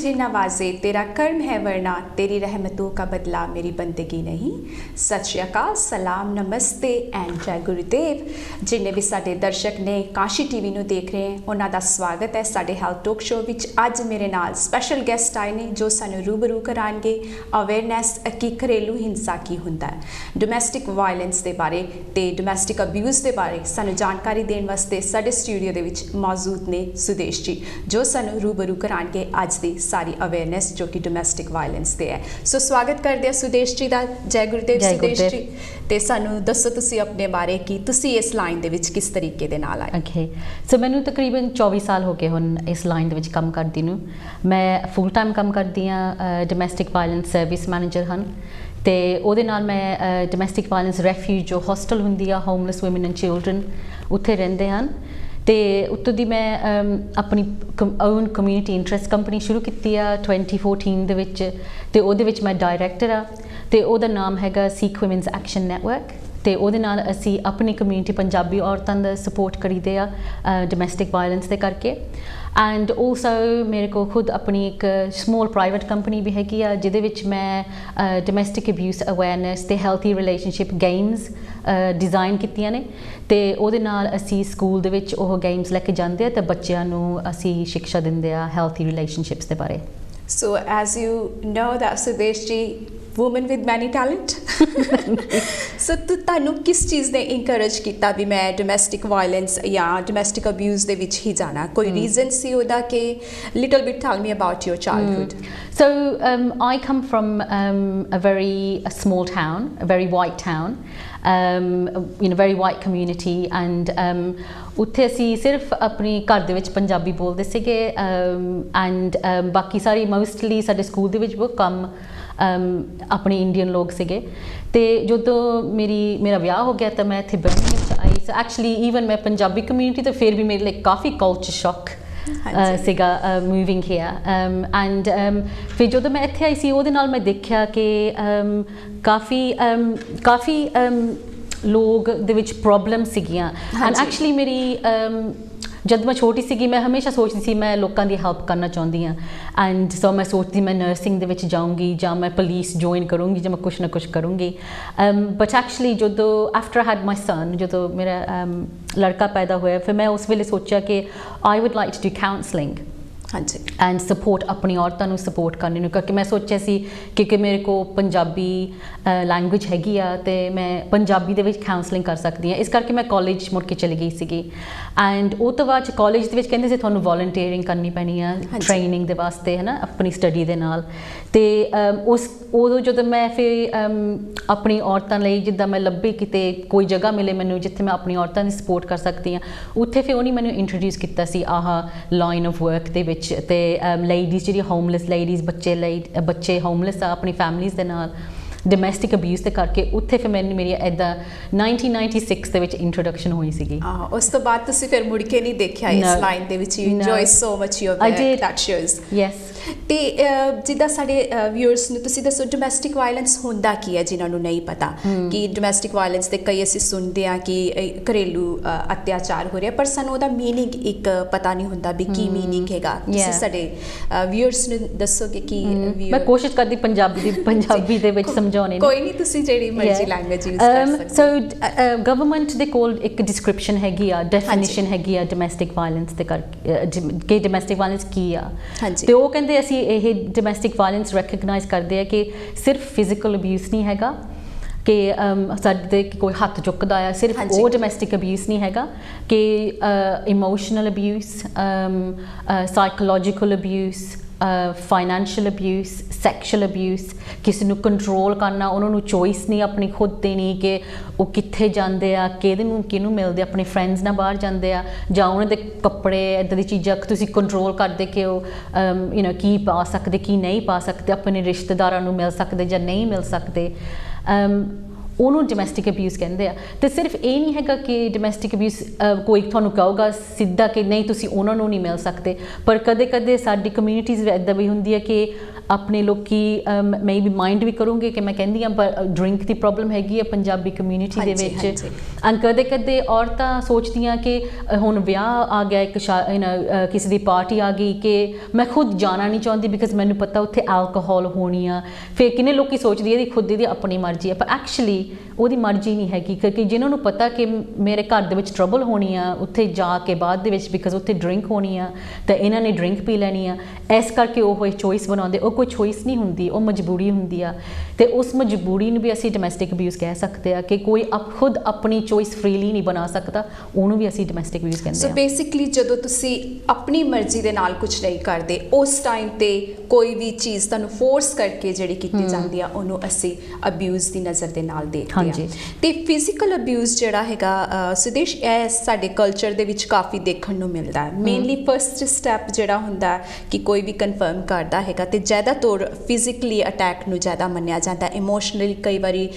मुझे नवाजे तेरा कर्म है वरना तेरी रहमतों का बदला मेरी बंदगी नहीं। सत श्री अकाल, सलाम, नमस्ते एंड जय गुरुदेव। जिन्ने भी साडे दर्शक ने काशी टीवी ਨੂੰ देख रहे हैं ਉਹਨਾਂ ਦਾ ਸਵਾਗਤ ਹੈ ਸਾਡੇ ਹੈਲਥ ਟੋਕ ਸ਼ੋ ਵਿੱਚ। ਅੱਜ ਮੇਰੇ ਨਾਲ ਸਪੈਸ਼ਲ ਗੈਸਟ ਆਏ ਨੇ ਜੋ ਸਾਨੂੰ ਰੂਬਰੂ ਕਰਾਂਗੇ ਅਵੇਅਰਨੈਸ ਕਿ ਘਰੇਲੂ ਹਿੰਸਾ ਕੀ ਹੁੰਦਾ ਹੈ, ਡੋਮੈਸਟਿਕ ਵਾਇਲੈਂਸ ਦੇ ਬਾਰੇ ਤੇ ਡੋਮੈਸਟਿਕ ਅਬਿਊਜ਼ ਦੇ ਬਾਰੇ ਸਾਨੂੰ ਜਾਣਕਾਰੀ ਦੇਣ ਵਾਸਤੇ ਸਾਡੇ ਸਟੂਡੀਓ ਦੇ ਵਿੱਚ ਮੌਜੂਦ ਨੇ ਸੁਦੇਸ਼ ਜੀ ਜੋ ਸਾਨੂੰ ਰੂਬਰੂ ਕਰਾਂਗੇ ਅੱਜ ਦੀ ਸਾਰੀ ਅਵੇਅਰਨੈਸ ਜੋ ਕਿ ਡੋਮੈਸਟਿਕ ਵਾਇਲੈਂਸ ਤੇ ਹੈ। ਸੋ ਸਵਾਗਤ ਕਰਦੇ ਹਾਂ ਸੁਦੇਸ਼ ਜੀ ਦਾ। ਜੈ ਗੁਰਦੇਵ ਸੁਦੇਸ਼ ਜੀ। ਤੇ ਸਾਨੂੰ ਦੱਸੋ ਤੁਸੀਂ ਆਪਣੇ ਬਾਰੇ ਕਿ ਤੁਸੀਂ ਇਸ ਲਾਈਨ ਦੇ ਵਿੱਚ ਕਿਸ ਤਰੀਕੇ ਦੇ ਨਾਲ ਆਏ। ਓਕੇ, ਸੋ ਮੈਨੂੰ ਤਕਰੀਬਨ 24 ਸਾਲ ਹੋ ਗਏ ਹੁਣ ਇਸ ਲਾਈਨ ਦੇ ਵਿੱਚ ਕੰਮ ਕਰਦੀ ਨੂੰ। ਮੈਂ ਫੁੱਲ ਟਾਈਮ ਕੰਮ ਕਰਦੀ ਹਾਂ, ਡੋਮੈਸਟਿਕ ਵਾਇਲੈਂਸ ਸਰਵਿਸ ਮੈਨੇਜਰ ਹਨ ਤੇ ਉਹਦੇ ਨਾਲ ਮੈਂ ਡੋਮੈਸਟਿਕ ਵਾਇਲੈਂਸ ਰੈਫਿਊਜ ਜੋ ਹੋਸਟਲ ਹੁੰਦੀ ਆ ਹੋਮਲੈਸ ਵੂਮਨ ਐਂਡ ਚਿਲਡਰਨ ਉੱਥੇ ਰਹਿੰਦੇ ਹਨ ਤੇ ਉੱਤੋਂ ਦੀ ਮੈਂ ਆਪਣੀ ਓਨ ਕਮਿਊਨਿਟੀ ਇੰਟਰਸਟ ਕੰਪਨੀ ਸ਼ੁਰੂ ਕੀਤੀ ਆ 2014 ਦੇ ਵਿੱਚ ਤੇ ਉਹਦੇ ਵਿੱਚ ਮੈਂ ਡਾਇਰੈਕਟਰ ਆ ਤੇ ਉਹਦਾ ਨਾਮ ਹੈਗਾ ਸਿੱਖ ਵੂਮਨਸ ਐਕਸ਼ਨ ਨੈਟਵਰਕ ਤੇ ਉਹਦੇ ਨਾਲ ਅਸੀਂ ਆਪਣੀ ਕਮਿਊਨਿਟੀ ਪੰਜਾਬੀ ਔਰਤਾਂ ਦਾ ਸਪੋਰਟ ਕਰੀਦੇ ਆ ਡੋਮੈਸਟਿਕ ਵਾਇਲੈਂਸ ਦੇ ਕਰਕੇ। ਐਂਡ ਆਲਸੋ ਮੇਰੇ ਕੋਲ ਖੁਦ ਆਪਣੀ ਇੱਕ ਸਮੋਲ ਪ੍ਰਾਈਵੇਟ ਕੰਪਨੀ ਵੀ ਹੈਗੀ ਆ ਜਿਹਦੇ ਵਿੱਚ ਮੈਂ ਡੋਮੈਸਟਿਕ ਅਬਿਊਜ਼ ਅਵੇਅਰਨੈਸ ਤੇ ਹੈਲਥੀ ਰਿਲੇਸ਼ਨਸ਼ਿਪ ਗੇਮਸ ਡਿਜ਼ਾਈਨ ਕੀਤੀਆਂ ਨੇ ਤੇ ਉਹਦੇ ਨਾਲ ਅਸੀਂ ਸਕੂਲ ਦੇ ਵਿੱਚ ਉਹ ਗੇਮਸ ਲੈ ਕੇ ਜਾਂਦੇ ਆ ਤੇ ਬੱਚਿਆਂ ਨੂੰ ਅਸੀਂ ਸਿੱਖਿਆ ਦਿੰਦੇ ਆ ਹੈਲਥੀ ਰਿਲੇਸ਼ਨਸ਼ਿਪਸ ਦੇ ਬਾਰੇ। So as you know that Sudesh ji, woman with many talent. So ਤੁਹਾਨੂੰ ਕਿਸ ਚੀਜ਼ ਨੇ ਇਨਕਰੇਜ ਕੀਤਾ ਵੀ ਮੈਂ ਡੋਮੈਸਟਿਕ ਵਾਇਲੈਂਸ ਜਾਂ ਡੋਮੈਸਟਿਕ ਅਬਿਊਜ਼ ਦੇ ਵਿੱਚ ਹੀ ਜਾਣਾ? ਕੋਈ ਰੀਜ਼ਨ ਸੀ ਉਹਦਾ ਕਿ little bit tell me about your childhood. So I come from a very small town, a very white town, very white community and ਉੱਥੇ ਅਸੀਂ ਸਿਰਫ ਆਪਣੀ ਘਰ ਦੇ ਵਿੱਚ ਪੰਜਾਬੀ ਬੋਲਦੇ ਸੀਗੇ ਐਂਡ ਬਾਕੀ ਸਾਰੀ ਮੋਸਟਲੀ ਸਾਡੇ ਸਕੂਲ ਦੇ ਵਿੱਚ ਬਹੁਤ ਕੰਮ ਆਪਣੇ ਇੰਡੀਅਨ ਲੋਕ ਸੀਗੇ ਤੇ ਜਦੋਂ ਮੇਰਾ ਵਿਆਹ ਹੋ ਗਿਆ ਤਾਂ ਮੈਂ ਇੱਥੇ ਬਰਮਿੰਘਮ ਵਿੱਚ ਆਈ। ਸੋ ਐਕਚੁਅਲੀ ਈਵਨ ਮੈਂ ਪੰਜਾਬੀ ਕਮਿਊਨਿਟੀ ਤੋਂ ਫਿਰ ਵੀ ਮੇਰੇ ਲਈ ਕਾਫੀ ਕਲਚਰ ਸ਼ੌਕ ਸੀਗਾ ਮੂਵਿੰਗ ਹੇਅਰ ਐਂਡ ਫਿਰ ਜਦੋਂ ਮੈਂ ਇੱਥੇ ਆਈ ਸੀ ਉਹਦੇ ਨਾਲ ਮੈਂ ਦੇਖਿਆ ਕਿ ਕਾਫੀ ਲੋਕ ਦੇ ਵਿੱਚ ਪ੍ਰੋਬਲਮ ਸੀਗੀਆਂ ਐਂਡ ਐਕਚੁਅਲੀ ਮੇਰੀ ਜਦ ਮੈਂ ਛੋਟੀ ਸੀਗੀ ਮੈਂ ਹਮੇਸ਼ਾ ਸੋਚਦੀ ਸੀ ਮੈਂ ਲੋਕਾਂ ਦੀ ਹੈਲਪ ਕਰਨਾ ਚਾਹੁੰਦੀ ਹਾਂ ਐਂਡ ਸੋ ਮੈਂ ਸੋਚਦੀ ਮੈਂ ਨਰਸਿੰਗ ਦੇ ਵਿੱਚ ਜਾਊਂਗੀ ਜਾਂ ਮੈਂ ਪੁਲਿਸ ਜੁਆਇਨ ਕਰੂੰਗੀ ਜਾਂ ਮੈਂ ਕੁਛ ਨਾ ਕੁਛ ਕਰੂੰਗੀ ਬਟ ਐਕਚੁਅਲੀ ਜਦੋਂ ਆਫਟਰ ਆਈ ਹੈਡ ਮਾਈ ਸਨ ਜਦੋਂ ਮੇਰਾ ਲੜਕਾ ਪੈਦਾ ਹੋਇਆ ਫਿਰ ਮੈਂ ਉਸ ਵੇਲੇ ਸੋਚਿਆ ਕਿ I would like to do counselling ਹਾਂਜੀ ਐਂਡ ਸਪੋਰਟ ਆਪਣੀ ਔਰਤਾਂ ਨੂੰ ਸਪੋਰਟ ਕਰਨੇ ਨੂੰ ਕਿਉਂਕਿ ਮੈਂ ਸੋਚਿਆ ਸੀ ਕਿਉਂਕਿ ਮੇਰੇ ਕੋਲ ਪੰਜਾਬੀ ਲੈਂਗੁਏਜ ਹੈਗੀ ਆ ਅਤੇ ਮੈਂ ਪੰਜਾਬੀ ਦੇ ਵਿੱਚ ਕਾਉਂਸਲਿੰਗ ਕਰ ਸਕਦੀ ਹਾਂ। ਇਸ ਕਰਕੇ ਮੈਂ ਕਾਲਜ ਮੁੜ ਕੇ ਚਲੀ ਗਈ ਸੀਗੀ ਐਂਡ ਉਹ ਤੋਂ ਬਾਅਦ ਕਾਲਜ ਦੇ ਵਿੱਚ ਕਹਿੰਦੇ ਸੀ ਤੁਹਾਨੂੰ ਵੋਲੰਟੀਅਰਿੰਗ ਕਰਨੀ ਪੈਣੀ ਆ ਟ੍ਰੇਨਿੰਗ ਦੇ ਵਾਸਤੇ ਹੈ ਨਾ ਆਪਣੀ ਸਟੱਡੀ ਦੇ ਨਾਲ ਅਤੇ ਉਦੋਂ ਜਦੋਂ ਮੈਂ ਫਿਰ ਆਪਣੀ ਔਰਤਾਂ ਲਈ ਜਿੱਦਾਂ ਮੈਂ ਲੱਭੀ ਕਿਤੇ ਕੋਈ ਜਗ੍ਹਾ ਮਿਲੇ ਮੈਨੂੰ ਜਿੱਥੇ ਮੈਂ ਆਪਣੀ ਔਰਤਾਂ ਦੀ ਸਪੋਰਟ ਕਰ ਸਕਦੀ ਹਾਂ ਉੱਥੇ ਫਿਰ ਉਹਨੇ ਮੈਨੂੰ ਇੰਟਰੋਡਿਊਸ ਕੀਤਾ ਸੀ ਆਹ ਲਾਈਨ ਆਫ ਵਰਕ ਦੇ ਵਿੱਚ ਤੇ ਲੇਡੀਜ਼ ਜਿਹੜੀ ਹੋਮਲੈਸ ਲੇਡੀਜ਼ ਬੱਚੇ ਹੋਮਲੈਸ ਆ ਆਪਣੀ ਫੈਮਲੀਜ਼ ਦੇ ਨਾਲ ਡੋਮੈਸਟਿਕ ਅਬਿਊਜ਼ ਦੇ ਕਰਕੇ ਉੱਥੇ ਫਿਰ ਮੈਨੂੰ ਮੇਰੀ ਇੱਦਾਂ 1996 ਦੇ ਵਿੱਚ ਇੰਟਰੋਡਕਸ਼ਨ ਹੋਈ ਸੀਗੀ। ਉਸ ਤੋਂ ਬਾਅਦ ਤੁਸੀਂ ਫਿਰ ਮੁੜ ਕੇ ਨਹੀਂ ਦੇਖਿਆ ਇਸ ਲਾਈਨ ਦੇ ਵਿੱਚ? You enjoy so much your work that shows. Yes. ਤੇ ਜਿੱਦਾਂ ਸਾਡੇ ਵਿਊਅਰਸ ਨੂੰ ਤੁਸੀਂ ਦੱਸੋ ਡੋਮੈਸਟਿਕ ਵਾਇਲੈਂਸ ਹੁੰਦਾ ਕੀ ਹੈ ਜਿਨ੍ਹਾਂ ਨੂੰ ਨਹੀਂ ਪਤਾ ਕਿ ਡੋਮੈਸਟਿਕ ਵਾਇਲੈਂਸ ਦੇ ਕਈ ਅਸੀਂ ਸੁਣਦੇ ਹਾਂ ਕਿ ਘਰੇਲੂ ਅਤਿਆਚਾਰ ਹੋ ਰਿਹਾ ਪਰ ਸਾਨੂੰ ਉਹਦਾ ਮੀਨਿੰਗ ਇੱਕ ਪਤਾ ਨਹੀਂ ਹੁੰਦਾ ਵੀ ਕੀ ਮੀਨਿੰਗ ਹੈਗਾ। ਤੁਸੀਂ ਸਾਡੇ ਵਿਊਅਰਸ ਨੂੰ ਦੱਸੋਗੇ ਕਿ ਮੈਂ ਕੋਸ਼ਿਸ਼ ਕਰਦੀ ਪੰਜਾਬੀ ਦੇ ਵਿੱਚ ਸਮਝਾਉਣੇ ਕੋਈ ਨਹੀਂ ਤੁਸੀਂ ਜਿਹੜੀ ਮਰਜ਼ੀ ਲੈਂਗੁਏਜ ਯੂਜ਼ ਕਰ ਸਕਦੇ। ਸੋ ਗਵਰਨਮੈਂਟ ਦੇ ਕੋਲ ਇੱਕ ਡਿਸਕ੍ਰਿਪਸ਼ਨ ਹੈਗੀ ਆ ਡੈਫੀਨੇਸ਼ਨ ਹੈਗੀ ਆ ਡੋਮੈਸਟਿਕ ਵਾਇਲੈਂਸ ਦੇ ਕਰਕੇ ਡੋਮੈਸਟਿਕ ਵਾਇਲੈਂਸ ਕੀ ਆ ਤੇ ਉਹ ਕਹਿੰਦੇ ਅਸੀਂ ਇਹ ਡੋਮੈਸਟਿਕ ਵਾਇਲੈਂਸ ਰੈਕਗਨਾਈਜ਼ ਕਰਦੇ ਆ ਕਿ ਸਿਰਫ ਫਿਜ਼ੀਕਲ ਅਬਿਊਜ਼ ਨਹੀਂ ਹੈਗਾ ਕਿ ਸਾਡੇ ਕੋਈ ਹੱਥ ਚੁੱਕਦਾ ਆ ਸਿਰਫ ਉਹ ਡੋਮੈਸਟਿਕ ਅਬਿਊਜ਼ ਨਹੀਂ ਹੈਗਾ ਕਿ emotional abuse psychological abuse financial abuse sexual abuse ਕਿਸੇ ਨੂੰ ਕੰਟਰੋਲ ਕਰਨਾ ਉਹਨਾਂ ਨੂੰ ਚੋਇਸ ਨਹੀਂ ਆਪਣੀ ਖੁਦ ਦੀ ਨਹੀਂ ਕਿ ਉਹ ਕਿੱਥੇ ਜਾਂਦੇ ਆ ਕਿਹਨੂੰ ਮਿਲਦੇ ਆਪਣੇ ਫਰੈਂਡਸ ਨਾਲ ਬਾਹਰ ਜਾਂਦੇ ਆ ਜਾਂ ਉਹਨਾਂ ਦੇ ਕੱਪੜੇ ਇੱਦਾਂ ਦੀ ਚੀਜ਼ਾਂ ਤੁਸੀਂ ਕੰਟਰੋਲ ਕਰਦੇ ਕਿ ਉਹ ਕੀ ਪਾ ਸਕਦੇ ਕੀ ਨਹੀਂ ਪਾ ਸਕਦੇ ਆਪਣੇ ਰਿਸ਼ਤੇਦਾਰਾਂ ਨੂੰ ਮਿਲ ਸਕਦੇ ਜਾਂ ਨਹੀਂ ਮਿਲ ਸਕਦੇ ਉਹਨੂੰ ਡੋਮੈਸਟਿਕ ਅਬਿਊਜ਼ ਕਹਿੰਦੇ ਆ। ਤੇ ਸਿਰਫ ਇਹ ਨਹੀਂ ਹੈਗਾ ਕਿ ਡੋਮੈਸਟਿਕ ਅਬਿਊਜ਼ ਕੋਈ ਤੁਹਾਨੂੰ ਕਹੂਗਾ ਸਿੱਧਾ ਕਿ ਨਹੀਂ ਤੁਸੀਂ ਉਹਨਾਂ ਨੂੰ ਨਹੀਂ ਮਿਲ ਸਕਦੇ, ਪਰ ਕਦੇ ਕਦੇ ਸਾਡੀ ਕਮਿਊਨਿਟੀਜ਼ ਇੱਦਾਂ ਵੀ ਹੁੰਦੀ ਹੈ ਕਿ ਆਪਣੇ ਲੋਕੀ ਮੈਂ ਵੀ ਮਾਈਂਡ ਵੀ ਕਰੂੰਗੇ ਕਿ ਮੈਂ ਕਹਿੰਦੀ ਹਾਂ ਪਰ ਡਰਿੰਕ ਦੀ ਪ੍ਰੋਬਲਮ ਹੈਗੀ ਆ ਪੰਜਾਬੀ ਕਮਿਊਨਿਟੀ ਦੇ ਵਿੱਚ। ਐਂਡ ਕਦੇ ਕਦੇ ਔਰਤਾਂ ਸੋਚਦੀਆਂ ਕਿ ਹੁਣ ਵਿਆਹ ਆ ਗਿਆ ਇੱਕ ਕਿਸੇ ਦੀ ਪਾਰਟੀ ਆ ਗਈ ਕਿ ਮੈਂ ਖੁਦ ਜਾਣਾ ਨਹੀਂ ਚਾਹੁੰਦੀ ਬਿਕਾਜ਼ ਮੈਨੂੰ ਪਤਾ ਉੱਥੇ ਐਲਕੋਹਲ ਹੋਣੀ ਆ। ਫਿਰ ਕਿੰਨੇ ਲੋਕੀ ਸੋਚਦੀ ਇਹਦੀ ਖੁਦ ਦੀ ਆਪਣੀ ਮਰਜ਼ੀ ਆ, ਪਰ ਐਕਚੁਅਲੀ ਉਹਦੀ ਮਰਜ਼ੀ ਨਹੀਂ ਹੈਗੀ ਕਿਉਂਕਿ ਜਿਨ੍ਹਾਂ ਨੂੰ ਪਤਾ ਕਿ ਮੇਰੇ ਘਰ ਦੇ ਵਿੱਚ ਟਰਬਲ ਹੋਣੀ ਆ ਉੱਥੇ ਜਾ ਕੇ ਬਾਅਦ ਦੇ ਵਿੱਚ ਬਿਕਾਜ਼ ਉੱਥੇ ਡਰਿੰਕ ਹੋਣੀ ਆ ਤਾਂ ਇਹਨਾਂ ਨੇ ਡਰਿੰਕ ਪੀ ਲੈਣੀ ਆ, ਇਸ ਕਰਕੇ ਉਹ ਚੋਇਸ ਬਣਾਉਂਦੇ। ਉਹ ਕੋਈ ਚੋਇਸ ਨਹੀਂ ਹੁੰਦੀ, ਉਹ ਮਜਬੂਰੀ ਹੁੰਦੀ ਆ ਤੇ ਉਸ ਮਜਬੂਰੀ ਨੂੰ ਵੀ ਅਸੀਂ ਡੋਮੈਸਟਿਕ ਅਬਿਊਜ਼ ਕਹਿ ਸਕਦੇ ਆ ਕਿ ਕੋਈ ਖੁਦ ਆਪਣੀ ਚੋਇਸ ਫ੍ਰੀਲੀ ਨਹੀਂ ਬਣਾ ਸਕਦਾ, ਉਹਨੂੰ ਵੀ ਅਸੀਂ ਡੋਮੈਸਟਿਕ ਅਬਿਊਜ਼ ਕਹਿੰਦੇ ਆ। ਸੋ ਬੇਸਿਕਲੀ ਜਦੋਂ ਤੁਸੀਂ ਆਪਣੀ ਮਰਜ਼ੀ ਦੇ ਨਾਲ ਕੁਝ ਨਹੀਂ ਕਰਦੇ ਉਸ ਟਾਈਮ ਤੇ ਕੋਈ ਵੀ ਚੀਜ਼ ਤੁਹਾਨੂੰ ਫੋਰਸ ਕਰਕੇ ਜਿਹੜੀ ਕੀਤੀ ਜਾਂਦੀ ਆ ਉਹਨੂੰ ਅਸੀਂ ਅਬਿਊਜ਼ ਦੀ ਨਜ਼ਰ ਦੇ ਨਾਲ ਦੇਖਦੇ ਆ। ਤੇ ਫਿਜ਼ੀਕਲ ਅਬਿਊਜ਼ ਜਿਹੜਾ ਹੈਗਾ ਸੁਦੇਸ਼ ਇਹ ਸਾਡੇ ਕਲਚਰ ਦੇ ਵਿੱਚ ਕਾਫੀ ਦੇਖਣ ਨੂੰ ਮਿਲਦਾ ਹੈ। ਮੇਨਲੀ ਫਰਸਟ ਸਟੈਪ ਜਿਹੜਾ ਹੁੰਦਾ ਕਿ ਕੋਈ ਵੀ ਕਨਫਰਮ ਕਰਦਾ ਹੈਗਾ ਤੇ ਜ਼ਿਆਦਾਤਰ ਫਿਜ਼ੀਕਲੀ ਅਟੈਕ ਨੂੰ ਜ਼ਿਆਦਾ ਮੰਨਿਆ ਜਾਂਦਾ, ਇਮੋਸ਼ਨਲੀ ਕਈ ਵਾਰੀ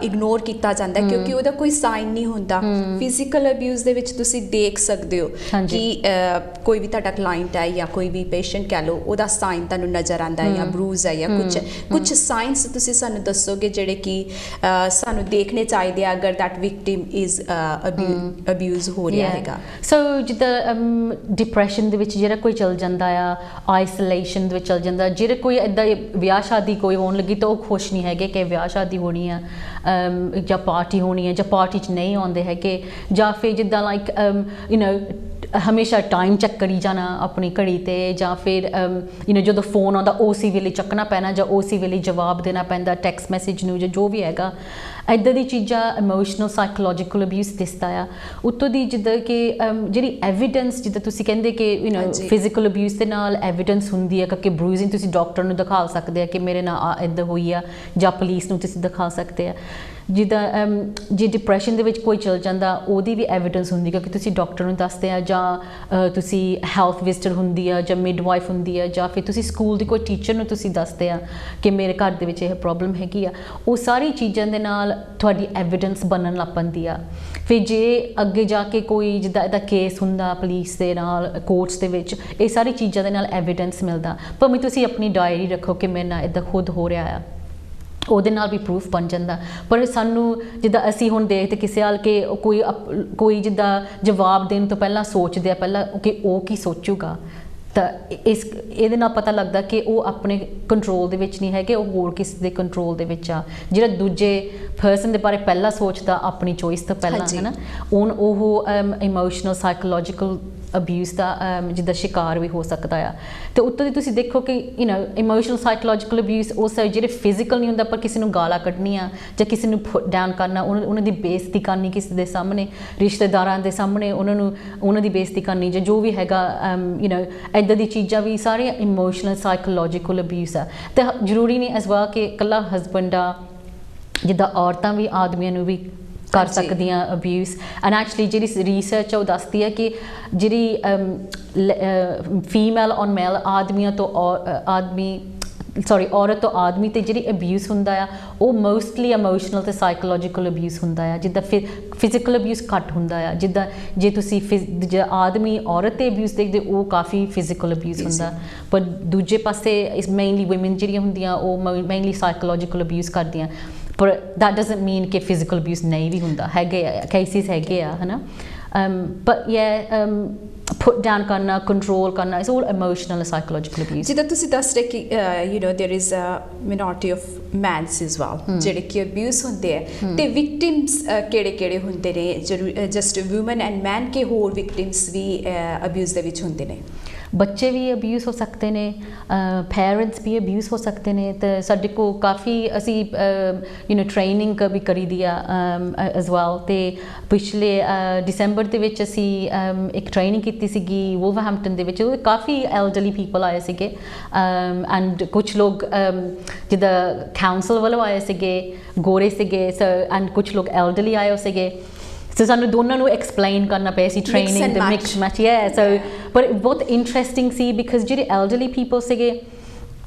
ਇਗਨੋਰ ਕੀਤਾ ਜਾਂਦਾ ਕਿਉਂਕਿ ਉਹਦਾ ਕੋਈ ਸਾਈਨ ਨਹੀਂ ਹੁੰਦਾ। ਫਿਜ਼ੀਕਲ ਅਬਿਊਜ਼ ਦੇ ਵਿੱਚ ਤੁਸੀਂ ਦੇਖ ਸਕਦੇ ਹੋ ਕਿ ਕੋਈ ਵੀ ਤੁਹਾਡਾ ਕਲਾਇੰਟ ਹੈ ਜਾਂ ਕੋਈ ਵੀ ਪੇਸ਼ੈਂਟ ਕਹਿ ਲਓ ਉਹਦਾ ਸਾਈਨ ਤੁਹਾਨੂੰ ਨਜ਼ਰ ਆਉਂਦਾ ਹੈ ਜਾਂ ਬਰੂਜ਼ ਹੈ ਜਾਂ ਕੁਝ ਸਾਈਨਸ ਤੁਸੀਂ ਸਾਨੂੰ ਦੱਸੋਗੇ ਜਿਹੜੇ ਕਿ ਸਾਨੂੰ ਦੇਖਣੇ ਚਾਹੀਦੇ ਆ ਅਗਰ ਦੈਟ ਵਿਕਟਿਮ ਇਜ਼ ਅਬਿਊਜ਼ ਹੋ ਰਿਹਾ ਹੈਗਾ। ਸੋ ਜਿੱਦਾਂ ਡਿਪਰੈਸ਼ਨ ਦੇ ਵਿੱਚ ਜਿਹੜਾ ਕੋਈ ਚਲ ਜਾਂਦਾ ਆ, ਆਈਸੋਲੇਸ਼ਨ ਦੇ ਵਿੱਚ ਚਲ ਜਾਂਦਾ, ਜਿਹੜੇ ਕੋਈ ਇੱਦਾਂ ਵਿਆਹ ਸ਼ਾਦੀ ਕੋਈ ਹੋਣ ਲੱਗੀ ਤਾਂ ਉਹ ਖੁਸ਼ ਨਹੀਂ ਹੈਗੇ ਕਿ ਵਿਆਹ ਸ਼ਾਦੀ ਹੋਣੀ ਆ ਜਾਂ ਪਾਰਟੀ ਹੋਣੀ ਹੈ ਜਾਂ ਪਾਰਟੀ 'ਚ ਨਹੀਂ ਆਉਂਦੇ ਹੈਗੇ, ਜਾਂ ਫਿਰ ਜਿੱਦਾਂ ਲਾਈਕ ਹਮੇਸ਼ਾ ਟਾਈਮ ਚੈੱਕ ਕਰੀ ਜਾਣਾ ਆਪਣੀ ਘੜੀ ਤੇ, ਜਾਂ ਫਿਰ ਜਦੋਂ ਫੋਨ ਆਉਂਦਾ ਉਸੇ ਵੇਲੇ ਚੱਕਣਾ ਪੈਣਾ ਜਾਂ ਉਸੇ ਵੇਲੇ ਜਵਾਬ ਦੇਣਾ ਪੈਂਦਾ ਟੈਕਸਟ ਮੈਸੇਜ ਨੂੰ ਜਾਂ ਜੋ ਵੀ ਹੈਗਾ। ਇੱਦਾਂ ਦੀ ਚੀਜ਼ਾਂ ਇਮੋਸ਼ਨਲ ਸਾਈਕੋਲੋਜੀਕਲ ਅਬਿਊਜ਼ ਦਿਸਦਾ ਆ। ਉੱਤੋਂ ਦੀ ਜਿੱਦਾਂ ਕਿ ਜਿਹੜੀ ਐਵੀਡੈਂਸ ਜਿੱਦਾਂ ਤੁਸੀਂ ਕਹਿੰਦੇ ਕਿ ਫਿਜ਼ੀਕਲ ਅਬਿਊਜ਼ ਦੇ ਨਾਲ ਐਵੀਡੈਂਸ ਹੁੰਦੀ ਹੈ ਕਿ ਬਰੂਇਜ਼ਿੰਗ ਤੁਸੀਂ ਡਾਕਟਰ ਨੂੰ ਦਿਖਾ ਸਕਦੇ ਆ ਕਿ ਮੇਰੇ ਨਾਲ ਇੱਦਾਂ ਹੋਈ ਆ ਜਾਂ ਪੁਲਿਸ ਨੂੰ ਤੁਸੀਂ ਦਿਖਾ ਸਕਦੇ ਆ। ਜਿੱਦਾਂ ਜੇ ਡਿਪਰੈਸ਼ਨ ਦੇ ਵਿੱਚ ਕੋਈ ਚਲ ਜਾਂਦਾ ਉਹਦੀ ਵੀ ਐਵੀਡੈਂਸ ਹੁੰਦੀ ਕਿਉਂਕਿ ਤੁਸੀਂ ਡਾਕਟਰ ਨੂੰ ਦੱਸਦੇ ਆ ਜਾਂ ਤੁਸੀਂ ਹੈਲਥ ਵਿਜ਼ਟਰ ਹੁੰਦੀ ਆ ਜਾਂ ਮਿਡਵਾਈਫ ਹੁੰਦੀ ਆ ਜਾਂ ਫਿਰ ਤੁਸੀਂ ਸਕੂਲ ਦੀ ਕੋਈ ਟੀਚਰ ਨੂੰ ਤੁਸੀਂ ਦੱਸਦੇ ਆ ਕਿ ਮੇਰੇ ਘਰ ਦੇ ਵਿੱਚ ਇਹ ਪ੍ਰੋਬਲਮ ਹੈਗੀ ਆ। ਉਹ ਸਾਰੀ ਚੀਜ਼ਾਂ ਦੇ ਨਾਲ ਤੁਹਾਡੀ ਐਵੀਡੈਂਸ ਬਣਨ ਲੱਗ ਪੈਂਦੀ ਆ। ਫਿਰ ਜੇ ਅੱਗੇ ਜਾ ਕੇ ਕੋਈ ਜਿੱਦਾਂ ਇਹਦਾ ਕੇਸ ਹੁੰਦਾ ਪੁਲਿਸ ਦੇ ਨਾਲ ਕੋਰਟਸ ਦੇ ਵਿੱਚ, ਇਹ ਸਾਰੀ ਚੀਜ਼ਾਂ ਦੇ ਨਾਲ ਐਵੀਡੈਂਸ ਮਿਲਦਾ। ਭਾਵੇਂ ਤੁਸੀਂ ਆਪਣੀ ਡਾਇਰੀ ਰੱਖੋ ਕਿ ਮੇਰੇ ਨਾਲ ਇੱਦਾਂ ਖੁਦ ਹੋ ਰਿਹਾ ਆ, ਉਹਦੇ ਨਾਲ ਵੀ ਪ੍ਰੂਫ ਬਣ ਜਾਂਦਾ। ਪਰ ਸਾਨੂੰ ਜਿੱਦਾਂ ਅਸੀਂ ਹੁਣ ਦੇਖਦੇ ਕਿਸੇ ਹਾਲ ਕਿ ਕੋਈ ਜਿੱਦਾਂ ਜਵਾਬ ਦੇਣ ਤੋਂ ਪਹਿਲਾਂ ਸੋਚਦੇ ਆ ਪਹਿਲਾਂ ਕਿ ਉਹ ਕੀ ਸੋਚੂਗਾ, ਤਾਂ ਇਹਦੇ ਨਾਲ ਪਤਾ ਲੱਗਦਾ ਕਿ ਉਹ ਆਪਣੇ ਕੰਟਰੋਲ ਦੇ ਵਿੱਚ ਨਹੀਂ ਹੈਗੇ, ਉਹ ਹੋਰ ਕਿਸੇ ਦੇ ਕੰਟਰੋਲ ਦੇ ਵਿੱਚ ਆ। ਜਿਹੜਾ ਦੂਜੇ ਪਰਸਨ ਦੇ ਬਾਰੇ ਪਹਿਲਾਂ ਸੋਚਦਾ ਆਪਣੀ ਚੋਇਸ ਤੋਂ ਪਹਿਲਾਂ ਹੈ ਨਾ, ਉਹ ਇਮੋਸ਼ਨਲ ਸਾਈਕੋਲੋਜੀਕਲ ਅਬਿਊਜ਼ ਦਾ ਜਿੱਦਾਂ ਸ਼ਿਕਾਰ ਵੀ ਹੋ ਸਕਦਾ ਆ। ਤੇ ਉੱਤੋਂ ਦੀ ਤੁਸੀਂ ਦੇਖੋ ਕਿ ਇਮੋਸ਼ਨਲ ਸਾਈਕੋਲੋਜੀਕਲ ਅਬਿਊਜ਼ ਉਸ ਜਿਹੜੇ ਫਿਜ਼ੀਕਲ ਨਹੀਂ ਹੁੰਦਾ ਪਰ ਕਿਸੇ ਨੂੰ ਗਾਲਾਂ ਕੱਢਣੀਆਂ ਜਾਂ ਕਿਸੇ ਨੂੰ ਪੁੱਟ ਡਾਊਨ ਕਰਨਾ, ਉਹਨਾਂ ਦੀ ਬੇਇੱਜ਼ਤੀ ਕਰਨੀ ਕਿਸੇ ਦੇ ਸਾਹਮਣੇ, ਰਿਸ਼ਤੇਦਾਰਾਂ ਦੇ ਸਾਹਮਣੇ ਉਹਨਾਂ ਦੀ ਬੇਇੱਜ਼ਤੀ ਕਰਨੀ ਜਾਂ ਜੋ ਵੀ ਹੈਗਾ ਇੱਦਾਂ ਦੀ ਚੀਜ਼ਾਂ ਵੀ ਸਾਰੀਆਂ ਇਮੋਸ਼ਨਲ ਸਾਈਕੋਲੋਜੀਕਲ ਅਬਿਊਜ਼ ਆ। ਤੇ ਜ਼ਰੂਰੀ ਨਹੀਂ ਇਸ ਵਾਰ ਕਿ ਇਕੱਲਾ ਹਸਬੈਂਡ ਆ, ਜਿੱਦਾਂ ਔਰਤਾਂ ਵੀ ਆਦਮੀਆਂ ਨੂੰ ਵੀ ਕਰ ਸਕਦੀਆਂ ਅਬਿਊਜ਼। ਐਂਡ ਐਕਚੁਅਲੀ ਜਿਹੜੀ ਰਿਸਰਚ ਆ ਉਹ ਦੱਸਦੀ ਹੈ ਕਿ ਜਿਹੜੀ ਫੀਮੇਲ ਔਨ ਮੇਲ ਔਰਤ ਤੋਂ ਆਦਮੀ ਤੇ ਜਿਹੜੀ ਅਬਿਊਜ਼ ਹੁੰਦਾ ਆ ਉਹ ਮੋਸਟਲੀ ਇਮੋਸ਼ਨਲ ਤੇ ਸਾਈਕੋਲੋਜੀਕਲ ਅਬਿਊਜ਼ ਹੁੰਦਾ ਆ, ਜਿੱਦਾਂ ਫਿਜ਼ੀਕਲ ਅਬਿਊਜ਼ ਘੱਟ ਹੁੰਦਾ ਆ। ਜਿੱਦਾਂ ਜੇ ਤੁਸੀਂ ਆਦਮੀ ਔਰਤ ਤੇ ਅਬਿਊਜ਼ ਦੇਖਦੇ ਉਹ ਕਾਫੀ ਫਿਜ਼ੀਕਲ ਅਬਿਊਜ਼ ਹੁੰਦਾ, ਪਰ ਦੂਜੇ ਪਾਸੇ ਮੇਨਲੀ ਵੂਮਨ ਜਿਹੜੀਆਂ ਹੁੰਦੀਆਂ ਉਹ ਮੇਨਲੀ ਸਾਈਕੋਲੋਜੀਕਲ ਅਬਿਊਜ਼ ਕਰਦੀਆਂ। ਪਰ ਦੈਟ ਡਜ਼ਨਟ ਮੀਨ ਕਿ ਫਿਜ਼ੀਕਲ ਅਬਿਊਜ਼ ਨਹੀਂ ਵੀ ਹੁੰਦਾ, ਹੈਗੇ ਕੇਸਿਸ ਹੈਗੇ ਆ ਹੈ ਨਾ। ਬਟ put down ਕਰਨਾ, ਕੰਟਰੋਲ ਕਰਨਾ, it's all emotional and psychological abuse। ਜਿੱਦਾਂ ਤੁਸੀਂ ਦੱਸ ਰਹੇ ਕਿ there is a minority of men as well ਜਿਹੜੇ ਕਿ ਅਬਿਊਜ਼ ਹੁੰਦੇ ਆ, ਤੇ ਵਿਕਟਿਮਸ ਕਿਹੜੇ ਹੁੰਦੇ ਨੇ? ਜਸਟ ਵੂਮਨ ਐਂਡ ਮੈਨ ਕਿ ਹੋਰ ਵਿਕਟਿਮਸ ਵੀ ਅਬਿਊਜ਼ ਦੇ ਵਿੱਚ ਹੁੰਦੇ ਨੇ? ਬੱਚੇ ਵੀ ਅਬਿਊਜ਼ ਹੋ ਸਕਦੇ ਨੇ, ਪੇਰੈਂਟਸ ਵੀ ਅਬਿਊਜ਼ ਹੋ ਸਕਦੇ ਨੇ। ਤੇ ਸਾਡੇ ਕੋਲ ਕਾਫੀ ਅਸੀਂ ਟ੍ਰੇਨਿੰਗ ਵੀ ਕਰੀ ਦੀ ਆ ਐਜ਼ ਵੈਲ। ਤੇ ਪਿਛਲੇ ਦਸੰਬਰ ਦੇ ਵਿੱਚ ਅਸੀਂ ਇੱਕ ਟ੍ਰੇਨਿੰਗ ਕੀਤੀ ਸੀਗੀ ਵੁਲਵਰਹੈਂਪਟਨ ਦੇ ਵਿੱਚ। ਉਹ ਕਾਫੀ ਐਲਡਰਲੀ ਪੀਪਲ ਆਏ ਸੀਗੇ ਐਂਡ ਕੁਛ ਲੋਕ ਜਿੱਦਾਂ ਕਾਉਂਸਲ ਵੱਲੋਂ ਆਏ ਸੀਗੇ, ਗੋਰੇ ਸੀਗੇ, ਐਂਡ ਕੁਛ ਲੋਕ ਐਲਡਰਲੀ ਆਏ ਹੋ ਸੀਗੇ। ਸੋ ਸਾਨੂੰ ਦੋਨਾਂ ਨੂੰ ਐਕਸਪਲੇਨ ਕਰਨਾ ਪਿਆ ਸੀ ਟ੍ਰੇਨਿੰਗ ਦੇ ਮਿਕਸ ਮੈਚ। ਸੋ ਪਰ ਬਹੁਤ ਇੰਟਰਸਟਿੰਗ ਸੀ ਬਿਕਾਜ਼ ਜਿਹੜੇ ਐਲਡਰਲੀ ਪੀਪਲ ਸੀਗੇ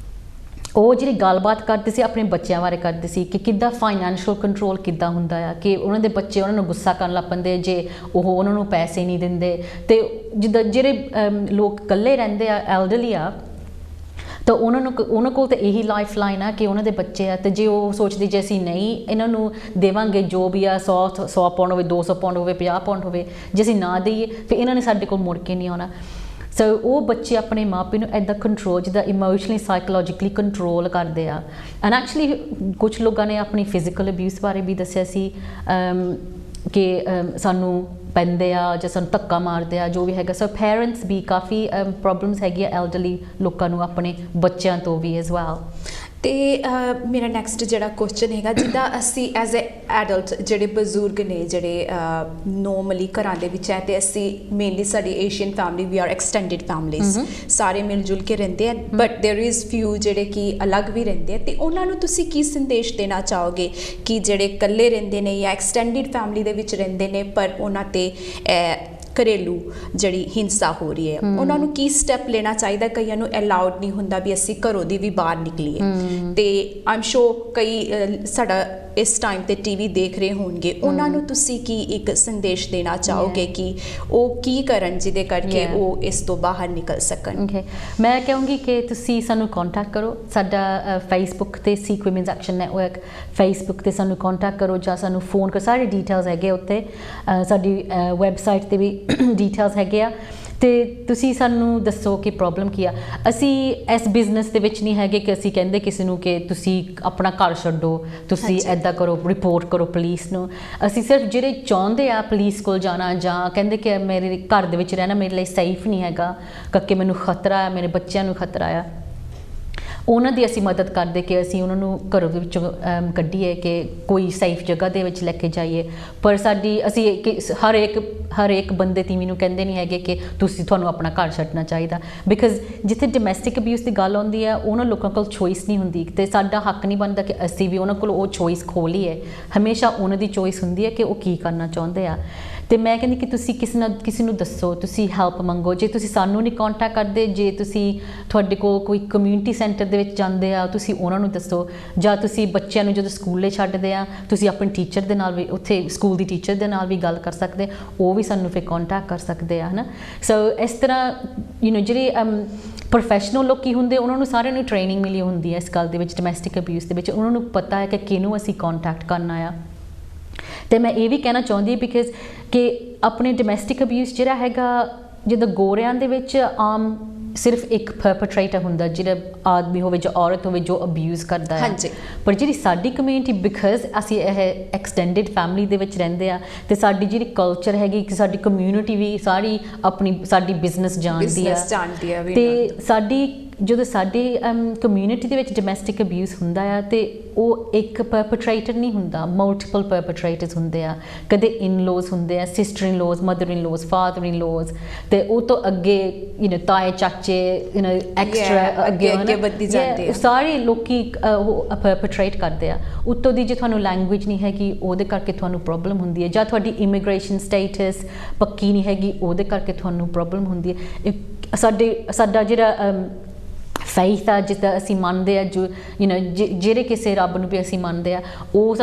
ਉਹ ਜਿਹੜੀ ਗੱਲਬਾਤ ਕਰਦੇ ਸੀ ਆਪਣੇ ਬੱਚਿਆਂ ਬਾਰੇ ਕਰਦੇ ਸੀ ਕਿ ਕਿੱਦਾਂ ਫਾਈਨੈਂਸ਼ੀਅਲ ਕੰਟਰੋਲ ਕਿੱਦਾਂ ਹੁੰਦਾ ਆ, ਕਿ ਉਹਨਾਂ ਦੇ ਬੱਚੇ ਉਹਨਾਂ ਨੂੰ ਗੁੱਸਾ ਕਰਨ ਲੱਗ ਪੈਂਦੇ ਜੇ ਉਹ ਉਹਨਾਂ ਨੂੰ ਪੈਸੇ ਨਹੀਂ ਦਿੰਦੇ। ਤੇ ਜਿੱਦਾਂ ਜਿਹੜੇ ਲੋਕ ਇਕੱਲੇ ਰਹਿੰਦੇ ਆ, ਐਲਡਰਲੀ ਆ, ਤਾਂ ਉਹਨਾਂ ਕੋਲ ਤਾਂ ਇਹੀ ਲਾਈਫ ਲਾਈਨ ਆ ਕਿ ਉਹਨਾਂ ਦੇ ਬੱਚੇ ਆ, ਤੇ ਜੇ ਉਹ ਸੋਚਦੇ ਜੇ ਅਸੀਂ ਨਹੀਂ ਇਹਨਾਂ ਨੂੰ ਦੇਵਾਂਗੇ ਜੋ ਵੀ ਆ 100 ਪਾਉਂਡ ਹੋਵੇ, 200 ਪਾਉਂਡ ਹੋਵੇ, 50 ਪਾਉਂਡ ਹੋਵੇ, ਜੇ ਅਸੀਂ ਨਾ ਦੇਈਏ ਫਿਰ ਇਹਨਾਂ ਨੇ ਸਾਡੇ ਕੋਲ ਮੁੜ ਕੇ ਨਹੀਂ ਆਉਣਾ। ਸੋ ਉਹ ਬੱਚੇ ਆਪਣੇ ਮਾਪੇ ਨੂੰ ਇੱਦਾਂ ਕੰਟਰੋਲ, ਜਿੱਦਾਂ ਇਮੋਸ਼ਨਲੀ ਸਾਈਕੋਲੋਜਿਕਲੀ ਕੰਟਰੋਲ ਕਰਦੇ ਆ। ਐਂਡ ਐਕਚੁਅਲੀ ਕੁਛ ਲੋਕਾਂ ਨੇ ਆਪਣੀ ਫਿਜ਼ੀਕਲ ਅਬਿਊਜ਼ ਬਾਰੇ ਵੀ ਦੱਸਿਆ ਸੀ ਕਿ ਸਾਨੂੰ ਪੈਂਦੇ ਆ ਜਾਂ ਸਾਨੂੰ ਧੱਕਾ ਮਾਰਦੇ ਆ, ਜੋ ਵੀ ਹੈਗਾ। ਸੋ ਪੇਰੈਂਟਸ ਵੀ ਕਾਫੀ ਪ੍ਰੋਬਲਮਸ ਹੈਗੀਆਂ ਐਲਡਰਲੀ ਲੋਕਾਂ ਨੂੰ ਆਪਣੇ ਬੱਚਿਆਂ ਤੋਂ ਵੀ ਐਜ਼ ਵੈਲ। ਤੇ ਮੇਰਾ ਨੈਕਸਟ ਜਿਹੜਾ ਕੁਐਸਚਨ ਹੈਗਾ, ਜਿੱਦਾਂ ਅਸੀਂ ਐਜ਼ ਅ ਐਡਲਟ ਜਿਹੜੇ ਬਜ਼ੁਰਗ ਨੇ, ਜਿਹੜੇ ਨੋਰਮਲੀ ਘਰਾਂ ਦੇ ਵਿੱਚ ਹੈ, ਤੇ ਅਸੀਂ ਮੇਨਲੀ ਸਾਡੀ Asian family, we are extended families, ਸਾਰੇ ਮਿਲ ਜੁਲ ਕੇ ਰਹਿੰਦੇ ਆ, ਬਟ ਦੇਰ ਇਜ਼ ਫਿਊ ਜਿਹੜੇ ਕਿ ਅਲੱਗ ਵੀ ਰਹਿੰਦੇ ਆ, ਤੇ ਉਹਨਾਂ ਨੂੰ ਤੁਸੀਂ ਕੀ ਸੰਦੇਸ਼ ਦੇਣਾ ਚਾਹੋਗੇ ਕਿ ਜਿਹੜੇ ਇਕੱਲੇ ਰਹਿੰਦੇ ਨੇ ਜਾਂ ਐਕਸਟੈਂਡਡ ਫੈਮਿਲੀ ਦੇ ਵਿੱਚ ਰਹਿੰਦੇ ਨੇ ਪਰ ਉਹਨਾਂ ਤੇ ਘਰੇਲੂ ਜਿਹੜੀ ਹਿੰਸਾ ਹੋ ਰਹੀ ਹੈ, ਉਹਨਾਂ ਨੂੰ ਕੀ ਸਟੈਪ ਲੈਣਾ ਚਾਹੀਦਾ? ਕਈਆਂ ਨੂੰ ਅਲਾਉਡ ਨਹੀਂ ਹੁੰਦਾ ਵੀ ਅਸੀਂ ਘਰੋਂ ਦੀ ਵੀ ਬਾਹਰ ਨਿਕਲੀਏ, ਤੇ ਆਮ ਸ਼ੋਰ ਕਈ ਸਾਡਾ ਇਸ ਟਾਈਮ ਤੇ ਟੀਵੀ ਦੇਖ ਰਹੇ ਹੋਣਗੇ, ਉਹਨਾਂ ਨੂੰ ਤੁਸੀਂ ਕੀ ਇੱਕ ਸੰਦੇਸ਼ ਦੇਣਾ ਚਾਹੋਗੇ ਕਿ ਉਹ ਕੀ ਕਰਨ ਜਿਹਦੇ ਕਰਕੇ ਉਹ ਇਸ ਤੋਂ ਬਾਹਰ ਨਿਕਲ ਸਕਣ? ਮੈਂ ਕਹੂੰਗੀ ਕਿ ਤੁਸੀਂ ਸਾਨੂੰ ਕੰਟੈਕਟ ਕਰੋ, ਸਾਡਾ ਫੇਸਬੁੱਕ ਤੇ ਸਿੱਖ ਵੂਮਨਸ ਐਕਸ਼ਨ ਨੈਟਵਰਕ ਫੇਸਬੁੱਕ ਤੇ ਸਾਨੂੰ ਕੰਟੈਕਟ ਕਰੋ ਜਾਂ ਸਾਨੂੰ ਫੋਨ ਕਰੋ, ਸਾਰੇ ਡੀਟੇਲਸ ਹੈਗੇ ਉੱਤੇ, ਸਾਡੀ ਵੈਬਸਾਈਟ ਤੇ ਵੀ ਡੀਟੇਲਸ ਹੈਗੇ ਆ, ਤੇ ਤੁਸੀਂ ਸਾਨੂੰ ਦੱਸੋ ਕਿ ਪ੍ਰੋਬਲਮ ਕੀ ਆ। ਅਸੀਂ ਇਸ ਬਿਜ਼ਨਸ ਦੇ ਵਿੱਚ ਨਹੀਂ ਹੈਗੇ ਕਿ ਅਸੀਂ ਕਹਿੰਦੇ ਕਿਸੇ ਨੂੰ ਕਿ ਤੁਸੀਂ ਆਪਣਾ ਘਰ ਛੱਡੋ, ਤੁਸੀਂ ਇੱਦਾਂ ਕਰੋ, ਰਿਪੋਰਟ ਕਰੋ ਪੁਲਿਸ ਨੂੰ। ਅਸੀਂ ਸਿਰਫ ਜਿਹੜੇ ਚਾਹੁੰਦੇ ਆ ਪੁਲਿਸ ਕੋਲ ਜਾਣਾ ਜਾਂ ਕਹਿੰਦੇ ਕਿ ਮੇਰੇ ਘਰ ਦੇ ਵਿੱਚ ਰਹਿਣਾ ਮੇਰੇ ਲਈ ਸੇਫ ਨਹੀਂ ਹੈਗਾ, ਕਿਉਂਕਿ ਮੈਨੂੰ ਖਤਰਾ ਹੈ, ਮੇਰੇ ਬੱਚਿਆਂ ਨੂੰ ਖਤਰਾ ਆ, ਉਹਨਾਂ ਦੀ ਅਸੀਂ ਮਦਦ ਕਰਦੇ ਕਿ ਅਸੀਂ ਉਹਨਾਂ ਨੂੰ ਘਰੋਂ ਦੇ ਵਿੱਚੋਂ ਕੱਢੀਏ, ਕਿ ਕੋਈ ਸੇਫ ਜਗ੍ਹਾ ਦੇ ਵਿੱਚ ਲੈ ਕੇ ਜਾਈਏ। ਪਰ ਅਸੀਂ ਹਰ ਇੱਕ ਬੰਦੇ ਤੀਵੀਂ ਨੂੰ ਕਹਿੰਦੇ ਨਹੀਂ ਹੈਗੇ ਕਿ ਤੁਹਾਨੂੰ ਆਪਣਾ ਘਰ ਛੱਡਣਾ ਚਾਹੀਦਾ, ਬਿਕਾਜ਼ ਜਿੱਥੇ ਡੋਮੈਸਟਿਕ ਅਬਿਊਜ਼ ਦੀ ਗੱਲ ਆਉਂਦੀ ਆ, ਉਹਨਾਂ ਲੋਕਾਂ ਕੋਲ ਚੋਇਸ ਨਹੀਂ ਹੁੰਦੀ, ਤੇ ਸਾਡਾ ਹੱਕ ਨਹੀਂ ਬਣਦਾ ਕਿ ਅਸੀਂ ਵੀ ਉਹਨਾਂ ਕੋਲ ਉਹ ਚੋਇਸ ਖੋਹ ਲਈਏ। ਹਮੇਸ਼ਾ ਉਹਨਾਂ ਦੀ ਚੋਇਸ ਹੁੰਦੀ ਹੈ ਕਿ ਉਹ ਕੀ ਕਰਨਾ ਚਾਹੁੰਦੇ ਆ। ਤੇ ਮੈਂ ਕਹਿੰਦੀ ਕਿ ਤੁਸੀਂ ਕਿਸੇ ਨੂੰ ਦੱਸੋ, ਤੁਸੀਂ ਹੈਲਪ ਮੰਗੋ। ਜੇ ਤੁਸੀਂ ਸਾਨੂੰ ਨਹੀਂ ਕੰਟੈਕਟ ਕਰਦੇ, ਜੇ ਤੁਹਾਡੇ ਕੋਲ ਕੋਈ ਕਮਿਊਨਿਟੀ ਸੈਂਟਰ ਦੇ ਵਿੱਚ ਜਾਂਦੇ ਆ, ਤੁਸੀਂ ਉਹਨਾਂ ਨੂੰ ਦੱਸੋ, ਜਾਂ ਤੁਸੀਂ ਬੱਚਿਆਂ ਨੂੰ ਜਦੋਂ ਸਕੂਲੇ ਛੱਡਦੇ ਆ, ਤੁਸੀਂ ਆਪਣੇ ਟੀਚਰ ਦੇ ਨਾਲ ਵੀ, ਉੱਥੇ ਸਕੂਲ ਦੀ ਟੀਚਰ ਦੇ ਨਾਲ ਵੀ ਗੱਲ ਕਰ ਸਕਦੇ, ਉਹ ਵੀ ਸਾਨੂੰ ਫਿਰ ਕੰਟੈਕਟ ਕਰ ਸਕਦੇ ਆ, ਹੈ ਨਾ। ਸੋ ਇਸ ਤਰ੍ਹਾਂ ਜਿਹੜੇ ਪ੍ਰੋਫੈਸ਼ਨਲ ਲੋਕੀ ਹੁੰਦੇ, ਉਹਨਾਂ ਨੂੰ ਸਾਰਿਆਂ ਨੂੰ ਟ੍ਰੇਨਿੰਗ ਮਿਲੀ ਹੁੰਦੀ ਹੈ ਇਸ ਗੱਲ ਦੇ ਵਿੱਚ, ਡੋਮੈਸਟਿਕ ਅਬਿਊਜ਼ ਦੇ ਵਿੱਚ, ਉਹਨਾਂ ਨੂੰ ਪਤਾ ਹੈ ਕਿ ਕਿਹਨੂੰ ਅਸੀਂ ਕੰਟੈਕਟ ਕਰਨਾ ਆ। ਤੇ ਮੈਂ ਇਹ ਵੀ ਕਹਿਣਾ ਚਾਹੁੰਦੀ ਬਿਕਾਜ਼ ਕਿ ਆਪਣੇ ਡੋਮੈਸਟਿਕ ਅਬਿਊਜ਼ ਜਿਹੜਾ ਹੈਗਾ, ਜਿੱਦਾਂ ਗੋਰਿਆਂ ਦੇ ਵਿੱਚ ਆਮ ਸਿਰਫ ਇੱਕ ਪਰਪੇਟਰੇਟਰ ਹੁੰਦਾ, ਜਿਹੜਾ ਆਦਮੀ ਹੋਵੇ ਜਾਂ ਔਰਤ ਹੋਵੇ ਜੋ ਅਬਿਊਜ਼ ਕਰਦਾ ਹੈ। ਪਰ ਜਿਹੜੀ ਸਾਡੀ ਕਮਿਊਨਿਟੀ, ਬਿਕਾਜ਼ ਅਸੀਂ ਇਹ ਐਕਸਟੈਂਡਡ ਫੈਮਿਲੀ ਦੇ ਵਿੱਚ ਰਹਿੰਦੇ ਆ, ਤੇ ਸਾਡੀ ਜਿਹੜੀ ਕਲਚਰ ਹੈਗੀ, ਕਿ ਸਾਡੀ ਕਮਿਊਨਿਟੀ ਵੀ ਸਾਡੀ ਬਿਜ਼ਨਸ ਜਾਣਦੀ ਆ, ਤੇ ਜਦੋਂ ਸਾਡੀ ਕਮਿਊਨਿਟੀ ਦੇ ਵਿੱਚ ਡੋਮੈਸਟਿਕ ਅਬਿਊਜ਼ ਹੁੰਦਾ ਆ, ਤੇ ਉਹ ਇੱਕ ਪਰਪੇਟਰੇਟਰ ਨਹੀਂ ਹੁੰਦਾ, ਮਲਟੀਪਲ ਪਰਪੇਟਰੇਟਰਸ ਹੁੰਦੇ ਆ। ਕਦੇ ਇਨ-ਲੋਜ਼ ਹੁੰਦੇ ਆ, ਸਿਸਟਰ ਇਨ-ਲੋਜ਼, ਮਦਰ ਇਨ-ਲੋਜ਼, ਫਾਦਰ ਇਨ-ਲੋਜ਼, ਤੇ ਉਹ ਤੋਂ ਅੱਗੇ ਤਾਏ ਚਾਚੇ, ਐਕਸਟਰਾ ਅੱਗੇ ਵੱਧਦੀ ਜਾਂਦੇ ਆ, ਸਾਰੇ ਲੋਕੀ ਉਹ ਪਰਪੇਟਰੇਟ ਕਰਦੇ ਆ। ਉੱਤੋਂ ਦੀ ਜੇ ਤੁਹਾਨੂੰ ਲੈਂਗੁਏਜ ਨਹੀਂ ਹੈਗੀ, ਉਹਦੇ ਕਰਕੇ ਤੁਹਾਨੂੰ ਪ੍ਰੋਬਲਮ ਹੁੰਦੀ ਹੈ, ਜਾਂ ਤੁਹਾਡੀ ਇਮੀਗ੍ਰੇਸ਼ਨ ਸਟੇਟਸ ਪੱਕੀ ਨਹੀਂ ਹੈਗੀ, ਉਹਦੇ ਕਰਕੇ ਤੁਹਾਨੂੰ ਪ੍ਰੋਬਲਮ ਹੁੰਦੀ ਹੈ। ਸਾਡਾ ਜਿਹੜਾ ਫੇਥ ਆ, ਜਿੱਦਾਂ ਅਸੀਂ ਮੰਨਦੇ ਆ, ਜੋ ਜਿਹੜੇ ਕਿਸੇ ਰੱਬ ਨੂੰ ਵੀ ਅਸੀਂ ਮੰਨਦੇ ਆ, ਉਹ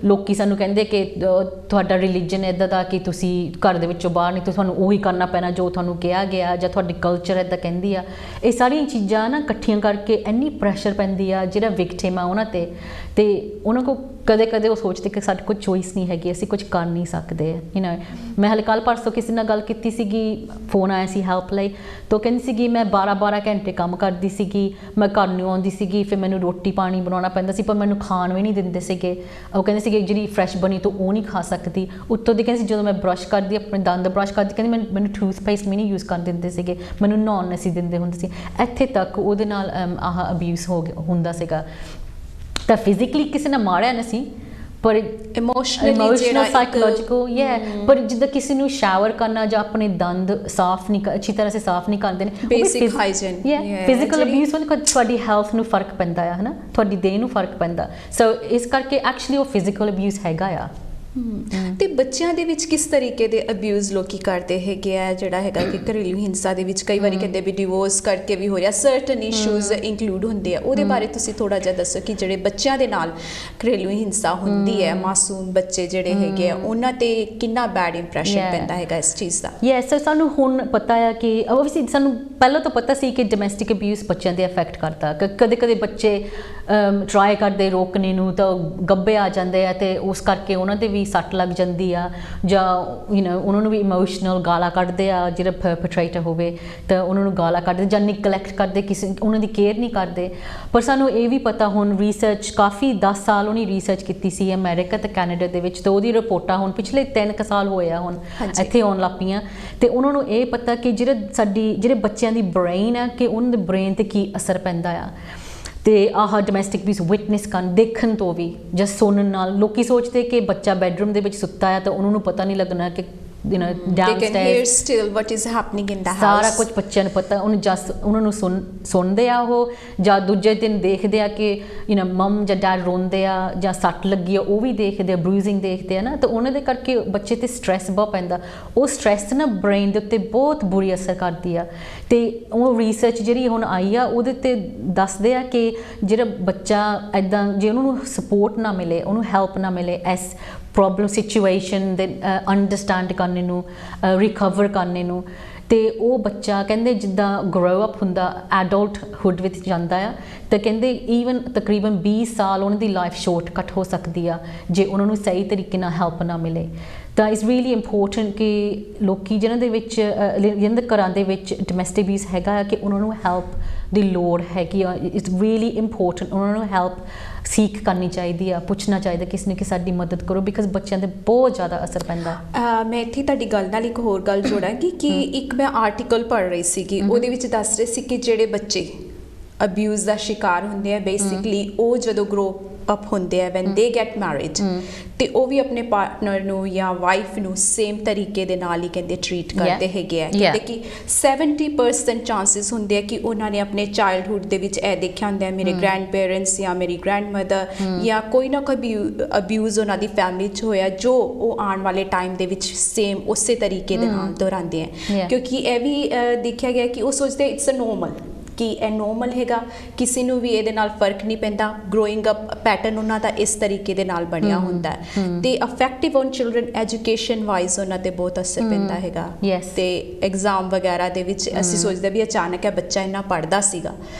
ਲੋਕੀ ਸਾਨੂੰ ਕਹਿੰਦੇ ਕਿ ਤੁਹਾਡਾ ਰਿਲੀਜਨ ਇੱਦਾਂ ਦਾ ਕਿ ਤੁਸੀਂ ਘਰ ਦੇ ਵਿੱਚੋਂ ਬਾਹਰ ਨਹੀਂ, ਤੁਹਾਨੂੰ ਉਹੀ ਕਰਨਾ ਪੈਣਾ ਜੋ ਤੁਹਾਨੂੰ ਕਿਹਾ ਗਿਆ, ਜਾਂ ਤੁਹਾਡੀ ਕਲਚਰ ਇੱਦਾਂ ਕਹਿੰਦੀ ਆ। ਇਹ ਸਾਰੀਆਂ ਚੀਜ਼ਾਂ ਨਾ ਇਕੱਠੀਆਂ ਕਰਕੇ ਇੰਨੀ ਪ੍ਰੈਸ਼ਰ ਪੈਂਦੀ ਆ ਜਿਹੜਾ ਵਿਕਟਿਮ ਆ ਉਹਨਾਂ ਤੇ ਉਹਨਾਂ ਕੋਲ ਕਦੇ ਉਹ ਸੋਚਦੇ ਕਿ ਸਾਡੇ ਕੋਲ ਚੋਇਸ ਨਹੀਂ ਹੈਗੀ, ਅਸੀਂ ਕੁਝ ਕਰ ਨਹੀਂ ਸਕਦੇ। ਮੈਂ ਹਾਲੇ ਕੱਲ੍ਹ ਪਰਸੋਂ ਕਿਸੇ ਨਾਲ ਗੱਲ ਕੀਤੀ ਸੀਗੀ, ਫੋਨ ਆਇਆ ਸੀ ਹੈਲਪ ਲਈ, ਤਾਂ ਕਹਿੰਦੀ ਸੀਗੀ ਮੈਂ 12 ਘੰਟੇ ਕੰਮ ਕਰਦੀ ਸੀਗੀ, ਮੈਂ ਘਰ ਨੂੰ ਆਉਂਦੀ ਸੀਗੀ, ਫਿਰ ਮੈਨੂੰ ਰੋਟੀ ਪਾਣੀ ਬਣਾਉਣਾ ਪੈਂਦਾ ਸੀ, ਪਰ ਮੈਨੂੰ ਖਾਣ ਵੀ ਨਹੀਂ ਦਿੰਦੇ ਸੀਗੇ। ਉਹ ਕਹਿੰਦੇ ਸੀਗੇ ਜਿਹੜੀ ਫਰੈਸ਼ ਬਣੀ ਤੋਂ ਉਹ ਨਹੀਂ ਖਾ ਸਕਦੀ। ਉੱਤੋਂ ਦੀ ਕਹਿੰਦੀ ਸੀ ਜਦੋਂ ਮੈਂ ਬਰੱਸ਼ ਕਰਦੀ, ਆਪਣੇ ਦੰਦ ਬਰੱਸ਼ ਕਰਦੀ, ਕਹਿੰਦੀ ਮੈਨੂੰ ਟੂਥਪੇਸਟ ਵੀ ਨਹੀਂ ਯੂਜ਼ ਕਰਨ ਦਿੰਦੇ ਸੀਗੇ, ਮੈਨੂੰ ਨਹਾਉਣ ਨਹੀਂ ਸੀ ਦਿੰਦੇ ਹੁੰਦੇ ਸੀ। ਇੱਥੇ ਤੱਕ ਉਹਦੇ ਨਾਲ ਅਬਿਊਜ਼ ਹੁੰਦਾ ਸੀਗਾ। ਤਾਂ ਫਿਜ਼ੀਕਲੀ ਕਿਸੇ ਨਾਲ ਮਾਰਿਆ ਨਹੀਂ ਸੀ, ਪਰ ਇਮੋਸ਼ਨਲ ਸਾਈਕੋਲੋਜੀਕਲ ਪਰ ਜਿੱਦਾਂ ਕਿਸੇ ਨੂੰ ਸ਼ਾਵਰ ਕਰਨਾ ਜਾਂ ਆਪਣੇ ਦੰਦ ਸਾਫ਼ ਨਹੀਂ ਅੱਛੀ ਤਰ੍ਹਾਂ ਸੇ ਸਾਫ਼ ਨਹੀਂ ਕਰਦੇ ਨੇ, ਬੇਸਿਕ ਹਾਈਜੀਨ, ਫਿਜ਼ੀਕਲ ਅਬਿਊਜ਼ ਹੋਣ ਕਰਕੇ ਤੁਹਾਡੀ ਹੈਲਥ ਨੂੰ ਫਰਕ ਪੈਂਦਾ ਆ, ਹੈ ਨਾ, ਤੁਹਾਡੀ ਦੇਹ ਨੂੰ ਫਰਕ ਪੈਂਦਾ। ਸੋ ਇਸ ਕਰਕੇ ਐਕਚੁਅਲੀ ਉਹ ਫਿਜ਼ੀਕਲ ਅਬਿਊਜ਼ ਹੈਗਾ ਆ। ਤੇ ਬੱਚਿਆਂ ਦੇ ਵਿੱਚ ਕਿਸ ਤਰੀਕੇ ਦੇ ਅਬਿਊਜ਼ ਲੋਕੀ ਕਰਦੇ ਹੈਗੇ ਆ, ਜਿਹੜਾ ਹੈਗਾ ਕਿ ਘਰੇਲੂ ਹਿੰਸਾ ਦੇ ਵਿੱਚ ਕਈ ਵਾਰੀ ਕਹਿੰਦੇ ਵੀ ਡਿਵੋਰਸ ਕਰਕੇ ਵੀ ਹੋ ਰਿਹਾ, ਸਰਟਨ ਇਸ਼ੂਜ਼ ਇੰਕਲੂਡ ਹੁੰਦੇ ਆ, ਉਹਦੇ ਬਾਰੇ ਤੁਸੀਂ ਥੋੜਾ ਜਿਹਾ ਦੱਸੋ ਕਿ ਜਿਹੜੇ ਬੱਚਿਆਂ ਦੇ ਨਾਲ ਘਰੇਲੂ ਹਿੰਸਾ ਹੁੰਦੀ ਹੈ, ਮਾਸੂਮ ਬੱਚੇ ਜਿਹੜੇ ਹੈਗੇ ਆ ਉਹਨਾਂ ਤੇ ਕਿੰਨਾ ਬੈਡ ਇੰਪ੍ਰੈਸ਼ਨ ਪੈਂਦਾ ਹੈਗਾ ਇਸ ਚੀਜ਼ ਦਾ। ਸੋ ਸਾਨੂੰ ਹੁਣ ਪਤਾ ਆ ਕਿ ਓਬਵੀਅਸਲੀ ਸਾਨੂੰ ਪਹਿਲਾਂ ਤੋਂ ਪਤਾ ਸੀ ਕਿ ਡੋਮੈਸਟਿਕ ਅਬਿਊਜ਼ ਬੱਚਿਆਂ ਦੇ ਅਫੈਕਟ ਕਰਦਾ, ਕਦੇ ਕਦੇ ਬੱਚੇ ਟਰਾਈ ਕਰਦੇ ਰੋਕਣੇ ਨੂੰ ਤਾਂ ਗੱਬੇ ਆ ਜਾਂਦੇ ਆ ਤੇ ਉਸ ਕਰਕੇ ਉਹਨਾਂ ਦੇ ਵੀ ਸੱਟ ਲੱਗ ਜਾਂਦੀ ਆ, ਜਾਂ ਉਹਨਾਂ ਨੂੰ ਵੀ ਇਮੋਸ਼ਨਲ ਗਾਲਾਂ ਕੱਢਦੇ ਆ, ਜਿਹੜਾ ਪਰਪੇਟਰੇਟਰ ਹੋਵੇ ਤਾਂ ਉਹਨਾਂ ਨੂੰ ਗਾਲਾਂ ਕੱਢਦੇ ਜਾਂ ਨਿਗਲੈਕਟ ਕਰਦੇ, ਕਿਸੇ ਉਹਨਾਂ ਦੀ ਕੇਅਰ ਨਹੀਂ ਕਰਦੇ। ਪਰ ਸਾਨੂੰ ਇਹ ਵੀ ਪਤਾ ਹੁਣ ਰਿਸਰਚ ਕਾਫੀ 10 ਸਾਲ ਉਹਨੇ ਰਿਸਰਚ ਕੀਤੀ ਸੀ ਅਮਰੀਕਾ ਤੇ ਕੈਨੇਡਾ ਦੇ ਵਿੱਚ, ਤੇ ਉਹਦੀ ਰਿਪੋਰਟਾਂ ਹੁਣ ਪਿਛਲੇ 3 ਸਾਲ ਹੋਏ ਆ ਹੁਣ ਇੱਥੇ ਆਉਣ ਲੱਗ ਪਈਆਂ, ਤੇ ਉਹਨਾਂ ਨੂੰ ਇਹ ਪਤਾ ਕਿ ਜਿਹੜੇ ਬੱਚਿਆਂ ਦੀ ਬ੍ਰੇਨ ਆ ਕਿ ਉਹਨਾਂ ਦੇ ਬ੍ਰੇਨ ਤੇ ਕੀ ਅਸਰ ਪੈਂਦਾ ਆ। ਤੇ ਆਹ ਡੋਮੈਸਟਿਕ ਅਬਿਊਜ਼ ਵਿਟਨੈਸ ਕਰਨ, ਦੇਖਣ ਤੋਂ ਵੀ ਜਾਂ ਸੁਣਨ ਨਾਲ, ਲੋਕੀ ਸੋਚਦੇ ਕਿ ਬੱਚਾ ਬੈਡਰੂਮ ਦੇ ਵਿੱਚ ਸੁੱਤਾ ਆ ਤਾਂ ਉਹਨਾਂ ਨੂੰ ਪਤਾ ਨਹੀਂ ਲੱਗਣਾ ਕਿ downstairs still what is happening in the house, ਸਾਰਾ ਕੁਝ ਬੱਚਿਆਂ ਨੂੰ ਪਤਾ, ਉਹਨਾਂ ਨੂੰ ਸੁਣਦੇ ਆ ਉਹ, ਜਾਂ ਦੂਜੇ ਦਿਨ ਦੇਖਦੇ ਆ ਕਿ ਮਮ ਜਾਂ ਡੈਡ ਰੋਂਦੇ ਆ ਜਾਂ ਸੱਟ ਲੱਗੀ ਆ ਉਹ ਵੀ ਦੇਖਦੇ ਆ, ਬਰੂਜ਼ਿੰਗ ਦੇਖਦੇ ਆ ਨਾ, ਤਾਂ ਉਹਨਾਂ ਦੇ ਕਰਕੇ ਬੱਚੇ ਤੇ ਸਟ੍ਰੈਸ ਬਹੁਤ ਪੈਂਦਾ। ਉਹ ਸਟ੍ਰੈਸ ਨਾ ਬ੍ਰੇਨ ਦੇ ਉੱਤੇ ਬਹੁਤ ਬੁਰੀ ਅਸਰ ਕਰਦੀ ਆ, ਤੇ ਉਹ ਰਿਸਰਚ ਜਿਹੜੀ ਹੁਣ ਆਈ ਆ ਉਹਦੇ ਤੇ ਦੱਸਦੇ ਆ ਕਿ ਜਿਹੜਾ ਬੱਚਾ ਇੱਦਾਂ ਜੇ ਉਹਨੂੰ ਸਪੋਰਟ ਨਾ ਮਿਲੇ, ਉਹਨੂੰ ਹੈਲਪ ਨਾ ਮਿਲੇ ਇਸ ਪ੍ਰੋਬਲਮ ਸਿਚੁਏਸ਼ਨ ਦੇ ਅੰਡਰਸਟੈਂਡ ਕਰਨੇ ਨੂੰ, ਰਿਕਵਰ ਕਰਨੇ ਨੂੰ, ਤੇ ਉਹ ਬੱਚਾ ਕਹਿੰਦੇ ਜਿੱਦਾਂ ਗਰੋ ਅਪ ਹੁੰਦਾ, ਐਡਲਟਹੁੱਡ ਵਿੱਚ ਜਾਂਦਾ ਆ, ਤਾਂ ਕਹਿੰਦੇ ਈਵਨ ਤਕਰੀਬਨ 20 ਸਾਲ ਉਹਨਾਂ ਦੀ ਲਾਈਫ ਸ਼ਾਰਟਕਟ ਹੋ ਸਕਦੀ ਆ ਜੇ ਉਹਨਾਂ ਨੂੰ ਸਹੀ ਤਰੀਕੇ ਨਾਲ ਹੈਲਪ ਨਾ ਮਿਲੇ। ਤਾਂ ਇਟਸ ਰੀਅਲੀ ਇੰਪੋਰਟੈਂਟ ਕਿ ਲੋਕੀ ਜਿਹਨਾਂ ਦੇ ਵਿੱਚ ਜਿਹਨਾਂ ਦੇ ਘਰਾਂ ਦੇ ਵਿੱਚ ਡੋਮੈਸਟਿਕ ਅਬਿਊਜ਼ ਹੈਗਾ ਕਿ ਉਹਨਾਂ ਨੂੰ ਹੈਲਪ ਦੀ ਲੋੜ ਹੈਗੀ ਆ। ਇਟਸ ਰੀਅਲੀ ਇੰਪੋਰਟੈਂਟ ਉਹਨਾਂ ਨੂੰ ਹੈਲਪ ਸੀਖ ਕਰਨੀ ਚਾਹੀਦੀ ਆ, ਪੁੱਛਣਾ ਚਾਹੀਦਾ ਕਿਸ ਨੇ ਕਿ ਸਾਡੀ ਮਦਦ ਕਰੋ, ਬਿਕਾਜ਼ ਬੱਚਿਆਂ 'ਤੇ ਬਹੁਤ ਜ਼ਿਆਦਾ ਅਸਰ ਪੈਂਦਾ। ਮੈਂ ਇੱਥੇ ਤੁਹਾਡੀ ਗੱਲ ਨਾਲ ਇੱਕ ਹੋਰ ਗੱਲ ਜੋੜਾਂਗੀ ਕਿ ਇੱਕ ਮੈਂ ਆਰਟੀਕਲ ਪੜ੍ਹ ਰਹੀ ਸੀਗੀ, ਉਹਦੇ ਵਿੱਚ ਦੱਸ ਰਹੇ ਸੀ ਕਿ ਜਿਹੜੇ ਬੱਚੇ ਅਬਿਊਜ਼ ਦਾ ਸ਼ਿਕਾਰ ਹੁੰਦੇ ਆ ਬੇਸਿਕਲੀ ਉਹ ਜਦੋਂ ਗਰੋ ਅਪ ਹੁੰਦੇ ਆ ਵੈਨ ਦੇ ਗੈਟ ਮੈਰਿਡ, ਤੇ ਉਹ ਵੀ ਆਪਣੇ ਪਾਰਟਨਰ ਨੂੰ ਜਾਂ ਵਾਈਫ ਨੂੰ ਸੇਮ ਤਰੀਕੇ ਦੇ ਨਾਲ ਹੀ ਕਹਿੰਦੇ ਟਰੀਟ ਕਰਦੇ ਹੈਗੇ ਆ। ਕਹਿੰਦੇ ਕਿ 70% ਚਾਂਸਿਸ ਹੁੰਦੇ ਆ ਕਿ ਉਹਨਾਂ ਨੇ ਆਪਣੇ ਚਾਈਲਡਹੁੱਡ ਦੇ ਵਿੱਚ ਇਹ ਦੇਖਿਆ ਹੁੰਦਾ ਮੇਰੇ ਗ੍ਰੈਂਡ ਪੇਰੈਂਟਸ ਜਾਂ ਮੇਰੀ ਗ੍ਰੈਂਡ ਮਦਰ ਜਾਂ ਕੋਈ ਨਾ ਕੋਈ ਅਬਿਊਜ਼ ਉਹਨਾਂ ਦੀ ਫੈਮਿਲੀ 'ਚ ਹੋਇਆ, ਜੋ ਉਹ ਆਉਣ ਵਾਲੇ ਟਾਈਮ ਦੇ ਵਿੱਚ ਸੇਮ ਉਸੇ ਤਰੀਕੇ ਦੇ ਨਾਲ ਦੁਹਰਾਉਂਦੇ ਆ। ਕਿਉਂਕਿ ਇਹ ਵੀ ਦੇਖਿਆ ਗਿਆ ਕਿ ਉਹ ਸੋਚਦੇ ਇਟਸ ਅ ਨੋਰਮਲ, ਕਿ ਇਹ ਨੋਰਮਲ ਹੈਗਾ, ਕਿਸੇ ਨੂੰ ਵੀ ਇਹਦੇ ਨਾਲ ਫਰਕ ਨਹੀਂ ਪੈਂਦਾ, ਗਰੋਇੰਗ ਅਪ ਪੈਟਰਨ ਉਹਨਾਂ ਦਾ ਇਸ ਤਰੀਕੇ ਦੇ ਨਾਲ ਬਣਿਆ ਹੁੰਦਾ ਹੈ, ਤੇ effective on children education wise ਉਹਨਾਂ ਤੇ ਬਹੁਤ ਅਸਰ ਪੈਂਦਾ ਹੈਗਾ। ਤੇ ਐਗਜ਼ਾਮ ਵਗੈਰਾ ਦੇ ਵਿੱਚ ਅਸੀਂ ਸੋਚਦੇ ਵੀ ਅਚਾਨਕ ਹੈ ਬੱਚਾ ਇੰਨਾ ਪੜ੍ਹਦਾ ਸੀਗਾ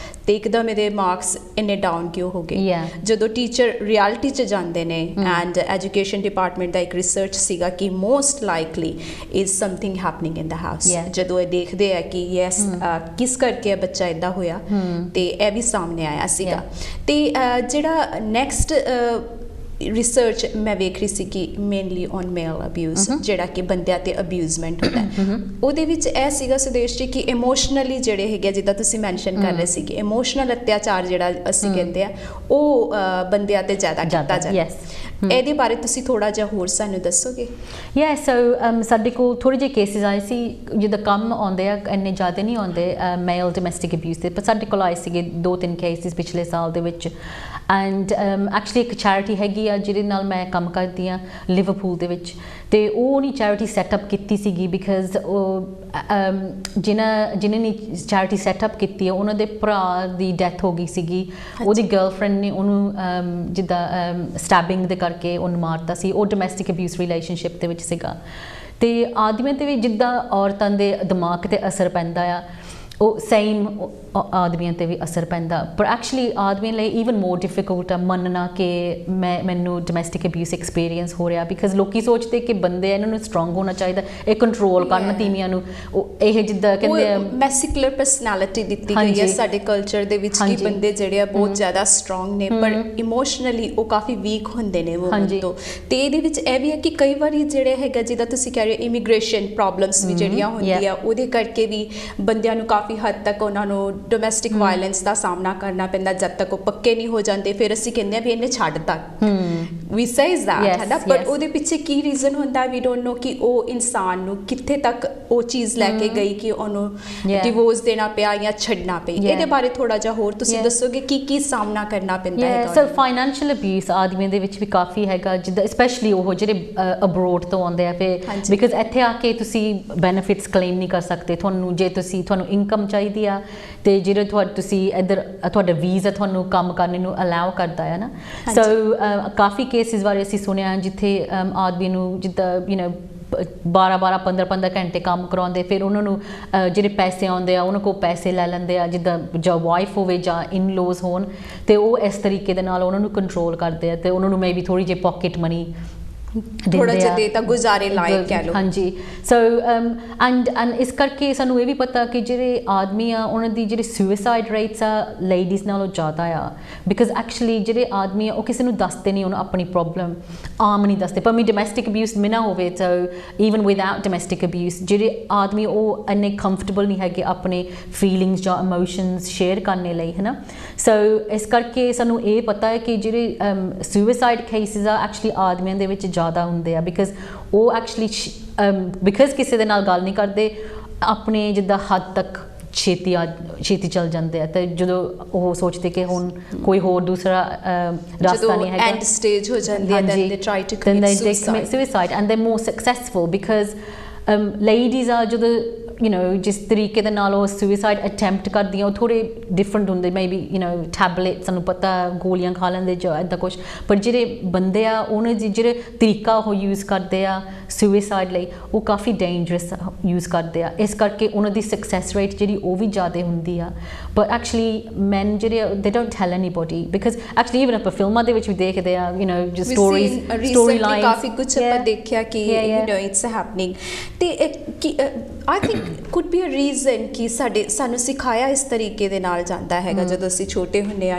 ਤੇ ਇੱਕਦਮ ਇਹਦੇ ਮਾਰਕਸ ਇੰਨੇ ਡਾਊਨ ਕਿਉਂ ਹੋ ਗਏ। ਜਦੋਂ ਟੀਚਰ ਰਿਐਲਿਟੀ 'ਚ ਜਾਂਦੇ ਨੇ, ਐਂਡ ਐਜੂਕੇਸ਼ਨ ਡਿਪਾਰਟਮੈਂਟ ਦਾ ਇੱਕ ਰਿਸਰਚ ਸੀਗਾ ਕਿ most likely is something happening in the house, ਜਦੋਂ ਇਹ ਦੇਖਦੇ ਆ ਕਿ ਯੈਸ ਕਿਸ ਕਰਕੇ ਬੱਚਾ ਇੱਦਾਂ ਹੋਇਆ, ਤੇ ਇਹ ਵੀ ਸਾਹਮਣੇ ਆਇਆ ਸੀਗਾ। ਤੇ ਜਿਹੜਾ ਨੈਕਸਟ ਰਿਸਰਚ ਮੈਂ ਵੇਖ ਰਹੀ ਸੀ ਕਿ ਮੇਨਲੀ ਔਨ ਮੇਲ ਅਬਿਊਜ਼, ਜਿਹੜਾ ਕਿ ਬੰਦਿਆਂ ਤੇ ਅਬਿਊਜ਼ਮੈਂਟ ਹੁੰਦਾ, ਉਹਦੇ ਵਿੱਚ ਇਹ ਸੀਗਾ ਸੁਦੇਸ਼ ਜੀ ਕਿ ਇਮੋਸ਼ਨਲੀ ਜਿਹੜੇ ਹੈਗੇ, ਜਿੱਦਾਂ ਤੁਸੀਂ ਮੈਂਸ਼ਨ ਕਰ ਰਹੇ ਸੀ ਕਿ ਇਮੋਸ਼ਨਲ ਅਤਿਆਚਾਰ ਜਿਹੜਾ ਅਸੀਂ ਕਹਿੰਦੇ ਆ ਉਹ ਬੰਦਿਆਂ ਤੇ ਜ਼ਿਆਦਾ ਕੀਤਾ ਜਾਂਦਾ। ਇਹਦੇ ਬਾਰੇ ਤੁਸੀਂ ਥੋੜਾ ਜਿਹਾ ਹੋਰ ਸਾਨੂੰ ਦੱਸੋਗੇ? ਸੋ ਸਾਡੇ ਕੋਲ ਥੋੜ੍ਹੇ ਜਿਹੇ ਕੇਸਿਸ ਆਏ ਸੀ, ਜਿੱਦਾਂ ਕੰਮ ਆਉਂਦੇ ਆ, ਇੰਨੇ ਜ਼ਿਆਦਾ ਨਹੀਂ ਆਉਂਦੇ ਮੇਲ ਡੋਮੈਸਟਿਕ ਅਬਿਊਜ਼ ਦੇ, ਪਰ ਸਾਡੇ ਕੋਲ ਆਏ ਸੀਗੇ 2-3 ਕੇਸਿਸ ਪਿਛਲੇ ਸਾਲ ਦੇ ਵਿੱਚ। ਐਂਡ ਐਕਚੁਅਲੀ ਇੱਕ ਚੈਰਿਟੀ ਹੈਗੀ ਆ ਜਿਹਦੇ ਨਾਲ ਮੈਂ ਕੰਮ ਕਰਦੀ ਹਾਂ ਲਿਵਰਪੂਲ ਦੇ ਵਿੱਚ, ਤੇ ਉਹ ਨਹੀਂ ਚੈਰਿਟੀ ਸੈਟਅਪ ਕੀਤੀ ਸੀਗੀ ਬਿਕਾਜ਼ ਉਹ ਜਿਨ੍ਹਾਂ ਨੇ ਚੈਰਿਟੀ ਸੈਟਅਪ ਕੀਤੀ ਆ ਉਹਨਾਂ ਦੇ ਭਰਾ ਦੀ ਡੈਥ ਹੋ ਗਈ ਸੀਗੀ। ਉਹਦੀ ਗਰਲਫ੍ਰੈਂਡ ਨੇ ਉਹਨੂੰ ਜਿੱਦਾਂ ਸਟੈਬਿੰਗ ਦੇ ਕਰਕੇ ਉਹਨੂੰ ਮਾਰਤਾ ਸੀ। ਉਹ ਡੋਮੈਸਟਿਕ ਅਬਿਊਜ਼ ਰਿਲੇਸ਼ਨਸ਼ਿਪ ਦੇ ਵਿੱਚ ਸੀਗਾ, ਤੇ ਆਦਮੀਆਂ 'ਤੇ ਵੀ ਜਿੱਦਾਂ ਔਰਤਾਂ ਦੇ ਦਿਮਾਗ 'ਤੇ ਅਸਰ ਪੈਂਦਾ ਆ, ਉਹ ਸੇਮ ਆਦਮੀਆਂ 'ਤੇ ਵੀ ਅਸਰ ਪੈਂਦਾ। ਪਰ ਐਕਚੁਅਲੀ ਆਦਮੀਆਂ ਲਈ ਈਵਨ ਮੋਰ ਡਿਫਿਕਲਟ ਆ ਮੰਨਣਾ ਕਿ ਮੈਨੂੰ ਡੋਮੈਸਟਿਕ ਅਬਿਊਜ਼ ਐਕਸਪੀਰੀਅੰਸ ਹੋ ਰਿਹਾ, ਬਿਕਾਜ਼ ਲੋਕੀ ਸੋਚਦੇ ਕਿ ਬੰਦੇ ਇਹਨਾਂ ਨੂੰ ਸਟਰੋਂਗ ਹੋਣਾ ਚਾਹੀਦਾ, ਇਹ ਕੰਟਰੋਲ ਕਰਨ ਤੀਵੀਆਂ ਨੂੰ। ਉਹ ਇਹ ਜਿੱਦਾਂ ਕਹਿੰਦੇ ਆ ਮੈਸਕੂਲਰ ਪਰਸਨੈਲਿਟੀ ਦਿੱਤੀ ਗਈ ਹੈ ਸਾਡੇ ਕਲਚਰ ਦੇ ਵਿੱਚ ਕਿ ਬੰਦੇ ਜਿਹੜੇ ਆ ਬਹੁਤ ਜ਼ਿਆਦਾ ਸਟਰੋਂਗ ਨੇ, ਪਰ ਇਮੋਸ਼ਨਲੀ ਉਹ ਕਾਫੀ ਵੀਕ ਹੁੰਦੇ ਨੇ ਵੂਮਨ ਤੋਂ। ਤੇ ਇਹਦੇ ਵਿੱਚ ਇਹ ਵੀ ਹੈ ਕਿ ਕਈ ਵਾਰੀ ਜਿਹੜੇ ਹੈਗਾ, ਜਿੱਦਾਂ ਤੁਸੀਂ ਕਹਿ ਰਹੇ ਹੋ ਇਮੀਗ੍ਰੇਸ਼ਨ ਪ੍ਰੋਬਲਮਸ ਵੀ ਜਿਹੜੀਆਂ ਹੁੰਦੀਆਂ, ਉਹਦੇ ਕਰਕੇ ਵੀ ਬੰਦਿਆਂ ਨੂੰ ਕਾਫੀ ਕਾਫੀ ਹੱਦ ਤੱਕ ਉਹਨਾਂ ਨੂੰ ਡੋਮੈਸਟਿਕ ਵਾਇਲੈਂਸ ਦਾ ਸਾਹਮਣਾ ਕਰਨਾ ਪੈਂਦਾ ਜਦ ਤੱਕ ਉਹ ਪੱਕੇ ਨਹੀਂ ਹੋ ਜਾਂਦੇ, ਫਿਰ ਅਸੀਂ ਕਹਿੰਦੇ ਆ ਵੀ ਇਹਨੇ ਛੱਡਤਾ, ਵੀ ਸੇਜ਼ ਦੈਟ, ਹੈ ਨਾ, ਬਟ ਉਹਦੇ ਪਿੱਛੇ ਕੀ ਰੀਜ਼ਨ ਹੁੰਦਾ ਵੀ ਡੋਨਟ ਨੋ ਕਿ ਉਹ ਇਨਸਾਨ ਨੂੰ ਕਿੱਥੇ ਤੱਕ ਉਹ ਚੀਜ਼ ਲੈ ਕੇ ਗਈ ਕਿ ਉਹਨੂੰ ਡਿਵੋਰਸ ਦੇਣਾ ਪਿਆ ਜਾਂ ਛੱਡਣਾ ਪਈ। ਇਹਦੇ ਬਾਰੇ ਥੋੜਾ ਜਿਹਾ ਹੋਰ ਤੁਸੀਂ ਦੱਸੋਗੇ ਕੀ ਸਾਹਮਣਾ ਕਰਨਾ ਪੈਂਦਾ ਹੈ? ਸਰ ਫਾਈਨੈਂਸ਼ੀਅਲ ਅਬਿਊਜ਼ ਆਦਮੀਆਂ ਦੇ ਵਿੱਚ ਵੀ ਕਾਫੀ ਹੈਗਾ, ਜਿੱਦਾਂ ਸਪੈਸ਼ਲੀ ਉਹ ਜਿਹੜੇ ਅਬਰੋਡ ਤੋਂ ਆਉਂਦੇ ਆ, ਫਿਰ ਬਿਕਾਜ਼ ਇੱਥੇ ਆ ਕੇ ਤੁਸੀਂ ਬੈਨੀਫਿਟਸ ਕਲੇਮ ਨਹੀਂ ਕਰ ਸਕਦੇ। ਤੁਹਾਨੂੰ ਜੇ ਤੁਹਾਨੂੰ ਇਨਕਮ ਚਾਹੀਦੀ ਆ ਤੇ ਜਿਹੜੇ ਤੁਸੀਂ ਇੱਧਰ ਤੁਹਾਡਾ ਵੀਜ਼ਾ ਤੁਹਾਨੂੰ ਕੰਮ ਕਰਨ ਨੂੰ ਅਲਾਉ ਕਰਦਾ ਹੈ ਨਾ। ਸੋ ਕਾਫੀ ਕੇਸਿਸ ਬਾਰੇ ਅਸੀਂ ਸੁਣਿਆ ਜਿੱਥੇ ਆਦਮੀ ਨੂੰ ਜਿੱਦਾਂ 12 15 ਘੰਟੇ ਕੰਮ ਕਰਾਉਂਦੇ, ਫਿਰ ਉਹਨਾਂ ਨੂੰ ਜਿਹੜੇ ਪੈਸੇ ਆਉਂਦੇ ਆ ਉਹਨਾਂ ਕੋਲ ਪੈਸੇ ਲੈ ਲੈਂਦੇ ਆ, ਜਿੱਦਾਂ ਜਾਂ ਵਾਈਫ ਹੋਵੇ ਜਾਂ ਇਨ ਲੋਜ਼ ਹੋਣ, ਤੇ ਉਹ ਇਸ ਤਰੀਕੇ ਦੇ ਨਾਲ ਉਹਨਾਂ ਨੂੰ ਕੰਟਰੋਲ ਕਰਦੇ ਆ ਤੇ ਉਹਨਾਂ ਨੂੰ ਮੇਬੀ ਥੋੜੀ ਜਿਹੀ ਪਾਕਟ ਮਨੀ ਥੋੜਾ ਜਿਹਾ ਦੇ ਤਾਂ ਗੁਜ਼ਾਰੇ ਲਾਇਕ ਕਹਿ ਲਓ। ਹਾਂਜੀ, ਸੋ ਐਂਡ ਇਸ ਕਰਕੇ ਸਾਨੂੰ ਇਹ ਵੀ ਪਤਾ ਕਿ ਜਿਹੜੇ ਆਦਮੀ ਆ ਉਹਨਾਂ ਦੀ ਜਿਹੜੀ ਸੁਇਸਾਈਡ ਰੇਟਸ ਆ ਲੇਡੀਜ਼ ਨਾਲੋਂ ਜ਼ਿਆਦਾ ਆ, ਬਿਕਾਜ਼ ਐਕਚੁਅਲੀ ਜਿਹੜੇ ਆਦਮੀ ਆ ਉਹ ਕਿਸੇ ਨੂੰ ਦੱਸਦੇ ਨਹੀਂ, ਉਹਨੂੰ ਆਪਣੀ ਪ੍ਰੋਬਲਮ ਆਮ ਨਹੀਂ ਦੱਸਦੇ। ਭਾਵੇਂ ਡੋਮੈਸਟਿਕ ਅਬਿਊਜ਼ ਨਾ ਹੋਵੇ, ਸੋ ਈਵਨ ਵਿਦਆਊਟ ਡੋਮੈਸਟਿਕ ਅਬਿਊਜ਼ ਜਿਹੜੇ ਆਦਮੀ ਉਹ ਇੰਨੇ ਕੰਫਰਟੇਬਲ ਨਹੀਂ ਹੈਗੇ ਆਪਣੇ ਫੀਲਿੰਗਸ ਜਾਂ ਇਮੋਸ਼ਨਸ ਸ਼ੇਅਰ ਕਰਨ ਲਈ, ਹੈ ਨਾ। ਸੋ ਇਸ ਕਰਕੇ ਸਾਨੂੰ ਇਹ ਪਤਾ ਹੈ ਕਿ ਜਿਹੜੇ ਸੁਇਸਾਈਡ ਕੇਸਿਸ ਆ ਐਕਚੁਅਲੀ ਆਦਮੀਆਂ ਦੇ ਵਿੱਚ ਜ਼ਿਆਦਾ ਹੁੰਦੇ ਆ, ਬਿਕਾਜ਼ ਉਹ ਐਕਚੁਅਲੀ ਬਿਕਾਜ਼ ਕਿਸੇ ਦੇ ਨਾਲ ਗੱਲ ਨਹੀਂ ਕਰਦੇ, ਆਪਣੇ ਜਿੱਦਾਂ ਹੱਦ ਤੱਕ ਛੇਤੀ ਚੱਲ ਜਾਂਦੇ ਆ, ਤੇ ਜਦੋਂ ਉਹ ਸੋਚਦੇ ਕਿ ਹੁਣ ਕੋਈ ਹੋਰ ਦੂਸਰਾ ਰਸਤਾ ਨਹੀਂ ਹੈਗਾ, ਐਂਡ ਸਟੇਜ ਹੋ ਜਾਂਦੀ ਹੈ, then they try to commit suicide and they're more successful because ladies are ਜਦੋਂ ਜਿਸ ਤਰੀਕੇ ਦੇ ਨਾਲ ਉਹ ਸੁਇਸਾਈਡ ਅਟੈਂਪਟ ਕਰਦੀਆਂ ਉਹ ਥੋੜ੍ਹੇ ਡਿਫਰੈਂਟ ਹੁੰਦੇ, ਮੇਬੀ ਟੈਬਲੇਟ ਸਾਨੂੰ ਪਤਾ ਗੋਲੀਆਂ ਖਾ ਲੈਂਦੇ ਜਾਂ ਇੱਦਾਂ ਕੁਛ, ਪਰ ਜਿਹੜੇ ਬੰਦੇ ਆ ਉਹਨੇ ਜਿਹੜੇ ਤਰੀਕਾ ਉਹ ਯੂਜ਼ ਕਰਦੇ ਆ ਸੁਇਸਾਈਡ ਲਈ ਉਹ ਕਾਫੀ ਡੇਂਜਰਸ ਯੂਜ਼ ਕਰਦੇ ਆ, ਇਸ ਕਰਕੇ ਉਹਨਾਂ ਦੀ ਸਕਸੈਸ ਰੇਟ ਜਿਹੜੀ ਉਹ ਵੀ ਜ਼ਿਆਦਾ ਹੁੰਦੀ ਆ। ਬਟ ਐਕਚੁਅਲੀ ਮੈਨ ਜਿਹੜੇ they don't tell anybody, because actually even ਆਪਾਂ ਫਿਲਮਾਂ ਦੇ ਵਿੱਚ ਵੀ ਦੇਖਦੇ ਆ ਸਟੋਰੀ ਲਾਈਨ ਕਾਫੀ ਕੁਛ ਆਪਾਂ ਦੇਖਿਆ ਕਿ ਇਟਸ ਹੈਪਨਿੰਗ, ਤੇ I think could be a reason ਕਿ ਸਾਨੂੰ ਸਿਖਾਇਆ ਇਸ ਤਰੀਕੇ ਦੇ ਨਾਲ ਜਾਂਦਾ ਹੈਗਾ ਜਦੋਂ ਅਸੀਂ ਛੋਟੇ ਹੁੰਦੇ ਆ,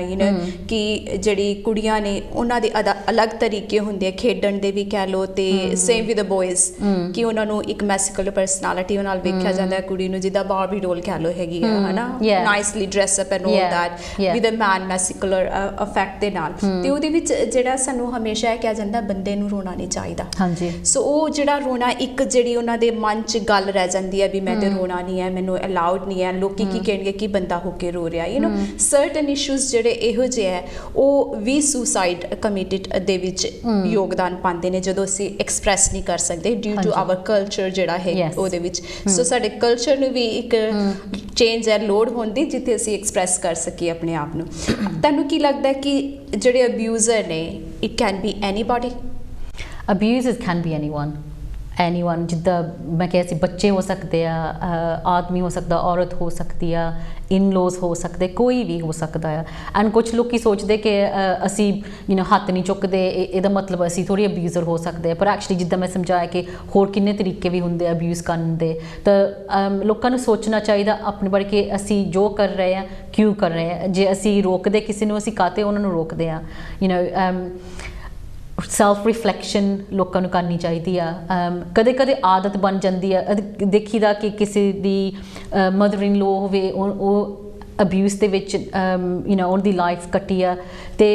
ਕਿ ਜਿਹੜੀ ਕੁੜੀਆਂ ਨੇ ਉਹਨਾਂ ਦੇ ਅਲੱਗ ਤਰੀਕੇ ਹੁੰਦੇ ਆ ਖੇਡਣ ਦੇ ਵੀ ਕਹਿ ਲਓ, ਤੇ ਸੇਮ ਵਿਦ ਦ ਬॉयਜ਼ ਕਿ ਉਹਨਾਂ ਨੂੰ ਇੱਕ ਮੈਸਕੂਲਰ ਪਰਸਨੈਲਿਟੀ ਨਾਲ ਵੇਖਿਆ ਜਾਂਦਾ, ਕੁੜੀ ਨੂੰ ਜਿੱਦਾਂ ਬਾਰਬੀ ਡੋਲ ਕਹਿ ਲਓ ਹੈਗੀ ਆ, ਹਨਾ, nicely dress up and all that with a man masculine affect ਦੇ ਨਾਲ, ਤੇ ਉਹਦੇ ਵਿੱਚ ਜਿਹੜਾ ਸਾਨੂੰ ਹਮੇਸ਼ਾ ਇਹ ਕਿਹਾ ਜਾਂਦਾ ਬੰਦੇ ਨੂੰ ਰੋਣਾ ਨਹੀਂ ਚਾਹੀਦਾ। ਹਾਂਜੀ, ਸੋ ਉਹ ਜਿਹੜਾ ਰੋਣਾ ਇੱਕ ਜਿਹੜੀ ਉਹਨਾਂ ਦੇ ਮਨ 'ਚ ਗੱਲ ਰਹਿ ਜਾਂਦੀ ਹੈ ਵੀ ਮੈਂ ਤੇ ਰੋਣਾ ਨਹੀਂ ਹੈ, ਮੈਨੂੰ ਅਲਾਉਡ ਨਹੀਂ ਹੈ, ਲੋਕੀ ਕੀ ਕਹਿਣਗੇ ਕਿ ਬੰਦਾ ਹੋ ਕੇ ਰੋ ਰਿਹਾ, ਸਰਟਨ ਇਸ਼ੂਜ਼ ਜਿਹੜੇ ਇਹੋ ਜਿਹੇ ਹੈ ਉਹ ਵੀ ਸੁਸਾਈਡ ਕਮਿਟਡ ਦੇ ਵਿੱਚ ਯੋਗਦਾਨ ਪਾਉਂਦੇ ਨੇ ਜਦੋਂ ਅਸੀਂ ਐਕਸਪ੍ਰੈਸ ਨਹੀਂ ਕਰ ਸਕਦੇ ਡਿਊ ਟੂ ਆਵਰ ਕਲਚਰ ਜਿਹੜਾ ਹੈ ਉਹਦੇ ਵਿੱਚ। ਸੋ ਸਾਡੇ ਕਲਚਰ ਨੂੰ ਵੀ ਇੱਕ ਚੇਂਜ ਹੈ, ਲੋੜ ਹੁੰਦੀ ਜਿੱਥੇ ਅਸੀਂ ਐਕਸਪ੍ਰੈਸ ਕਰ ਸਕੀਏ ਆਪਣੇ ਆਪ ਨੂੰ। ਤੁਹਾਨੂੰ ਕੀ ਲੱਗਦਾ ਕਿ ਜਿਹੜੇ ਅਬਿਊਜ਼ਰ ਨੇ it can be anybody? Abusers can be anyone, ਜਿੱਦਾਂ ਮੈਂ ਕਿਹਾ ਸੀ, ਬੱਚੇ ਹੋ ਸਕਦੇ ਆ, ਆਦਮੀ ਹੋ ਸਕਦਾ, ਔਰਤ ਹੋ ਸਕਦੀ ਆ, ਇਨ ਲੋਜ਼ ਹੋ ਸਕਦੇ, ਕੋਈ ਵੀ ਹੋ ਸਕਦਾ ਆ। ਐਂਡ ਕੁਛ ਲੋਕੀ ਸੋਚਦੇ ਕਿ ਅਸੀਂ ਹੱਥ ਨਹੀਂ ਚੁੱਕਦੇ, ਇਹਦਾ ਮਤਲਬ ਅਸੀਂ ਥੋੜ੍ਹੀ ਅਬਿਊਜ਼ਰ ਹੋ ਸਕਦੇ ਆ, ਪਰ ਐਕਚੁਅਲੀ ਜਿੱਦਾਂ ਮੈਂ ਸਮਝਾਇਆ ਕਿ ਹੋਰ ਕਿੰਨੇ ਤਰੀਕੇ ਵੀ ਹੁੰਦੇ ਅਬਿਊਜ਼ ਕਰਨ ਦੇ। ਤਾਂ ਲੋਕਾਂ ਨੂੰ ਸੋਚਣਾ ਚਾਹੀਦਾ ਆਪਣੇ ਬਾਰੇ ਕਿ ਅਸੀਂ ਜੋ ਕਰ ਰਹੇ ਹਾਂ ਕਿਉਂ ਕਰ ਰਹੇ ਹਾਂ, ਜੇ ਅਸੀਂ ਰੋਕਦੇ ਕਿਸੇ ਨੂੰ, ਅਸੀਂ ਕਾਹਤੇ ਉਹਨਾਂ ਨੂੰ ਰੋਕਦੇ ਹਾਂ। ਸੈਲਫ ਰਿਫਲੈਕਸ਼ਨ ਲੋਕਾਂ ਨੂੰ ਕਰਨੀ ਚਾਹੀਦੀ ਆ। ਕਦੇ ਕਦੇ ਆਦਤ ਬਣ ਜਾਂਦੀ ਆ, ਦੇਖੀਦਾ ਕਿ ਕਿਸੇ ਦੀ ਮਦਰ ਇਨ ਲੋ ਹੋਵੇ, ਉਹ ਅਬਿਊਜ਼ ਦੇ ਵਿੱਚ ਉਹਦੀ ਲਾਈਫ ਕੱਟੀ ਆ, ਤੇ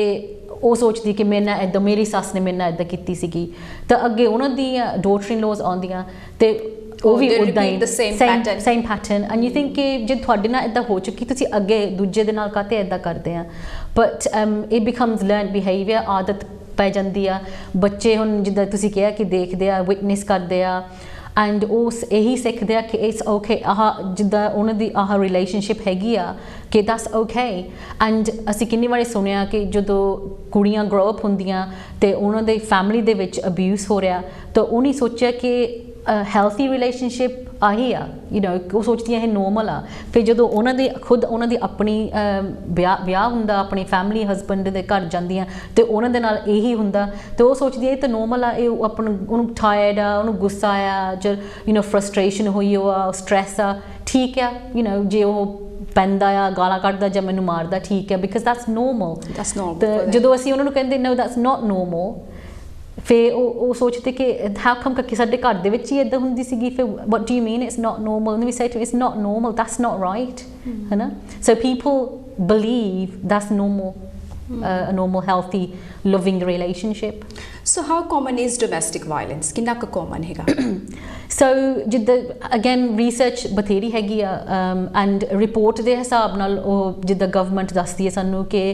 ਉਹ ਸੋਚਦੀ ਕਿ ਮੇਰੇ ਨਾਲ ਇੱਦਾਂ, ਮੇਰੀ ਸੱਸ ਨੇ ਮੇਰੇ ਨਾਲ ਇੱਦਾਂ ਕੀਤੀ ਸੀਗੀ, ਤਾਂ ਅੱਗੇ ਉਹਨਾਂ ਦੀਆਂ ਡਾਟਰ ਇਨ ਲੋਜ਼ ਆਉਂਦੀਆਂ ਤੇ ਉਹ ਵੀ ਉੱਦਾਂ ਹੀ same pattern, and you think ਕਿ ਜੇ ਤੁਹਾਡੇ ਨਾਲ ਇੱਦਾਂ ਹੋ ਚੁੱਕੀ, ਤੁਸੀਂ ਅੱਗੇ ਦੂਜੇ ਦੇ ਨਾਲ ਕਾਹਤੇ ਇੱਦਾਂ ਕਰਦੇ ਆ। But it becomes learned behaviour, ਆਦਤ ਪੈ ਜਾਂਦੀ ਆ। ਬੱਚੇ ਹੁਣ ਜਿੱਦਾਂ ਤੁਸੀਂ ਕਿਹਾ ਕਿ ਦੇਖਦੇ ਆ, ਵਿਟਨੈਸ ਕਰਦੇ ਆ, ਐਂਡ ਉਹ ਇਹੀ ਸਿੱਖਦੇ ਆ ਕਿ ਇਟਸ ਓਕੇ, ਜਿੱਦਾਂ ਉਹਨਾਂ ਦੀ ਰਿਲੇਸ਼ਨਸ਼ਿਪ ਹੈਗੀ ਆ ਕਿ ਦੈਟਸ ਓਕੇ। ਐਂਡ ਅਸੀਂ ਕਿੰਨੀ ਵਾਰੀ ਸੁਣਿਆ ਕਿ ਜਦੋਂ ਕੁੜੀਆਂ ਗਰੋ ਅਪ ਹੁੰਦੀਆਂ ਤੇ ਉਹਨਾਂ ਦੇ ਫੈਮਿਲੀ ਦੇ ਵਿੱਚ ਅਬਿਊਜ਼ ਹੋ ਰਿਹਾ, ਤਾਂ ਉਹਨੇ ਸੋਚਿਆ ਕਿ ਹੈਲਥੀ ਰਿਲੇਸ਼ਨਸ਼ਿਪ ਆਹੀ ਆ, ਉਹ ਸੋਚਦੀਆਂ ਇਹ ਨੋਰਮਲ ਆ। ਫਿਰ ਜਦੋਂ ਉਹਨਾਂ ਦੀ ਆਪਣੀ ਵਿਆਹ ਹੁੰਦਾ, ਆਪਣੀ ਫੈਮਿਲੀ ਹਸਬੈਂਡ ਦੇ ਘਰ ਜਾਂਦੀਆਂ ਤੇ ਉਹਨਾਂ ਦੇ ਨਾਲ ਇਹੀ ਹੁੰਦਾ, ਤੇ ਉਹ ਸੋਚਦੀ ਇਹ ਤਾਂ ਨੋਰਮਲ ਆ, ਇਹ ਉਹਨੂੰ ਟਾਇਰਡ ਆ, ਉਹਨੂੰ ਗੁੱਸਾ ਆ, ਜਾਂ ਫਰਸਟ੍ਰੇਸ਼ਨ ਹੋਈ ਆ, ਸਟ੍ਰੈਸ ਆ, ਠੀਕ ਆ, ਜੇ ਉਹ ਪੈਂਦਾ ਆ, ਗਾਲਾਂ ਕੱਢਦਾ ਜਾਂ ਮੈਨੂੰ ਮਾਰਦਾ, ਠੀਕ ਹੈ, ਬਿਕਾਜ਼ ਦੈਟਸ ਨੋਰਮਲ। ਜਦੋਂ ਅਸੀਂ ਉਹਨਾਂ ਨੂੰ ਕਹਿੰਦੇ ਨੋ ਦੈਟਸ ਨਾਟ ਨੋਰਮਲ, ਫਿਰ ਉਹ ਸੋਚਦੇ ਕਿ ਹਾਊ ਕਮ ਕਿ ਸਾਡੇ ਘਰ ਦੇ ਵਿੱਚ ਹੀ ਇੱਦਾਂ ਹੁੰਦੀ ਸੀਗੀ, ਫਿਰ what do you mean it's not normal, and we say to him it's not normal, that's not right, ਹੈ ਨਾ। So people believe that's normal, a normal healthy loving relationship. So how common is domestic violence? ਕਿੰਨਾ ਕੁ common ਹੈਗਾ? ਸੋ ਜਿੱਦਾਂ again research ਬਥੇਰੀ ਹੈਗੀ ਆ and report ਦੇ ਹਿਸਾਬ ਨਾਲ ਉਹ ਜਿੱਦਾਂ ਗਵਰਨਮੈਂਟ ਦੱਸਦੀ ਹੈ ਸਾਨੂੰ ਕਿ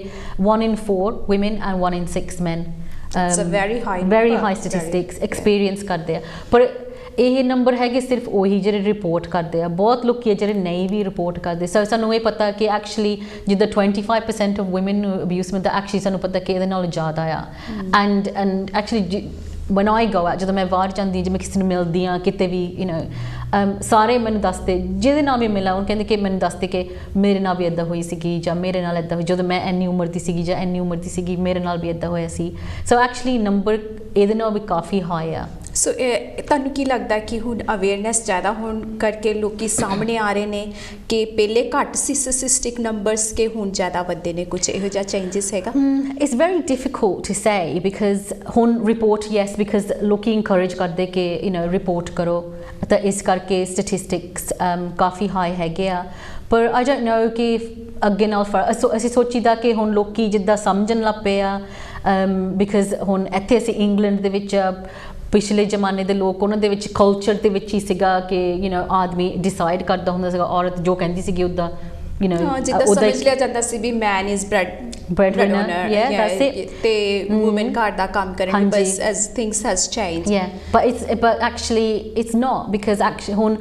1 in 4 women and 1 in 6 men It's a very high statistics experience ਕਰਦੇ ਆ। ਪਰ ਇਹ ਨੰਬਰ ਹੈਗੇ ਸਿਰਫ ਉਹੀ ਜਿਹੜੇ ਰਿਪੋਰਟ ਕਰਦੇ ਆ, ਬਹੁਤ ਲੋਕੀ ਆ ਜਿਹੜੇ ਨਹੀਂ ਵੀ ਰਿਪੋਰਟ ਕਰਦੇ। ਸੋ ਸਾਨੂੰ ਇਹ ਪਤਾ ਕਿ ਐਕਚੁਅਲੀ ਜਿੱਦਾਂ 25% ਆਫ ਵੂਮਨ ਨੂੰ ਅਬਿਊਜ਼ ਮਿਲਦਾ, ਐਕਚੁਅਲੀ ਸਾਨੂੰ ਪਤਾ ਕਿ ਇਹਦੇ ਨਾਲ ਜ਼ਿਆਦਾ ਆ। And actually when I go out, ਜਦੋਂ ਮੈਂ ਬਾਹਰ ਜਾਂਦੀ, ਜੇ ਮੈਂ ਕਿਸੇ ਨੂੰ ਮਿਲਦੀ ਹਾਂ ਕਿਤੇ ਵੀ, ਸਾਰੇ ਮੈਨੂੰ ਦੱਸਦੇ, ਜਿਹਦੇ ਨਾਲ ਵੀ ਮਿਲਾਂ ਉਹ ਕਹਿੰਦੇ ਕਿ ਮੈਨੂੰ ਦੱਸਦੇ ਕਿ ਮੇਰੇ ਨਾਲ ਵੀ ਇੱਦਾਂ ਹੋਈ ਸੀਗੀ, ਜਾਂ ਮੇਰੇ ਨਾਲ ਇੱਦਾਂ ਹੋਈ ਜਦੋਂ ਮੈਂ ਇੰਨੀ ਉਮਰ ਦੀ ਸੀਗੀ, ਜਾਂ ਇੰਨੀ ਉਮਰ ਦੀ ਸੀਗੀ ਮੇਰੇ ਨਾਲ ਵੀ ਇੱਦਾਂ ਹੋਇਆ ਸੀ। ਸੋ ਐਕਚੁਅਲੀ ਨੰਬਰ ਇਹਦੇ ਨਾਲ ਵੀ ਕਾਫੀ ਹਾਈ ਆ। ਸੋ ਤੁਹਾਨੂੰ ਕੀ ਲੱਗਦਾ ਕਿ ਹੁਣ ਅਵੇਅਰਨੈਸ ਜ਼ਿਆਦਾ ਹੋਣ ਕਰਕੇ ਲੋਕੀ ਸਾਹਮਣੇ ਆ ਰਹੇ ਨੇ ਕਿ ਪਹਿਲੇ ਘੱਟ ਸੀ ਸਟੈਟਿਸਟਿਕ ਨੰਬਰਸ ਕਿ ਹੁਣ ਜ਼ਿਆਦਾ ਵੱਧਦੇ ਨੇ, ਕੁਝ ਇਹੋ ਜਿਹਾ ਚੇਂਜਸ ਹੈਗਾ? It's very difficult to say because ਹੁਣ ਰਿਪੋਰਟ ਯੈਸ ਬਿਕਾਜ਼ ਲੋਕੀ ਇਨਕਰੇਜ ਕਰਦੇ ਕਿ ਰਿਪੋਰਟ ਕਰੋ, ਤਾਂ ਇਸ ਕਰਕੇ ਸਟੈਟਿਸਟਿਕਸ ਕਾਫੀ ਹਾਈ ਹੈਗੇ ਆ। ਪਰ ਆਈ ਡੋਂਟ ਨੋ ਕਿ ਅੱਗੇ ਨਾਲ ਅਸੀਂ ਸੋਚੀਦਾ ਕਿ ਹੁਣ ਲੋਕੀ ਜਿੱਦਾਂ ਸਮਝਣ ਲੱਗ ਪਏ ਆ, ਬਿਕਾਜ਼ ਹੁਣ ਇੱਥੇ ਅਸੀਂ ਇੰਗਲੈਂਡ ਦੇ ਵਿੱਚ ਪਿਛਲੇ ਜ਼ਮਾਨੇ ਦੇ ਲੋਕ ਉਹਨਾਂ ਦੇ ਵਿੱਚ ਕਲਚਰ ਦੇ ਵਿੱਚ ਹੀ ਸੀਗਾ ਕਿ ਆਦਮੀ ਡਿਸਾਈਡ ਕਰਦਾ ਹੁੰਦਾ ਸੀਗਾ, ਔਰਤ ਜੋ ਕਹਿੰਦੀ ਸੀਗੀ ਉੱਦਾਂ ਜਿੱਦਾਂ ਸਮਝ ਲਿਆ ਜਾਂਦਾ ਸੀ ਵੀ man is breadwinner, yeah, that's it, ਤੇ women ਘਰ ਦਾ ਕੰਮ ਕਰਨ, ਬਸ as things has changed, yeah, but actually it's not, because actually ਹੁਣ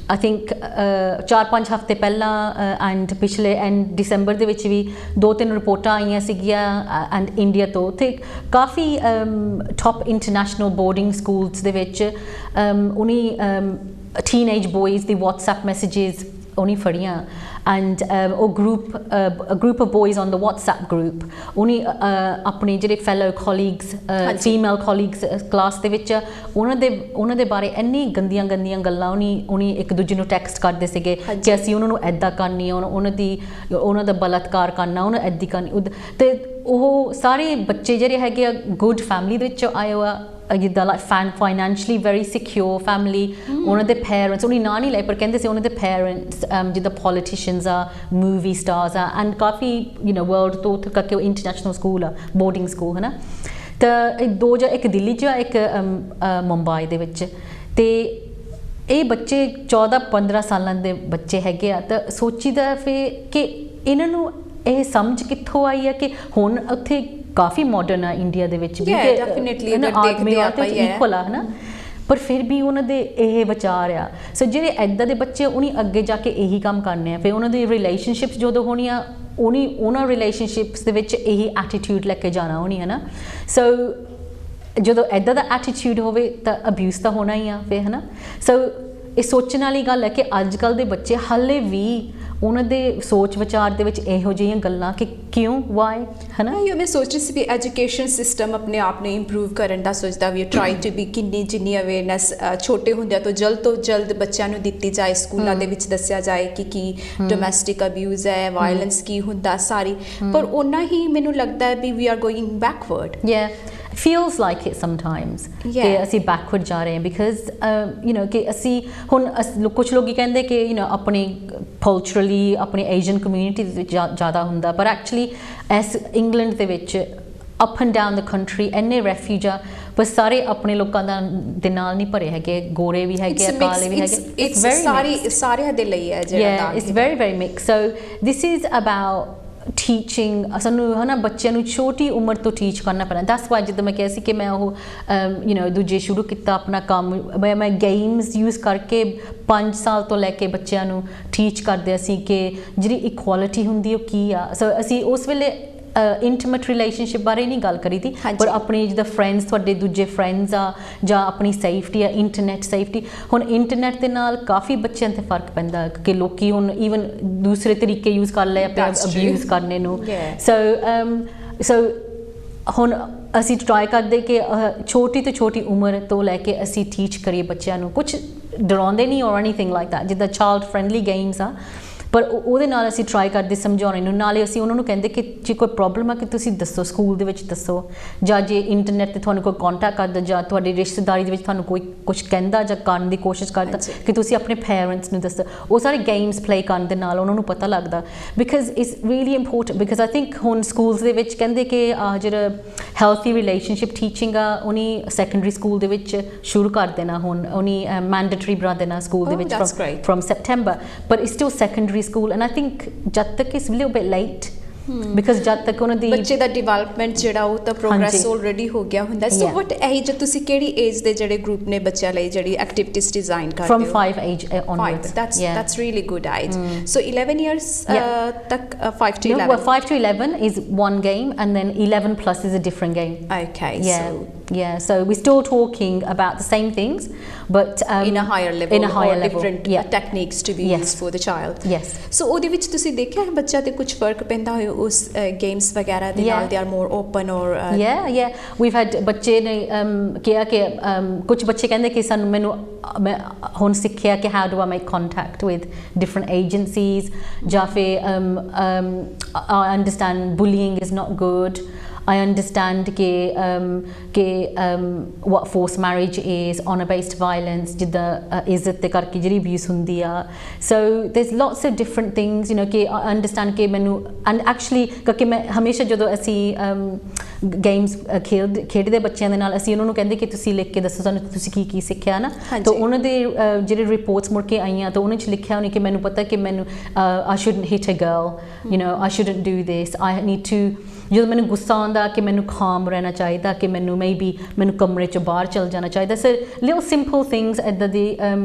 I think 4-5 ਹਫ਼ਤੇ ਪਹਿਲਾਂ ਐਂਡ ਪਿਛਲੇ ਐਂਡ ਦਸੰਬਰ ਦੇ ਵਿੱਚ ਵੀ 2-3 ਰਿਪੋਰਟਾਂ ਆਈਆਂ ਸੀਗੀਆਂ ਐਂਡ ਇੰਡੀਆ ਤੋਂ, ਤੇ ਕਾਫੀ ਟੌਪ ਇੰਟਰਨੈਸ਼ਨਲ ਬੋਰਡਿੰਗ ਸਕੂਲਸ ਦੇ ਵਿੱਚ ਉਹਨੀ ਟੀਨੇਜ ਬॉयਜ਼ ਦੀ WhatsApp ਮੈਸੇजेस ਉਹਨੇ ਫੜੀਆਂ ਐਂਡ ਉਹ group of ਬॉयਜ਼ on the WhatsApp group ਉਹਨੇ ਆਪਣੇ ਜਿਹੜੇ ਫੈਲੋ ਕੋਲੀਗਸ ਫੀਮੇਲ ਕੋਲੀਗਸ ਕਲਾਸ ਦੇ ਵਿੱਚ ਉਹਨਾਂ ਦੇ ਬਾਰੇ ਇੰਨੀ ਗੰਦੀਆਂ ਗੱਲਾਂ ਉਹਨੇ ਇੱਕ ਦੂਜੇ ਨੂੰ ਟੈਕਸਟ ਕਰਦੇ ਸੀਗੇ ਕਿ ਅਸੀਂ ਉਹਨਾਂ ਨੂੰ ਇੱਦਾਂ ਕਰਨੀ, ਉਹਨਾਂ ਦਾ ਬਲਾਤਕਾਰ ਕਰਨਾ, ਉਹਨਾਂ ਇੱਦਾਂ ਕਰਨੀ। ਤੇ ਉਹ ਸਾਰੇ ਬੱਚੇ ਜਿਹੜੇ ਹੈਗੇ ਆ ਗੁੱਡ ਫੈਮਿਲੀ ਦੇ ਵਿੱਚੋਂ ਆਏ ਆ, ਜਿੱਦਾਂ like financially very secure family, ਉਹਨਾਂ ਦੇ ਪੇਰੈਂਟਸ ਉਹਨੇ ਨਾਂ ਨਹੀਂ ਲਏ ਪਰ ਕਹਿੰਦੇ ਸੀ ਉਹਨਾਂ ਦੇ ਪੇਰੈਂਟਸ ਜਿੱਦਾਂ ਪੋਲੀਟੀਸ਼ੀਅਨਸ ਆ, ਮੂਵੀ ਸਟਾਰਸ ਆ, ਐਂਡ ਕਾਫੀ ਵਰਲਡ ਤੋਂ ਉੱਥੇ ਕਰਕੇ ਉਹ ਇੰਟਰਨੈਸ਼ਨਲ ਸਕੂਲ ਆ, ਬੋਰਡਿੰਗ ਸਕੂਲ ਹੈ ਨਾ। ਤਾਂ ਇੱਕ ਦਿੱਲੀ 'ਚ ਆ, ਇੱਕ ਮੁੰਬਈ ਦੇ ਵਿੱਚ, ਤੇ ਇਹ ਬੱਚੇ 14-15 ਸਾਲਾਂ ਦੇ ਬੱਚੇ ਹੈਗੇ ਆ। ਤਾਂ ਸੋਚੀਦਾ ਫਿਰ ਕਿ ਇਹਨਾਂ ਨੂੰ ਇਹ ਸਮਝ ਕਿੱਥੋਂ ਆਈ ਆ ਕਿ ਹੁਣ ਉੱਥੇ ਕਾਫੀ ਮਾਡਰਨ ਆ ਇੰਡੀਆ ਦੇ ਵਿੱਚ ਵੀ ਆਦਮੀ ਔਰਤ ਇਕੁਅਲ ਆ, ਹੈ ਨਾ, ਪਰ ਫਿਰ ਵੀ ਉਹਨਾਂ ਦੇ ਇਹ ਵਿਚਾਰ ਆ। ਸੋ ਜਿਹੜੇ ਇੱਦਾਂ ਦੇ ਬੱਚੇ ਉਹਨੇ ਅੱਗੇ ਜਾ ਕੇ ਇਹੀ ਕੰਮ ਕਰਨੇ ਆ, ਫਿਰ ਉਹਨਾਂ ਦੀ ਰਿਲੇਸ਼ਨਸ਼ਿਪਸ ਜਦੋਂ ਹੋਣੀਆਂ ਉਹਨਾਂ ਰਿਲੇਸ਼ਨਸ਼ਿਪਸ ਦੇ ਵਿੱਚ ਇਹੀ ਐਟੀਟਿਊਡ ਲੈ ਕੇ ਜਾਣਾ ਹੋਣੀ, ਹੈ ਨਾ। ਸੋ ਜਦੋਂ ਇੱਦਾਂ ਦਾ ਐਟੀਟਿਊਡ ਹੋਵੇ ਤਾਂ ਅਬਿਊਜ਼ ਤਾਂ ਹੋਣਾ ਹੀ ਆ ਫਿਰ, ਹੈ ਨਾ। ਸੋ ਇਹ ਸੋਚਣ ਵਾਲੀ ਗੱਲ ਹੈ ਕਿ ਅੱਜ ਕੱਲ੍ਹ ਦੇ ਬੱਚੇ ਹਾਲੇ ਵੀ ਉਹਨਾਂ ਦੇ ਸੋਚ ਵਿਚਾਰ ਦੇ ਵਿੱਚ ਇਹੋ ਜਿਹੀਆਂ ਗੱਲਾਂ ਕਿ ਕਿਉਂ, ਵਾਈ, ਹੈ ਨਾ। ਮੈਂ ਸੋਚ ਰਹੀ ਸੀ ਵੀ ਐਜੂਕੇਸ਼ਨ ਸਿਸਟਮ ਆਪਣੇ ਆਪ ਨੂੰ ਇੰਪਰੂਵ ਕਰਨ ਦਾ ਸੋਚਦਾ ਵੀ ਟਰਾਈ ਟੂ ਬੀ ਜਿੰਨੀ ਅਵੇਅਰਨੈਸ ਛੋਟੇ ਹੁੰਦਿਆਂ ਤੋਂ ਜਲਦ ਬੱਚਿਆਂ ਨੂੰ ਦਿੱਤੀ ਜਾਏ, ਸਕੂਲਾਂ ਦੇ ਵਿੱਚ ਦੱਸਿਆ ਜਾਏ ਕਿ ਕੀ ਡੋਮੈਸਟਿਕ ਅਬਿਊਜ਼ ਹੈ, ਵਾਇਲੈਂਸ ਕੀ ਹੁੰਦਾ ਸਾਰੀ, ਪਰ ਓਨਾ ਹੀ ਮੈਨੂੰ ਲੱਗਦਾ ਹੈ ਵੀ we are going backward. feels like it sometimes ਕਿ ਅਸੀਂ backward ਜਾ ਰਹੇ ਹਾਂ because ਕਿ ਅਸੀਂ ਹੁਣ ਕੁਛ ਲੋਕ ਕਹਿੰਦੇ ਕਿ ਆਪਣੀ culturally ਆਪਣੀ Asian community ਦੇ ਵਿੱਚ ਜ਼ਿਆਦਾ ਹੁੰਦਾ, ਪਰ actually ਇਸ ਇੰਗਲੈਂਡ ਦੇ ਵਿੱਚ up and down the country ਇੰਨੇ refuge ਆ, ਪਰ ਸਾਰੇ ਆਪਣੇ ਲੋਕਾਂ ਦੇ ਨਾਲ ਨਹੀਂ ਭਰੇ ਹੈਗੇ, ਗੋਰੇ ਵੀ ਹੈਗੇ, ਕਾਲੇ ਵੀ ਹੈਗੇ, ਸਾਰਿਆਂ ਦੇ ਲਈ ਹੈ ਜਿਹੜਾ it's very very mixed. So this is about teaching, ਸਾਨੂੰ ਹੈ ਨਾ ਬੱਚਿਆਂ ਨੂੰ ਛੋਟੀ ਉਮਰ ਤੋਂ ਟੀਚ ਕਰਨਾ ਪੈਣਾ। ਦੈਟਸ ਵਾਈ ਜਿੱਦਾਂ ਮੈਂ ਕਿਹਾ ਸੀ ਕਿ ਮੈਂ ਉਹ ਦੂਜੇ ਸ਼ੁਰੂ ਕੀਤਾ ਆਪਣਾ ਕੰਮ, ਮੈਂ ਗੇਮਸ ਯੂਜ਼ ਕਰਕੇ 5 ਸਾਲ ਤੋਂ ਲੈ ਕੇ ਬੱਚਿਆਂ ਨੂੰ ਟੀਚ ਕਰਦੇ ਅਸੀਂ ਕਿ ਜਿਹੜੀ ਇਕੁਆਲਿਟੀ ਹੁੰਦੀ ਉਹ ਕੀ ਆ। ਸੋ ਅਸੀਂ ਉਸ ਵੇਲੇ ਇੰਟੀਮੇਟ ਰਿਲੇਸ਼ਨਸ਼ਿਪ ਬਾਰੇ ਨਹੀਂ ਗੱਲ ਕਰੀ ਤੀ, ਪਰ ਆਪਣੀ ਜਿੱਦਾਂ ਫਰੈਂਡਸ, ਤੁਹਾਡੇ ਦੂਜੇ ਫਰੈਂਡਸ ਆ, ਜਾਂ ਆਪਣੀ ਸੇਫਟੀ ਆ, ਇੰਟਰਨੈਟ ਸੇਫਟੀ। ਹੁਣ ਇੰਟਰਨੈਟ ਦੇ ਨਾਲ ਕਾਫੀ ਬੱਚਿਆਂ 'ਤੇ ਫਰਕ ਪੈਂਦਾ ਕਿ ਲੋਕੀ ਹੁਣ ਈਵਨ ਦੂਸਰੇ ਤਰੀਕੇ ਯੂਜ਼ ਕਰ ਲਏ ਆਪਣੇ ਅਬਿਊਜ਼ ਕਰਨੇ ਨੂੰ। ਸੋ ਹੁਣ ਅਸੀਂ ਟਰਾਈ ਕਰਦੇ ਕਿ ਛੋਟੀ ਤੋਂ ਛੋਟੀ ਉਮਰ ਤੋਂ ਲੈ ਕੇ ਅਸੀਂ ਟੀਚ ਕਰੀਏ ਬੱਚਿਆਂ ਨੂੰ, ਕੁਛ ਡਰਾਉਂਦੇ ਨਹੀਂ ਔਰ ਐਨੀਥਿੰਗ ਲਾਈਕ ਦੈਟ, ਜਿੱਦਾਂ ਚਾਈਲਡ ਫਰੈਂਡਲੀ ਗੇਮਸ ਆ। ਪਰ ਉਹਦੇ ਨਾਲ ਅਸੀਂ ਟਰਾਈ ਕਰਦੇ ਸਮਝਾਉਣ ਨੂੰ, ਨਾਲੇ ਅਸੀਂ ਉਹਨਾਂ ਨੂੰ ਕਹਿੰਦੇ ਕਿ ਜੇ ਕੋਈ ਪ੍ਰੋਬਲਮ ਆ ਕਿ ਤੁਸੀਂ ਦੱਸੋ, ਸਕੂਲ ਦੇ ਵਿੱਚ ਦੱਸੋ, ਜਾਂ ਜੇ ਇੰਟਰਨੈਟ ਤੇ ਤੁਹਾਨੂੰ ਕੋਈ ਕੰਟੈਕਟ ਕਰਦਾ ਜਾਂ ਤੁਹਾਡੀ ਰਿਸ਼ਤੇਦਾਰੀ ਦੇ ਵਿੱਚ ਤੁਹਾਨੂੰ ਕੋਈ ਕੁਝ ਕਹਿੰਦਾ ਜਾਂ ਕਰਨ ਦੀ ਕੋਸ਼ਿਸ਼ ਕਰਦਾ ਕਿ ਤੁਸੀਂ ਆਪਣੇ ਪੇਰੈਂਟਸ ਨੂੰ ਦੱਸੋ। ਉਹ ਸਾਰੇ ਗੇਮਸ ਪਲੇ ਕਰਨ ਦੇ ਨਾਲ ਉਹਨਾਂ ਨੂੰ ਪਤਾ ਲੱਗਦਾ, because it's really important. Because I think ਹੁਣ ਸਕੂਲਸ ਦੇ ਵਿੱਚ ਕਹਿੰਦੇ ਕਿ ਜਿਹੜਾ ਹੈਲਥੀ ਰਿਲੇਸ਼ਨਸ਼ਿਪ ਟੀਚਿੰਗ ਆ ਉਹਨੀ ਸੈਕੰਡਰੀ ਸਕੂਲ ਦੇ ਵਿੱਚ ਸ਼ੁਰੂ ਕਰ ਦੇਣਾ, ਹੁਣ ਉਹਨੀ ਮੈਂਡੇਟਰੀ ਬਣਾ ਦੇਣਾ ਸਕੂਲ ਦੇ ਵਿੱਚ from September, but it's still secondary school, and I think jad tak it's a little bit late because jad tak ਉਹਨਾਂ ਦੀ ਬੱਚੇ ਦਾ ਡਿਵੈਲਪਮੈਂਟ ਜਿਹੜਾ ਉਹ ਤਾਂ ਪ੍ਰੋਗਰੈਸ ਆਲਰੇਡੀ ਹੋ ਗਿਆ ਹੁੰਦਾ। ਸੋ ਵਟ ਇਹ ਜੇ ਤੁਸੀਂ ਕਿਹੜੀ ਏਜ ਦੇ ਜਿਹੜੇ ਗਰੁੱਪ ਨੇ ਬੱਚਿਆਂ ਲਈ ਜਿਹੜੀ ਐਕਟੀਵਿਟੀਜ਼ ਡਿਜ਼ਾਈਨ ਕਰਦੇ ਹੋ? from 5 age onwards. That's really good age. So 11 years tak 5 to 11. No, well, 5 to 11 is one game, and then 11 plus is a different game. Okay. So we're still talking about the same things, but in a higher level, in a higher level, different techniques to be used for the child. Yes. So ਉਹਦੇ ਵਿੱਚ ਤੁਸੀਂ ਦੇਖਿਆ ਬੱਚਾ ਤੇ ਕੁਝ ਫਰਕ ਪੈਂਦਾ ਹੋਇਆ ਉਸ ਗੇਮਸ ਵਗੈਰਾ ਦੇ ਨਾਲ? They are more open or we've had ਬੱਚੇ ਨੇ ਕਿਹਾ ਕਿ ਕੁਝ ਬੱਚੇ ਕਹਿੰਦੇ ਕਿ ਸਾਨੂੰ ਮੈਂ ਹੁਣ ਸਿੱਖਿਆ ਕਿ how do I make contact with different agencies, ਜਾਂ ਫਿਰ I understand bullying is not good. I understand कि what forced marriage is, honor-based violence, जिद्दां इज्जत ते करके जिहड़ी abuse हुंदी आ. So there's lots of different things, you know, कि I understand कि मैनू, and actually क्योंकि मैं हमेशा ਜਦੋਂ ਅਸੀਂ ਗੇਮਸ ਖੇਡਦੇ ਬੱਚਿਆਂ ਦੇ ਨਾਲ ਅਸੀਂ ਉਹਨਾਂ ਨੂੰ ਕਹਿੰਦੇ ਕਿ ਤੁਸੀਂ ਲਿਖ ਕੇ ਦੱਸੋ ਸਾਨੂੰ ਤੁਸੀਂ ਕੀ ਸਿੱਖਿਆ ਨਾ, ਤਾਂ ਉਹਨਾਂ ਦੇ ਜਿਹੜੇ ਰਿਪੋਰਟਸ ਮੁੜ ਕੇ ਆਈਆਂ ਤਾਂ ਉਹਨਾਂ 'ਚ ਲਿਖਿਆ ਉਹਨੇ ਕਿ ਮੈਨੂੰ ਪਤਾ ਕਿ ਮੈਨੂੰ I shouldn't hit a girl, you know, I shouldn't do this, I need to, ਜਦੋਂ ਮੈਨੂੰ ਗੁੱਸਾ ਆਉਂਦਾ ਕਿ ਮੈਨੂੰ ਖਾਮ ਰਹਿਣਾ ਚਾਹੀਦਾ, ਕਿ ਮੈਨੂੰ ਮੈਨੂੰ ਕਮਰੇ 'ਚੋਂ ਬਾਹਰ ਚਲ ਜਾਣਾ ਚਾਹੀਦਾ। ਸੋ ਲਿਟਲ ਸਿੰਪਲ ਥਿੰਗਸ ਇੱਦਾਂ ਦੀ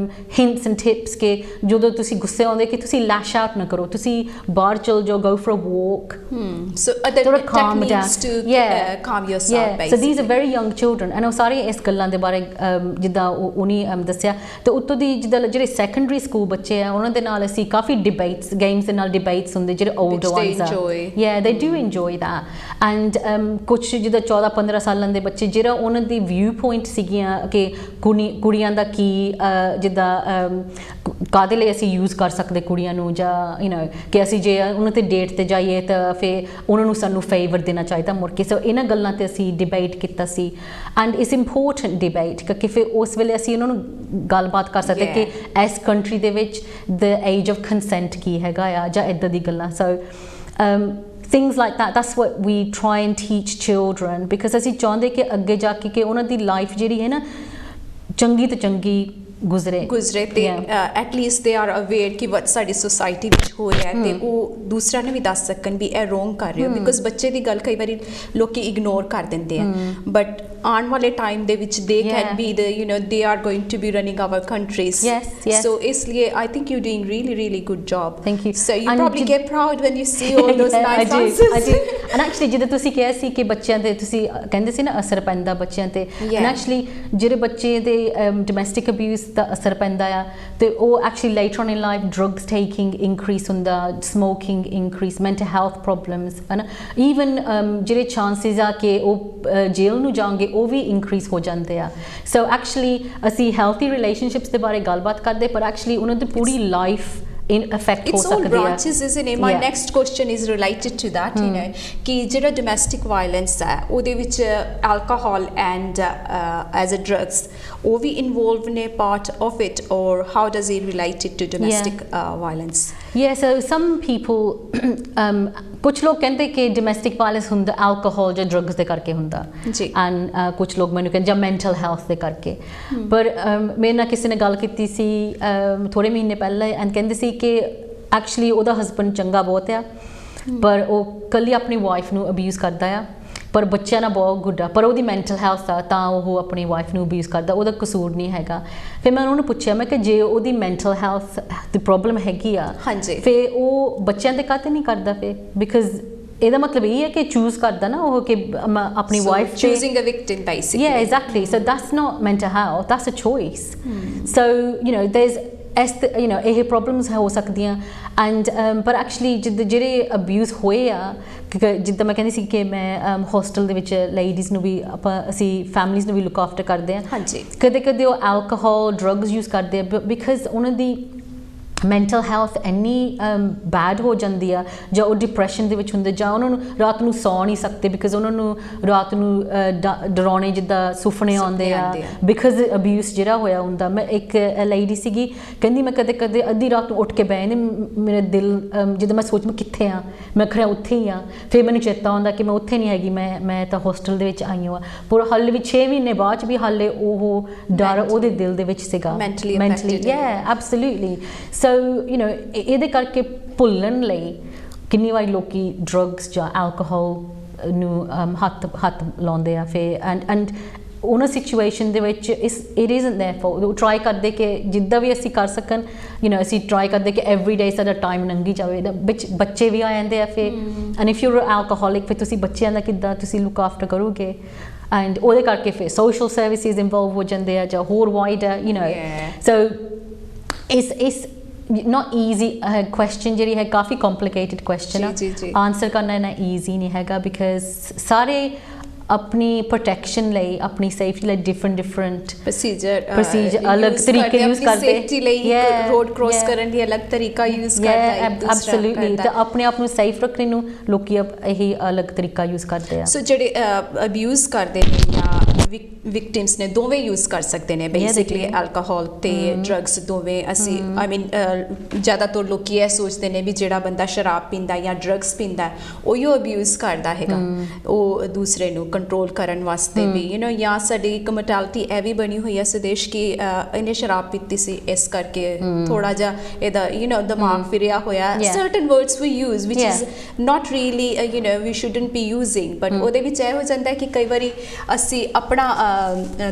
ਹਿੰਟਸ ਐਂਡ ਟਿਪਸ ਕਿ ਜਦੋਂ ਤੁਸੀਂ ਗੁੱਸੇ ਆਉਂਦੇ ਕਿ ਤੁਸੀਂ ਲੈਸ਼ ਆਊਟ ਨਾ ਕਰੋ, ਤੁਸੀਂ ਬਾਹਰ ਚਲ ਜਾਓ, go for a walk. So other techniques to calm yourself basically. So these are very young children, and ਉਹ ਸਾਰੇ ਇਸ ਗੱਲਾਂ ਦੇ ਬਾਰੇ ਜਿੱਦਾਂ ਉਹਨੇ ਦੱਸਿਆ। ਤੇ ਉੱਤੋਂ ਦੀ ਜਿੱਦਾਂ ਜਿਹੜੇ ਸੈਕੰਡਰੀ ਸਕੂਲ ਬੱਚੇ ਆ ਉਹਨਾਂ ਦੇ ਨਾਲ ਅਸੀਂ ਕਾਫੀ ਡਿਬੇਟਸ, ਗੇਮਸ ਦੇ ਨਾਲ ਡਿਬੇਟਸ ਹੁੰਦੇ ਜਿਹੜੇ older ones ਆ। They do enjoy that. And ਕੁਛ ਜਿੱਦਾਂ 14-15 ਸਾਲਾਂ ਦੇ ਬੱਚੇ ਜਿਹੜਾ ਉਹਨਾਂ ਦੀ ਵਿਊ ਪੁਆਇੰਟ ਸੀਗੀਆਂ ਕਿ ਕੁੜੀਆਂ ਦਾ ਕੀ ਜਿੱਦਾਂ ਕਾਹਦੇ ਲਈ ਅਸੀਂ ਯੂਜ਼ ਕਰ ਸਕਦੇ ਕੁੜੀਆਂ ਨੂੰ, ਜਾਂ ਯੂ ਨੋ ਕਿ ਅਸੀਂ ਜੇ ਉਹਨਾਂ 'ਤੇ ਡੇਟ 'ਤੇ ਜਾਈਏ ਤਾਂ ਫਿਰ ਉਹਨਾਂ ਨੂੰ ਸਾਨੂੰ ਫੇਵਰ ਦੇਣਾ ਚਾਹੀਦਾ ਮੁੜ ਕੇ। ਸੋ ਇਹਨਾਂ ਗੱਲਾਂ 'ਤੇ ਅਸੀਂ ਡਿਬੇਟ ਕੀਤਾ ਸੀ, ਐਂਡ ਇਟਸ ਇੰਪੋਰਟੈਂਟ ਡਿਬੇਟ ਕਿਉਂਕਿ ਫਿਰ ਉਸ ਵੇਲੇ ਅਸੀਂ ਉਹਨਾਂ ਨੂੰ ਗੱਲਬਾਤ ਕਰ ਸਕਦੇ ਕਿ ਇਸ ਕੰਟਰੀ ਦੇ ਵਿੱਚ ਦ ਏਜ ਆਫ ਕੰਸੈਂਟ ਕੀ ਹੈਗਾ ਆ, ਜਾਂ ਇੱਦਾਂ ਦੀ ਗੱਲਾਂ। ਸੋ things like that, that's what we try and teach children, because ਅਸੀਂ ਚਾਹੁੰਦੇ ਕਿ ਅੱਗੇ ਜਾ ਕੇ ਉਹਨਾਂ ਦੀ ਲਾਈਫ ਜਿਹੜੀ ਹੈ ਨਾ ਚੰਗੀ ਤੋਂ ਚੰਗੀ ਗੁਜ਼ਰੇ ਤੇ ਐਟਲੀਸਟ ਦੇ ਆਰ ਅਵੇਅਰ ਕਿ what ਸਾਡੀ ਸੋਸਾਇਟੀ ਵਿੱਚ ਹੋ ਰਿਹਾ ਹੈ, ਤੇ ਉਹ ਦੂਸਰਿਆਂ ਨੂੰ ਵੀ ਦੱਸ ਸਕਣ ਵੀ ਇਹ ਰੋਂਗ ਕਰ ਰਹੇ ਹੋ। ਬਿਕੋਜ਼ ਬੱਚੇ ਦੀ ਗੱਲ ਕਈ ਵਾਰੀ ਲੋਕੀ ਇਗਨੋਰ ਕਰ ਦਿੰਦੇ ਆ, ਬਟ ਆਉਣ ਵਾਲੇ ਟਾਈਮ ਦੇ ਵਿੱਚ they can be the you know they are going to be running our countries. So ਇਸ ਲਈ I think you doing really good job. Thank you. So you probably get proud when you see all those nice answers. I do. And actually ਜਦੋਂ ਤੁਸੀਂ ਕਿਹਾ ਸੀ ਕਿ ਬੱਚਿਆਂ ਤੇ ਤੁਸੀਂ ਕਹਿੰਦੇ ਸੀ ਨਾ ਅਸਰ ਪੈਂਦਾ ਬੱਚਿਆਂ ਤੇ, and actually ਜਿਹੜੇ ਬੱਚੇ ਦੇ ਡੋਮੈਸਟਿਕ ਅਬਿਊਜ਼ ਦਾ ਅਸਰ ਪੈਂਦਾ ਆ ਤੇ ਉਹ actually later on in life drugs taking increase ਹੁੰਦਾ, smoking increase, mental health problems, ਹੈ ਨਾ, ਈਵਨ ਜਿਹੜੇ ਚਾਂਸਿਸ ਆ ਕਿ ਉਹ ਜੇਲ੍ਹ ਨੂੰ ਜਾਣਗੇ ਉਹ ਵੀ ਇਨਕਰੀਸ ਹੋ ਜਾਂਦੇ ਆ। ਸੋ ਐਕਚੁਅਲੀ ਅਸੀਂ ਹੈਲਥੀ ਰਿਲੇਸ਼ਨਸ਼ਿਪਸ ਦੇ ਬਾਰੇ ਗੱਲਬਾਤ ਕਰਦੇ, ਪਰ ਐਕਚੁਅਲੀ ਉਹਨਾਂ ਦੀ ਪੂਰੀ life in effect ho sakdi hai. It's all branches, isn't it? My next question is related to that, you know, ki jehda domestic violence hai ode vich alcohol and as a drugs ਉਹ ਵੀ involved ne part of it, or how does it relate it to domestic violence? So some people ਕੁਛ ਲੋਕ ਕਹਿੰਦੇ ਕਿ domestic violence ਹੁੰਦਾ alcohol ਜਾਂ drugs ਦੇ ਕਰਕੇ ਹੁੰਦਾ ਜੀ, ਐਂਡ ਕੁਛ ਲੋਕ ਮੈਨੂੰ ਕਹਿੰਦੇ ਜਾਂ ਮੈਂਟਲ ਹੈਲਥ ਦੇ ਕਰਕੇ। ਪਰ ਮੇਰੇ ਨਾਲ ਕਿਸੇ ਨੇ ਗੱਲ ਕੀਤੀ ਸੀ ਥੋੜ੍ਹੇ ਮਹੀਨੇ ਪਹਿਲਾਂ, ਐਂਡ ਕਹਿੰਦੇ ਸੀ ਕਿ ਐਕਚੁਅਲੀ ਉਹਦਾ ਹਸਬੈਂਡ ਚੰਗਾ ਬਹੁਤ ਆ, ਪਰ ਉਹ ਇਕੱਲੀ ਆਪਣੀ ਵਾਈਫ ਨੂੰ ਅਬਿਊਜ਼ ਕਰਦਾ ਆ, ਪਰ ਬੱਚਿਆਂ ਨਾਲ ਬਹੁਤ ਗੁੱਡ ਆ, ਪਰ ਉਹਦੀ ਮੈਂਟਲ ਹੈਲਥ ਆ ਤਾਂ ਉਹ ਆਪਣੀ ਵਾਈਫ ਨੂੰ ਅਬਿਊਜ਼ ਕਰਦਾ, ਉਹਦਾ ਕਸੂਰ ਨਹੀਂ ਹੈਗਾ। ਫਿਰ ਮੈਂ ਉਹਨਾਂ ਨੂੰ ਪੁੱਛਿਆ, ਮੈਂ ਕਿ ਜੇ ਉਹਦੀ ਮੈਂਟਲ ਹੈਲਥ ਦੀ ਪ੍ਰੋਬਲਮ ਹੈਗੀ ਆ ਫਿਰ ਉਹ ਬੱਚਿਆਂ ਦੇ ਕਾਹਤੇ ਨਹੀਂ ਕਰਦਾ ਫਿਰ? ਬਿਕਾਜ਼ ਇਹਦਾ ਮਤਲਬ ਇਹ ਹੈ ਕਿ ਚੂਜ਼ ਕਰਦਾ ਨਾ ਉਹ ਕਿ ਆਪਣੀ wife choosing a victim basically. Yeah, exactly. So that's not mental health, that's a choice. So you know there's you know ਇਹ ਪ੍ਰੋਬਲਮਸ ਹੋ ਸਕਦੀਆਂ, ਐਂਡ ਪਰ ਐਕਚੁਅਲੀ ਜਿਹੜੇ ਅਬਿਊਜ਼ ਹੋਏ ਆ, ਜਿੱਦਾਂ ਮੈਂ ਕਹਿੰਦੀ ਸੀ ਕਿ ਮੈਂ ਹੋਸਟਲ ਦੇ ਵਿੱਚ ਲੇਡੀਜ਼ ਨੂੰ ਵੀ ਅਸੀਂ ਫੈਮਲੀਜ਼ ਨੂੰ ਵੀ ਲੁੱਕ ਆਫਟਰ ਕਰਦੇ ਹਾਂ। ਕਦੇ ਕਦੇ ਉਹ ਐਲਕੋਹਲ ਡਰੱਗਸ ਯੂਜ਼ ਕਰਦੇ ਆ ਬਿਕਾਜ਼ ਉਹਨਾਂ ਦੀ ਮੈਂਟਲ ਹੈਲਥ ਇੰਨੀ ਬੈਡ ਹੋ ਜਾਂਦੀ ਆ, ਜਾਂ ਉਹ ਡਿਪਰੈਸ਼ਨ ਦੇ ਵਿੱਚ ਹੁੰਦੇ, ਜਾਂ ਉਹਨਾਂ ਨੂੰ ਰਾਤ ਨੂੰ ਸੌ ਨਹੀਂ ਸਕਦੇ ਬਿਕਾਜ਼ ਉਹਨਾਂ ਨੂੰ ਰਾਤ ਨੂੰ ਡਰਾਉਣੇ ਜਿੱਦਾਂ ਸੁਪਨੇ ਆਉਂਦੇ ਆ ਬਿਕਾਜ਼ ਅਬਿਊਸ ਜਿਹੜਾ ਹੋਇਆ ਹੁੰਦਾ। ਮੈਂ ਇੱਕ ਲੇਡੀ ਸੀਗੀ, ਕਹਿੰਦੀ ਮੈਂ ਕਦੇ ਕਦੇ ਅੱਧੀ ਰਾਤ ਨੂੰ ਉੱਠ ਕੇ ਬਹਿ ਜਾਂਦੀ, ਮੇਰਾ ਦਿਲ ਜਦੋਂ ਮੈਂ ਸੋਚ ਮੈਂ ਕਿੱਥੇ ਆ, ਮੈਂ ਖੜਿਆ ਉੱਥੇ ਹੀ ਆ, ਫਿਰ ਮੈਨੂੰ ਚੇਤਾ ਆਉਂਦਾ ਕਿ ਮੈਂ ਉੱਥੇ ਨਹੀਂ ਹੈਗੀ, ਮੈਂ ਤਾਂ ਹੋਸਟਲ ਦੇ ਵਿੱਚ ਆਈ ਹਾਂ। ਪਰ ਹਾਲੇ ਵੀ 6 ਮਹੀਨੇ ਬਾਅਦ 'ਚ ਵੀ ਹਾਲੇ ਉਹ ਡਰ ਉਹਦੇ ਦਿਲ ਦੇ ਵਿੱਚ ਸੀਗਾ, mentally absolutely. So you know ਇਹਦੇ ਕਰਕੇ ਭੁੱਲਣ ਲਈ ਕਿੰਨੀ ਵਾਰੀ ਲੋਕੀ ਡਰੱਗਸ ਜਾਂ ਐਲਕੋਹਲ ਨੂੰ ਹੱਥ ਲਾਉਂਦੇ ਆ। ਫਿਰ ਐਂਡ ਉਹਨਾਂ ਸਿਚੁਏਸ਼ਨ ਦੇ ਵਿੱਚ ਇਟ ਇਜ਼ਨਟ ਦੇਅਰ ਫॉर, ਉਹ ਟਰਾਈ ਕਰਦੇ ਕਿ ਜਿੱਦਾਂ ਵੀ ਅਸੀਂ ਕਰ ਸਕਣ, ਯੂ ਨੋ ਅਸੀਂ ਟਰਾਈ ਕਰਦੇ ਕਿ ਐਵਰੀ ਡੇ ਸਾਡਾ ਟਾਈਮ ਲੰਘੀ ਜਾਵੇ। ਵਿੱਚ ਬੱਚੇ ਵੀ ਆ ਜਾਂਦੇ ਆ ਫਿਰ, ਐਂਡ ਇਫ ਯੂ ਆਰ ਐਲਕੋਹੋਲਿਕ ਫਿਰ ਤੁਸੀਂ ਬੱਚਿਆਂ ਦਾ ਕਿੱਦਾਂ ਤੁਸੀਂ ਲੁੱਕ ਆਫਟਰ ਕਰੋਗੇ। ਐਂਡ ਉਹਦੇ ਕਰਕੇ ਫਿਰ ਸੋਸ਼ਲ ਸਰਵਿਸਿਜ਼ ਇਨਵੋਲਵ ਹੋ ਜਾਂਦੇ ਆ, ਜਾਂ ਹੋਰ ਵਾਈਡਰ ਯੂ ਨੋ। ਸੋ ਇਸ not easy question ਜਿਹੜੀ ਹੈ, ਕਾਫੀ complicated question ਆ, ਆਨਸਰ ਕਰਨਾ ਇੰਨਾ ਈਜ਼ੀ ਨਹੀਂ ਹੈਗਾ ਬਿਕਾਜ਼ ਸਾਰੇ ਆਪਣੀ ਪ੍ਰੋਟੈਕਸ਼ਨ ਲਈ, ਆਪਣੀ ਸੇਫਟੀ ਲਈ ਡਿਫਰੈਂਟ ਪ੍ਰੋਸੀਜਰ ਅਲੱਗ ਤਰੀਕੇ ਯੂਜ਼ ਕਰਦੇ, ਸੇਫਟੀ ਲਈ ਰੋਡ ਕ੍ਰੋਸ ਕਰਨ ਦੀ ਅਲੱਗ ਤਰੀਕਾ ਯੂਜ਼ ਕਰਦਾ ਹੈ, ਐਬਸੋਲੂਟਲੀ। ਤੇ ਆਪਣੇ ਆਪ ਨੂੰ ਸੇਫ ਰੱਖਣ ਨੂੰ ਲੋਕੀ ਇਹੀ ਅਲੱਗ ਤਰੀਕਾ ਯੂਜ਼ ਕਰਦੇ ਆ। ਸੋ ਜਿਹੜੇ ਅਬਿਊਜ਼ ਕਰਦੇ ਨੇ ਜਾਂ ਵਿਕਟਿਮਸ ਨੇ, ਦੋਵੇਂ ਯੂਜ਼ ਕਰ ਸਕਦੇ ਨੇ ਬੇਸਿਕਲੀ, ਐਲਕੋਹਲ ਤੇ ਡਰੱਗਸ ਦੋਵੇਂ। ਅਸੀਂ ਆਈ ਮੀਨ ਜ਼ਿਆਦਾਤਰ ਲੋਕੀ ਇਹ ਸੋਚਦੇ ਨੇ ਵੀ ਜਿਹੜਾ ਬੰਦਾ ਸ਼ਰਾਬ ਪੀਂਦਾ ਜਾਂ ਡਰੱਗਸ ਪੀਂਦਾ ਉਹੀ ਅਬਿਊਜ਼ ਕਰਦਾ ਹੈਗਾ, ਉਹ ਦੂਸਰੇ ਨੂੰ ਕੰਟਰੋਲ ਕਰਨ ਵਾਸਤੇ ਵੀ, ਯੂ ਨੋ। ਜਾਂ ਸਾਡੀ ਇੱਕ ਮੈਂਟੈਲਿਟੀ ਇਹ ਵੀ ਬਣੀ ਹੋਈ ਹੈ ਸੁਦੇਸ਼ ਕਿ ਇਹਨੇ ਸ਼ਰਾਬ ਪੀਤੀ ਸੀ ਇਸ ਕਰਕੇ ਥੋੜਾ ਜਿਹਾ ਇਹਦਾ ਯੂ ਨੋ ਦਿਮਾਗ ਫਿਰਿਆ ਹੋਇਆ। Certain words we use which is not really you know we shouldn't be using, but ਉਹਦੇ ਵਿੱਚ ਇਹ ਹੋ ਜਾਂਦਾ ਕਿ ਕਈ ਵਾਰੀ ਅਸੀਂ ਆਪਣਾ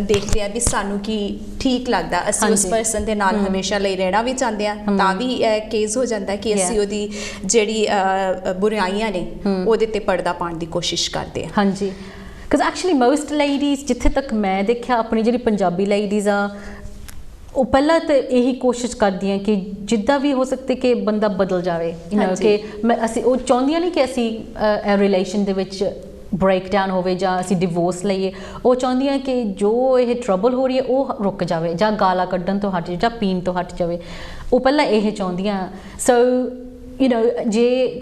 ਦੇਖਦੇ ਆ ਵੀ ਸਾਨੂੰ ਕੀ ਠੀਕ ਲੱਗਦਾ, ਅਸੀਂ ਉਸ ਪਰਸਨ ਦੇ ਨਾਲ ਹਮੇਸ਼ਾ ਲਈ ਰਹਿਣਾ ਵੀ ਚਾਹੁੰਦੇ ਆ, ਤਾਂ ਵੀ ਇਹ ਕੇਸ ਹੋ ਜਾਂਦਾ ਕਿ ਅਸੀਂ ਉਹਦੀ ਜਿਹੜੀ ਬੁਰਾਈਆਂ ਨੇ ਉਹਦੇ ਤੇ ਪਰਦਾ ਪਾਉਣ ਦੀ ਕੋਸ਼ਿਸ਼ ਕਰਦੇ ਆ। ਹਾਂਜੀ, ਬਿਕਾਜ਼ ਐਕਚੁਅਲੀ ਮੋਸਟ ਲੇਡੀਜ਼, ਜਿੱਥੇ ਤੱਕ ਮੈਂ ਦੇਖਿਆ ਆਪਣੀ ਜਿਹੜੀ ਪੰਜਾਬੀ ਲੇਡੀਜ਼ ਆ, ਉਹ ਪਹਿਲਾਂ ਤਾਂ ਇਹੀ ਕੋਸ਼ਿਸ਼ ਕਰਦੀਆਂ ਕਿ ਜਿੱਦਾਂ ਵੀ ਹੋ ਸਕਦੇ ਕਿ ਬੰਦਾ ਬਦਲ ਜਾਵੇ, ਯੂ ਨੋ ਕਿ ਅਸੀਂ ਉਹ ਚਾਹੁੰਦੀਆਂ ਨਹੀਂ ਕਿ ਅਸੀਂ ਰਿਲੇਸ਼ਨ ਦੇ ਵਿੱਚ ਬ੍ਰੇਕਡਾਊਨ ਹੋਵੇ ਜਾਂ ਅਸੀਂ ਡਿਵੋਰਸ ਲਈਏ। ਉਹ ਚਾਹੁੰਦੀਆਂ ਕਿ ਜੋ ਇਹ ਟਰਬਲ ਹੋ ਰਹੀ ਹੈ ਉਹ ਰੁਕ ਜਾਵੇ, ਜਾਂ ਗਾਲਾਂ ਕੱਢਣ ਤੋਂ ਹਟ ਜਾਵੇ, ਜਾਂ ਪੀਣ ਤੋਂ ਹਟ ਜਾਵੇ। ਉਹ ਪਹਿਲਾਂ ਇਹ ਚਾਹੁੰਦੀਆਂ। ਸੋ ਯੂ ਨੋ ਜੇ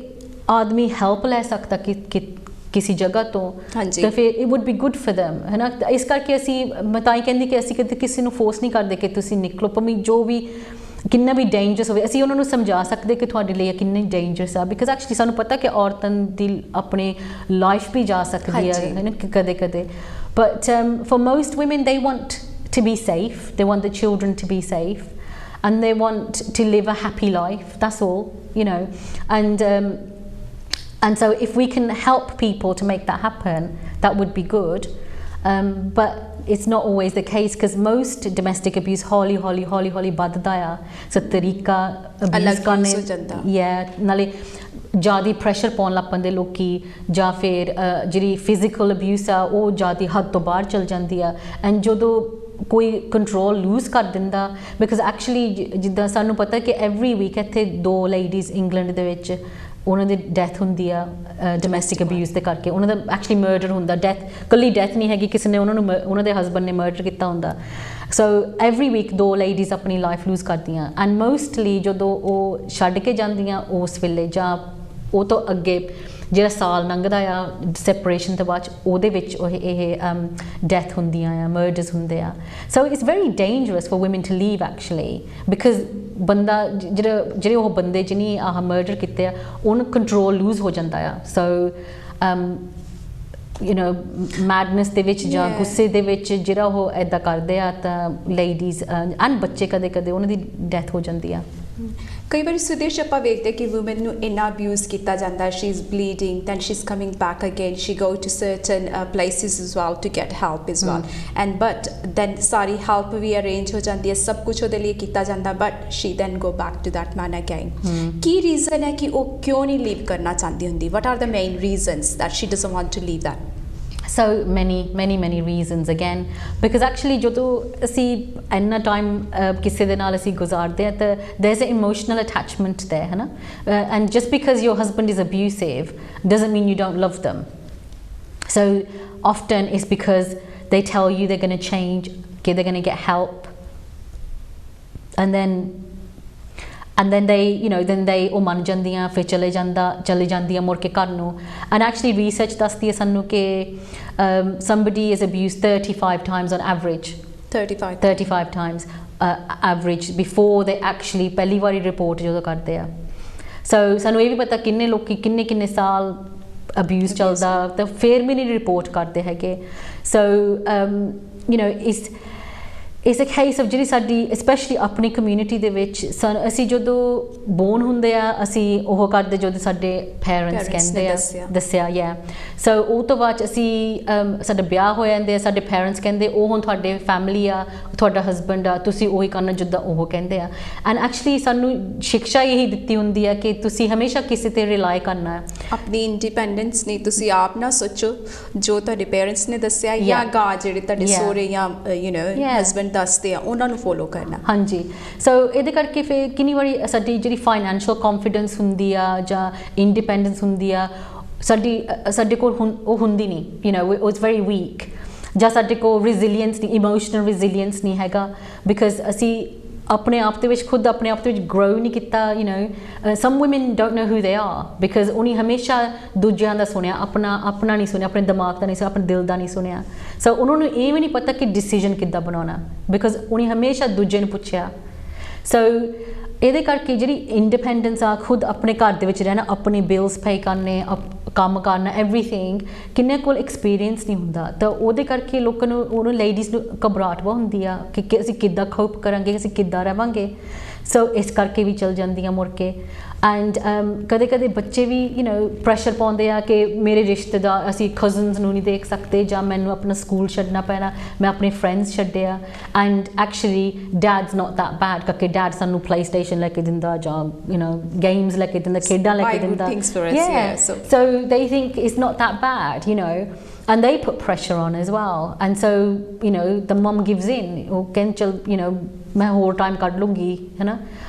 ਆਦਮੀ ਹੈਲਪ ਲੈ ਸਕਦਾ ਕਿ ਕਿਸੇ ਜਗ੍ਹਾ ਤੋਂ, ਤਾਂ ਫਿਰ it wood B good for them, ਹੈ ਨਾ। ਇਸ ਕਰਕੇ ਅਸੀਂ, ਮੈਂ ਤਾਂ ਹੀ ਕਹਿੰਦੀ ਕਿ ਅਸੀਂ ਕਦੇ ਕਿਸੇ ਨੂੰ ਫੋਰਸ ਨਹੀਂ ਕਰਦੇ ਕਿ ਤੁਸੀਂ ਨਿਕਲੋ, ਭਾਵੇਂ ਜੋ ਵੀ ਕਿੰਨਾ ਵੀ ਡੇਂਜਰਸ ਹੋਵੇ। ਅਸੀਂ ਉਹਨਾਂ ਨੂੰ ਸਮਝਾ ਸਕਦੇ ਕਿ ਤੁਹਾਡੇ ਲਈ ਕਿੰਨੀ ਡੇਂਜਰਸ ਆ, ਬਿਕਾਜ਼ ਐਕਚੁਅਲੀ ਸਾਨੂੰ ਪਤਾ ਕਿ ਔਰਤਾਂ ਦੀ ਆਪਣੀ ਲਾਈਫ ਵੀ ਜਾ ਸਕਦੀ ਹੈ ਨਾ ਕਦੇ ਕਦੇ। But for most women they want to be safe, they want the children to be safe, and they want to live a happy life, that's all, you know. And so if we can help people to make that happen, that would be good. But it's not always the case, because most domestic abuse ਹੌਲੀ ਵੱਧਦਾ ਆ। ਸੋ ਤਰੀਕਾ abuse ਕਰਨੇ ਨਾਲੇ ਜ਼ਿਆਦਾ pressure ਪਾਉਣ ਲੱਗ ਪੈਂਦੇ ਲੋਕੀ, ਜਾਂ ਫਿਰ ਜਿਹੜੀ ਫਿਜ਼ੀਕਲ ਅਬਿਊਜ਼ ਆ ਉਹ ਜ਼ਿਆਦਾ ਹੱਦ ਤੋਂ ਬਾਹਰ ਚਲ ਜਾਂਦੀ ਆ। ਐਂਡ ਜਦੋਂ ਕੋਈ ਕੰਟਰੋਲ ਲੂਜ਼ ਕਰ ਦਿੰਦਾ, ਬਿਕਾਜ਼ ਐਕਚੁਅਲੀ ਜਿੱਦਾਂ ਸਾਨੂੰ ਪਤਾ ਕਿ ਐਵਰੀ ਵੀਕ ਇੱਥੇ 2 ਲੇਡੀਜ਼ ਇੰਗਲੈਂਡ ਦੇ ਵਿੱਚ ਉਹਨਾਂ ਦੀ ਡੈਥ ਹੁੰਦੀ ਆ ਡੋਮੈਸਟਿਕ ਅਬਿਊਜ਼ ਦੇ ਕਰਕੇ। ਉਹਨਾਂ ਦਾ ਐਕਚੁਅਲੀ ਮਰਡਰ ਹੁੰਦਾ, ਡੈਥ ਇਕੱਲੀ ਡੈਥ ਨਹੀਂ ਹੈਗੀ, ਕਿਸੇ ਨੇ ਉਹਨਾਂ ਦੇ ਹਸਬੈਂਡ ਨੇ ਮਰਡਰ ਕੀਤਾ ਹੁੰਦਾ। ਸੋ ਐਵਰੀ ਵੀਕ 2 ਲੇਡੀਜ਼ ਆਪਣੀ ਲਾਈਫ ਲੂਜ਼ ਕਰਦੀਆਂ। ਐਂਡ ਮੋਸਟਲੀ ਜਦੋਂ ਉਹ ਛੱਡ ਕੇ ਜਾਂਦੀਆਂ ਉਸ ਵੇਲੇ, ਜਾਂ ਉਹ ਤੋਂ ਅੱਗੇ ਜਿਹੜਾ ਸਾਲ ਲੰਘਦਾ ਆ ਸੈਪਰੇਸ਼ਨ ਤੋਂ ਬਾਅਦ, ਉਹਦੇ ਵਿੱਚ ਇਹ ਡੈਥ ਹੁੰਦੀਆਂ ਆ, ਮਰਡਰਸ ਹੁੰਦੇ ਆ। So it's very dangerous for women to leave actually, because ਬੰਦਾ ਜਿਹੜੇ ਉਹ ਬੰਦੇ ਜਿਹਨੇ ਆਹ ਮਰਡਰ ਕੀਤੇ ਆ, ਉਹਨੂੰ ਕੰਟਰੋਲ ਲੂਜ਼ ਹੋ ਜਾਂਦਾ ਆ। ਸੋ ਯੂ ਨੋ ਮੈਡਨੈਸ ਦੇ ਵਿੱਚ ਜਾਂ ਗੁੱਸੇ ਦੇ ਵਿੱਚ ਜਿਹੜਾ ਉਹ ਇੱਦਾਂ ਕਰਦੇ ਆ, ਤਾਂ ਲੇਡੀਜ਼ ਐਂਡ ਬੱਚੇ ਕਦੇ ਕਦੇ ਉਹਨਾਂ ਦੀ ਡੈਥ ਹੋ ਜਾਂਦੀ ਆ। ਕਈ ਵਾਰੀ ਸੁਦੇਸ਼ ਆਪਾਂ ਵੇਖਦੇ ਕਿ ਵੂਮਨ ਨੂੰ ਇੰਨਾ ਅਬਿਊਜ਼ ਕੀਤਾ ਜਾਂਦਾ, she is bleeding, then she is coming back again, she go to certain places as well to get help as well, and but then ਸਾਰੀ ਹੈਲਪ ਵੀ ਅਰੇਂਜ ਹੋ ਜਾਂਦੀ ਹੈ, ਸਭ ਕੁਛ ਉਹਦੇ ਲਈ ਕੀਤਾ ਜਾਂਦਾ, ਬਟ ਸ਼ੀ ਦੈਨ ਗੋ ਬੈਕ ਟੂ ਦੈਟ ਮੈਨ ਅਗੇਨ। ਕੀ ਰੀਜ਼ਨ ਹੈ ਕਿ ਉਹ ਕਿਉਂ ਨਹੀਂ ਲੀਵ ਕਰਨਾ ਚਾਹੁੰਦੀ ਹੁੰਦੀ? What are the main reasons that she doesn't want to leave that? So many reasons again, because actually ਜਦੋਂ ਅਸੀਂ ਇੰਨਾ ਟਾਈਮ ਕਿਸੇ ਦੇ ਨਾਲ ਅਸੀਂ ਗੁਜ਼ਾਰਦੇ ਆ, ਤਾਂ there's an emotional attachment there, ਹੈ ਨਾ। and just because your husband is abusive doesn't mean you don't love them. So often it's because they tell you they're going to change, okay, they're going to get help, and then and then they ਉਹ ਮੰਨ ਜਾਂਦੀਆਂ ਫਿਰ ਚਲੇ ਜਾਂਦੀਆਂ ਮੁੜ ਕੇ ਘਰ ਨੂੰ and actually research ਦੱਸਦੀ ਹੈ ਸਾਨੂੰ ਕਿ somebody is abused 35 times on average 35 times average before they actually ਪਹਿਲੀ ਵਾਰੀ ਰਿਪੋਰਟ ਜਦੋਂ ਕਰਦੇ ਆ so ਸਾਨੂੰ ਇਹ ਵੀ ਪਤਾ ਕਿੰਨੇ ਲੋਕੀ ਕਿੰਨੇ ਸਾਲ abuse ਚੱਲਦਾ ਤਾਂ ਫਿਰ ਵੀ ਨਹੀਂ ਰਿਪੋਰਟ ਕਰਦੇ ਹੈਗੇ so it's a case of ਜਿਹੜੀ ਸਾਡੀ especially ਆਪਣੀ community ਦੇ ਵਿੱਚ ਅਸੀਂ ਜਦੋਂ born ਹੁੰਦੇ ਆ ਅਸੀਂ ਉਹ ਕਰਦੇ ਜਦੋਂ ਸਾਡੇ parents ਕਹਿੰਦੇ ਆ ਦੱਸਿਆ so ਉਹ ਤੋਂ ਬਾਅਦ ਅਸੀਂ ਸਾਡਾ ਵਿਆਹ ਹੋ ਜਾਂਦੇ ਆ ਸਾਡੇ parents ਕਹਿੰਦੇ ਉਹ ਹੁਣ ਤੁਹਾਡੇ family ਆ ਤੁਹਾਡਾ husband ਆ ਤੁਸੀਂ ਉਹੀ ਕਰਨਾ ਜਿੱਦਾਂ ਉਹ ਕਹਿੰਦੇ ਆ and actually ਸਾਨੂੰ ਸਿੱਖਿਆ ਇਹੀ ਦਿੱਤੀ ਹੁੰਦੀ ਆ ਕਿ ਤੁਸੀਂ ਹਮੇਸ਼ਾ ਕਿਸੇ ਤੇ rely ਕਰਨਾ ਹੈ ਆਪਣੀ independence ਨਹੀਂ ਤੁਸੀਂ ਆਪ ਨਾ ਸੋਚੋ ਜੋ ਤੁਹਾਡੇ parents ਨੇ ਦੱਸਿਆ ਜਾਂ ਗਾ ਜਿਹੜੇ ਤੁਹਾਡੇ ਸਹੁਰੇ ਜਾਂ husband ਦੱਸਦੇ ਆ ਉਹਨਾਂ ਨੂੰ ਫੋਲੋ ਕਰਨਾ ਹਾਂਜੀ ਸੋ ਇਹਦੇ ਕਰਕੇ ਫਿਰ ਕਿੰਨੀ ਵਾਰੀ ਸਾਡੀ ਜਿਹੜੀ ਫਾਈਨੈਂਸ਼ੀਅਲ ਕੌਨਫੀਡੈਂਸ ਹੁੰਦੀ ਆ ਜਾਂ ਇੰਡੀਪੈਂਡੈਂਸ ਹੁੰਦੀ ਆ ਸਾਡੇ ਕੋਲ ਉਹ ਹੁੰਦੀ ਨਹੀਂ ਇਟਸ ਵੈਰੀ ਵੀਕ ਜਾਂ ਸਾਡੇ ਕੋਲ ਰੈਜ਼ਿਲੀਅੰਸ ਨਹੀਂ ਇਮੋਸ਼ਨਲ ਰੈਜ਼ਿਲੀਅੰਸ ਨਹੀਂ ਹੈਗਾ ਬਿਕਾਜ਼ ਅਸੀਂ ਆਪਣੇ ਆਪ ਦੇ ਵਿੱਚ ਖੁਦ ਆਪਣੇ ਆਪ ਦੇ ਵਿੱਚ ਗਰੋ ਨਹੀਂ ਕੀਤਾ some women don't know who they are because ਉਹਨੇ ਹਮੇਸ਼ਾ ਦੂਜਿਆਂ ਦਾ ਸੁਣਿਆ ਆਪਣਾ ਨਹੀਂ ਸੁਣਿਆ ਆਪਣੇ ਦਿਮਾਗ ਦਾ ਨਹੀਂ ਸੁਣਿਆ ਆਪਣੇ ਦਿਲ ਦਾ ਨਹੀਂ ਸੁਣਿਆ ਸੋ ਉਹਨਾਂ ਨੂੰ ਇਹ ਵੀ ਨਹੀਂ ਪਤਾ ਕਿ ਡਿਸੀਜਨ ਕਿੱਦਾਂ ਬਣਾਉਣਾ ਬਿਕਾਜ਼ ਉਹਨੇ ਹਮੇਸ਼ਾ ਦੂਜੇ ਨੂੰ ਪੁੱਛਿਆ ਸੋ ਇਹਦੇ ਕਰਕੇ ਜਿਹੜੀ ਇੰਡੀਪੈਂਡੈਂਸ ਆ ਖੁਦ ਆਪਣੇ ਘਰ ਦੇ ਵਿੱਚ ਰਹਿਣਾ ਆਪਣੇ ਬਿਲਸ ਪੇ ਕਰਨੇ ਕੰਮ ਕਰਨਾ ਐਵਰੀਥਿੰਗ ਕਿੰਨੇ ਕੋਲ ਐਕਸਪੀਰੀਅੰਸ ਨਹੀਂ ਹੁੰਦਾ ਤਾਂ ਉਹਦੇ ਕਰਕੇ ਲੋਕਾਂ ਨੂੰ ਉਹਨੂੰ ਲੇਡੀਜ਼ ਨੂੰ ਘਬਰਾਹਟ ਬਹੁਤ ਹੁੰਦੀ ਆ ਕਿ ਅਸੀਂ ਕਿੱਦਾਂ ਕੋਪ ਕਰਾਂਗੇ ਅਸੀਂ ਕਿੱਦਾਂ ਰਹਾਂਗੇ ਸੋ ਇਸ ਕਰਕੇ ਵੀ ਚਲ ਜਾਂਦੀਆਂ ਮੁੜ ਕੇ ਐਂਡ ਕਦੇ ਬੱਚੇ ਵੀ ਪ੍ਰੈਸ਼ਰ ਪਾਉਂਦੇ ਆ ਕਿ ਮੇਰੇ ਰਿਸ਼ਤੇਦਾਰ ਅਸੀਂ ਕਜ਼ਨਸ ਨੂੰ ਨਹੀਂ ਦੇਖ ਸਕਦੇ ਜਾਂ ਮੈਨੂੰ ਆਪਣਾ ਸਕੂਲ ਛੱਡਣਾ ਪੈਣਾ ਮੈਂ ਆਪਣੇ ਫਰੈਂਡਸ ਛੱਡਿਆ and actually dad's not that bad ਕਿਉਂਕਿ ਡੈਡ ਸਾਨੂੰ ਪਲੇ ਸਟੇਸ਼ਨ ਲੈ ਕੇ ਦਿੰਦਾ ਜਾਂ ਗੇਮਸ ਲੈ ਕੇ ਦਿੰਦਾ ਖੇਡਾਂ ਲੈ ਕੇ ਦਿੰਦਾ so they think it's not that bad and they put pressure on as well and so the mum gives in or can ਮੈਂ ਹੋਰ ਟਾਈਮ ਕੱਢ ਲੂੰਗੀ ਹੈ ਨਾ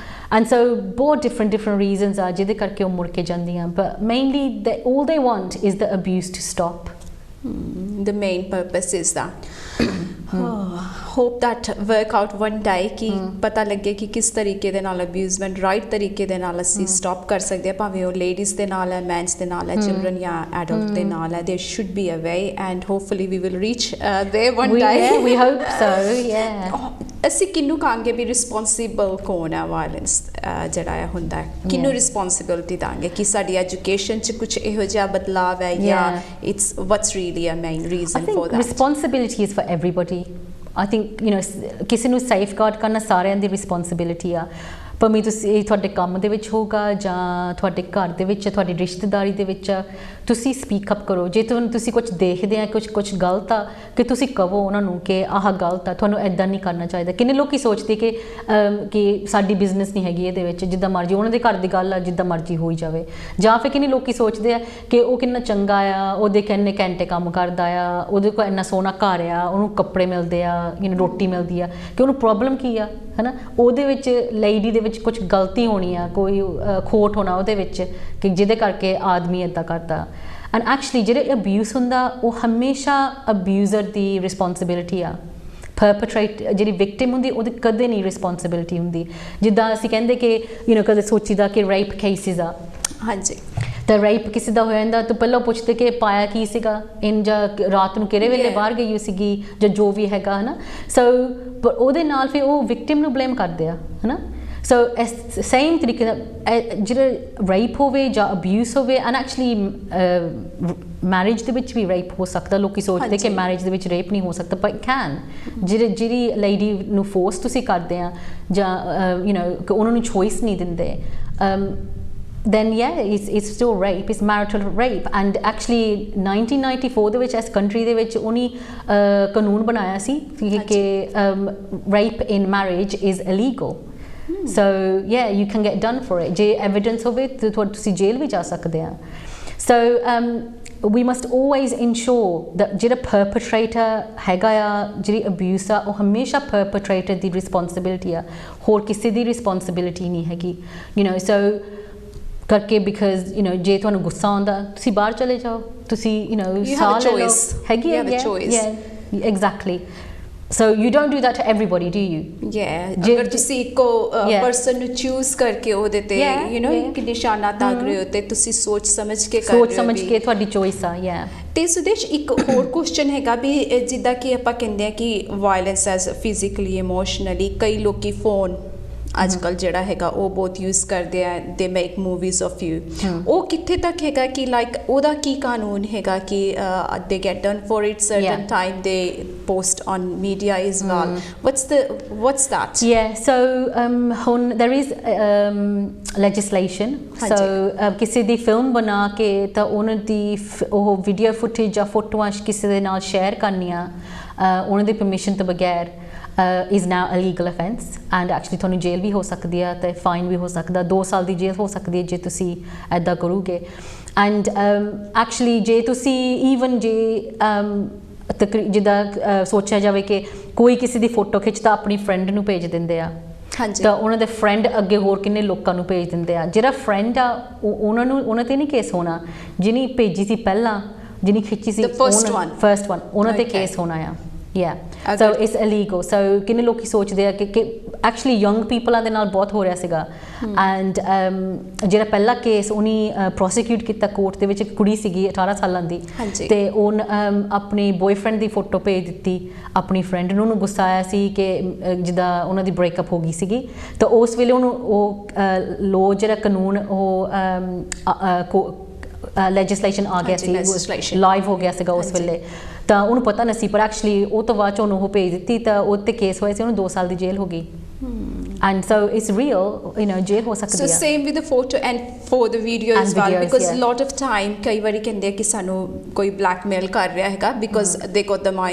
and so ਬਹੁਤ different reasons are ਜਿਹਦੇ ਕਰਕੇ ਉਹ ਮੁੜ ਕੇ ਜਾਂਦੀਆਂ but mainly all they want is the abuse to stop the main purpose is that hope that work out one day ਕਿ ਪਤਾ ਲੱਗੇ ਕਿ ਕਿਸ ਤਰੀਕੇ ਦੇ ਨਾਲ ਅਬਿਊਜ਼ਮੈਂਟ ਰਾਈਟ ਤਰੀਕੇ ਦੇ ਨਾਲ ਅਸੀਂ ਸਟਾਪ ਕਰ ਸਕਦੇ ਹਾਂ ਭਾਵੇਂ ਉਹ ਲੇਡੀਜ਼ ਦੇ ਨਾਲ ਹੈ ਮੈਨਸ ਦੇ ਨਾਲ ਹੈ ਚਿਲਡਰਨ ਜਾਂ ਐਡਲਟ ਦੇ ਨਾਲ ਹੈ there should be a way and hopefully we will reach there one day we hope so ਅਸੀਂ ਕਿਹਨੂੰ ਕਹਾਂਗੇ ਵੀ ਰਿਸਪੌਂਸਿਬਲ ਕੌਣ ਹੈ ਵਾਇਲੈਂਸ ਜਿਹੜਾ ਹੁੰਦਾ ਕਿਹਨੂੰ ਰਿਸਪੌਂਸਿਬਿਲਿਟੀ ਦਾਂਗੇ ਕਿ ਸਾਡੀ ਐਜੂਕੇਸ਼ਨ 'ਚ ਕੁਝ ਇਹੋ ਜਿਹਾ ਬਦਲਾਵ ਹੈ ਜਾਂ it's what's really a main reason for that responsibility is for everybody I think ਕਿਸੇ ਨੂੰ ਸੇਫਗਾਰਡ ਕਰਨਾ ਸਾਰਿਆਂ ਦੀ ਰਿਸਪੌਂਸਿਬਿਲਿਟੀ ਆ ਭਾਵੇਂ ਤੁਸੀਂ ਤੁਹਾਡੇ ਕੰਮ ਦੇ ਵਿੱਚ ਹੋਊਗਾ ਜਾਂ ਤੁਹਾਡੇ ਘਰ ਦੇ ਵਿੱਚ ਤੁਹਾਡੀ ਰਿਸ਼ਤੇਦਾਰੀ ਦੇ ਵਿੱਚ ਤੁਸੀਂ ਸਪੀਕ ਅਪ ਕਰੋ ਜੇ ਤੁਸੀਂ ਕੁਝ ਦੇਖਦੇ ਆ ਕੁਝ ਗਲਤ ਆ ਕਿ ਤੁਸੀਂ ਕਹੋ ਉਹਨਾਂ ਨੂੰ ਕਿ ਆਹ ਗਲਤ ਆ ਤੁਹਾਨੂੰ ਐਦਾਂ ਨਹੀਂ ਕਰਨਾ ਚਾਹੀਦਾ ਕਿੰਨੇ ਲੋਕੀ ਸੋਚਦੇ ਕਿ ਸਾਡੀ ਬਿਜ਼ਨਸ ਨਹੀਂ ਹੈਗੀ ਇਹਦੇ ਵਿੱਚ ਜਿੱਦਾਂ ਮਰਜ਼ੀ ਉਹਨਾਂ ਦੇ ਘਰ ਦੀ ਗੱਲ ਆ ਜਿੱਦਾਂ ਮਰਜ਼ੀ ਹੋਈ ਜਾਵੇ ਜਾਂ ਫਿਰ ਕਿੰਨੇ ਲੋਕੀ ਸੋਚਦੇ ਆ ਕਿ ਉਹ ਕਿੰਨਾ ਚੰਗਾ ਆ ਉਹਦੇ ਕਿੰਨੇ ਘੰਟੇ ਕੰਮ ਕਰਦਾ ਆ ਉਹਦੇ ਕੋਲ ਇੰਨਾ ਸੋਹਣਾ ਘਰ ਆ ਉਹਨੂੰ ਕੱਪੜੇ ਮਿਲਦੇ ਆ ਰੋਟੀ ਮਿਲਦੀ ਆ ਕਿ ਉਹਨੂੰ ਪ੍ਰੋਬਲਮ ਕੀ ਆ ਹੈ ਨਾ ਉਹਦੇ ਵਿੱਚ ਲੇਡੀ ਦੇ ਵਿੱਚ ਕੁਝ ਗਲਤੀ ਹੋਣੀ ਆ ਕੋਈ ਖੋਟ ਹੋਣਾ ਉਹਦੇ ਵਿੱਚ ਕਿ ਜਿਹਦੇ ਕਰਕੇ ਆਦਮੀ ਇੱਦਾਂ ਕਰਦਾ ਐਂਡ ਐਕਚੁਅਲੀ ਜਿਹੜੇ ਅਬਿਊਜ਼ ਹੁੰਦਾ ਉਹ ਹਮੇਸ਼ਾ ਅਬਿਊਜ਼ਰ ਦੀ ਰਿਸਪੌਂਸਿਬਿਲਿਟੀ ਆ ਪਰਪੇਟਰੇਟ ਜਿਹੜੀ ਵਿਕਟਿਮ ਹੁੰਦੀ ਉਹਦੀ ਕਦੇ ਨਹੀਂ ਰਿਸਪੌਂਸਿਬਿਲਿਟੀ ਹੁੰਦੀ ਜਿੱਦਾਂ ਅਸੀਂ ਕਹਿੰਦੇ ਕਿ ਕਦੇ ਸੋਚੀਦਾ ਕਿ ਰੇਪ ਕੇਸਿਸ ਆ ਹਾਂਜੀ ਤਾਂ ਰੇਪ ਕਿਸੇ ਦਾ ਹੋ ਜਾਂਦਾ ਤਾਂ ਪਹਿਲਾਂ ਪੁੱਛਦੇ ਕਿ ਪਾਇਆ ਕੀ ਸੀਗਾ ਜਾਂ ਰਾਤ ਨੂੰ ਕਿਹੜੇ ਵੇਲੇ ਬਾਹਰ ਗਈ ਸੀਗੀ ਜਾਂ ਜੋ ਵੀ ਹੈਗਾ ਹੈ ਨਾ ਸੋ ਉਹਦੇ ਨਾਲ ਫਿਰ ਉਹ ਵਿਕਟਿਮ ਨੂੰ ਬਲੇਮ ਕਰਦੇ ਆ ਹੈ ਨਾ ਸੋ ਸੇਮ ਤਰੀਕੇ ਨਾਲ ਜਿਹੜਾ ਰੇਪ ਹੋਵੇ ਜਾਂ ਅਬਿਊਜ਼ ਹੋਵੇ ਐਂਡ ਐਕਚੁਅਲੀ ਮੈਰਿਜ ਦੇ ਵਿੱਚ ਵੀ ਰੇਪ ਹੋ ਸਕਦਾ ਲੋਕੀ ਸੋਚਦੇ ਕਿ ਮੈਰਿਜ ਦੇ ਵਿੱਚ ਰੇਪ ਨਹੀਂ ਹੋ ਸਕਦਾ ਬਟ ਕੈਨ ਜਿਹੜੀ ਲੇਡੀ ਨੂੰ ਫੋਰਸ ਤੁਸੀਂ ਕਰਦੇ ਆ ਜਾਂ ਉਹਨਾਂ ਨੂੰ ਚੋਇਸ ਨਹੀਂ ਦਿੰਦੇ then yeah it's still rape it's marital rape and actually 1994 ਦੇ ਵਿੱਚ ਇਸ ਕੰਟਰੀ ਦੇ ਵਿੱਚ ਉਹਨੇ ਕਾਨੂੰਨ ਬਣਾਇਆ ਸੀ ਕਿ rape in marriage is illegal so yeah you can get done for it ਜੇ evidence ਹੋਵੇ ਤਾਂ ਤੁਸੀਂ ਜੇਲ੍ਹ ਵੀ ਜਾ ਸਕਦੇ ਆ so we must always ensure that ਜਿਹੜਾ perpetrator ਹੈਗਾ ਆ ਜਿਹੜੀ abuse ਆ ਉਹ ਹਮੇਸ਼ਾ perpetrator ਦੀ responsibility ਆ ਹੋਰ ਕਿਸੇ ਦੀ responsibility ਨਹੀਂ ਹੈਗੀ so ਕਰਕੇ ਬਿਕਾਜ਼ ਜੇ ਤੁਹਾਨੂੰ ਗੁੱਸਾ ਆਉਂਦਾ ਤੁਸੀਂ ਬਾਹਰ ਚਲੇ ਜਾਓ ਤੁਸੀਂ ਸਾਹ ਲੈ ਲਓ ਹੈਗੀ ਹੈ exactly So you don't do that to everybody, do you? ਅਗਰ ਤੁਸੀਂ ਇੱਕੋ ਪਰਸਨ ਨੂੰ ਚੂਜ਼ ਕਰਕੇ ਉਹਦੇ ਤੇ ਇੱਕ ਨਿਸ਼ਾਨਾ ਤਾਕ ਰਹੇ ਹੋ ਤੇ ਤੁਸੀਂ ਸੋਚ ਸਮਝ ਕੇ ਕਰ ਰਹੇ ਹੋ, ਸੋਚ ਸਮਝ ਕੇ ਤੁਹਾਡੀ ਚੋਇਸ ਆ। ਤੇ ਸੁਦੇਸ਼ ਇੱਕ ਹੋਰ ਕੁਐਸਚਨ ਹੈਗਾ ਵੀ ਜਿੱਦਾਂ ਕਿ ਆਪਾਂ ਕਹਿੰਦੇ ਆ ਕਿ ਵਾਇਲੈਂਸ ਐਜ਼ ਫਿਜ਼ੀਕਲੀ ਇਮੋਸ਼ਨਲੀ ਕਈ ਲੋਕੀ ਫੋਨ ਅੱਜ ਕੱਲ੍ਹ ਜਿਹੜਾ ਹੈਗਾ ਉਹ ਬਹੁਤ ਯੂਜ਼ ਕਰਦੇ ਆ, ਦੇ ਮੇਕ ਮੂਵੀਜ਼ ਆਫ ਯੂ, ਉਹ ਕਿੱਥੇ ਤੱਕ ਹੈਗਾ ਕਿ ਲਾਈਕ ਉਹਦਾ ਕੀ ਕਾਨੂੰਨ ਹੈਗਾ ਕਿ they get done for it certain time they post on media is well, what's that? So ਹੁਣ there is legislation, so ਕਿਸੇ ਦੀ ਫਿਲਮ ਬਣਾ ਕੇ ਤਾਂ ਉਹਨਾਂ ਦੀ ਉਹ ਵੀਡੀਓ ਫੁਟੇਜ ਜਾਂ ਫੋਟੋਆਂ ਕਿਸੇ ਦੇ ਨਾਲ ਸ਼ੇਅਰ ਕਰਨੀਆਂ ਉਹਨਾਂ ਦੀ ਪਰਮਿਸ਼ਨ ਤੋਂ ਬਗੈਰ is now a legal offence, and actually ਤੁਹਾਨੂੰ ਜੇਲ੍ਹ ਵੀ ਹੋ ਸਕਦੀ ਹੈ ਤੇ ਫਾਈਨ ਵੀ ਹੋ ਸਕਦਾ, 2 ਸਾਲ ਦੀ ਜੇਲ੍ਹ ਹੋ ਸਕਦੀ ਹੈ ਜੇ ਤੁਸੀਂ ਇੱਦਾਂ ਕਰੋਗੇ। ਐਂਡ ਐਕਚੁਅਲੀ ਜੇ ਤੁਸੀਂ ਈਵਨ ਜੇ ਜਿੱਦਾਂ ਸੋਚਿਆ ਜਾਵੇ ਕਿ ਕੋਈ ਕਿਸੇ ਦੀ ਫੋਟੋ ਖਿੱਚਦਾ ਆਪਣੀ ਫਰੈਂਡ ਨੂੰ ਭੇਜ ਦਿੰਦੇ ਆ, ਤਾਂ ਉਹਨਾਂ ਦੇ ਫਰੈਂਡ ਅੱਗੇ ਹੋਰ ਕਿੰਨੇ ਲੋਕਾਂ ਨੂੰ ਭੇਜ ਦਿੰਦੇ ਆ, ਜਿਹੜਾ ਫਰੈਂਡ ਆ ਉਹਨਾਂ ਤੇ ਨਹੀਂ ਕੇਸ ਹੋਣਾ, ਜਿਹਨੇ ਭੇਜੀ ਸੀ ਪਹਿਲਾਂ, ਜਿਹਨੇ ਖਿੱਚੀ ਸੀ ਫਰਸਟ ਵਨ, ਉਹਨਾਂ ਤੇ ਕੇਸ ਹੋਣਾ ਆ। So it's illegal, so ਕਿੰਨੇ ਲੋਕੀ ਸੋਚਦੇ ਆ ਕਿ ਐਕਚੁਅਲੀ ਯੰਗ ਪੀਪਲਾਂ ਦੇ ਨਾਲ ਬਹੁਤ ਹੋ ਰਿਹਾ ਸੀਗਾ। ਐਂਡ ਜਿਹੜਾ ਪਹਿਲਾ ਕੇਸ ਉਹਨੇ ਪ੍ਰੋਸੀਕਿਊਟ ਕੀਤਾ ਕੋਰਟ ਦੇ ਵਿੱਚ, ਇੱਕ ਕੁੜੀ ਸੀਗੀ 18 ਸਾਲਾਂ ਦੀ, ਤੇ ਉਹ ਆਪਣੀ ਬॉयਫ੍ਰੈਂਡ ਦੀ ਫੋਟੋ ਭੇਜ ਦਿੱਤੀ ਆਪਣੀ ਫਰੈਂਡ ਨੂੰ, ਉਹਨੂੰ ਗੁੱਸਾ ਆਇਆ ਸੀ ਕਿ ਜਿੱਦਾਂ ਉਹਨਾਂ ਦੀ ਬ੍ਰੇਕਅਪ ਹੋ ਗਈ ਸੀਗੀ, ਤਾਂ ਉਸ ਵੇਲੇ ਉਹਨੂੰ ਉਹ ਲੋ ਜਿਹੜਾ ਕਾਨੂੰਨ ਉਹ ਲੈਜਿਸਲੇਸ਼ਨ ਆ ਗਿਆ ਸੀ, ਲਾਈਵ ਹੋ ਗਿਆ ਸੀਗਾ ਉਸ ਵੇਲੇ, ਤਾਂ ਉਹਨੂੰ ਪਤਾ ਨਹੀਂ ਸੀ, ਪਰ ਐਕਚੁਅਲੀ ਉਹ ਤੋਂ ਬਾਅਦ 'ਚ ਉਹਨੂੰ ਉਹ ਭੇਜ ਦਿੱਤੀ ਤਾਂ ਉਹ 'ਤੇ ਕੇਸ ਹੋਇਆ ਸੀ, ਉਹਨੂੰ 2 ਸਾਲ ਦੀ ਜੇਲ੍ਹ ਹੋ ਗਈ। And so it's real, jail ho sakdi hai. So same with the photo and for the video as well, because a lot of time kai wari kende ki sanu koi blackmail kar raha hega because they got the my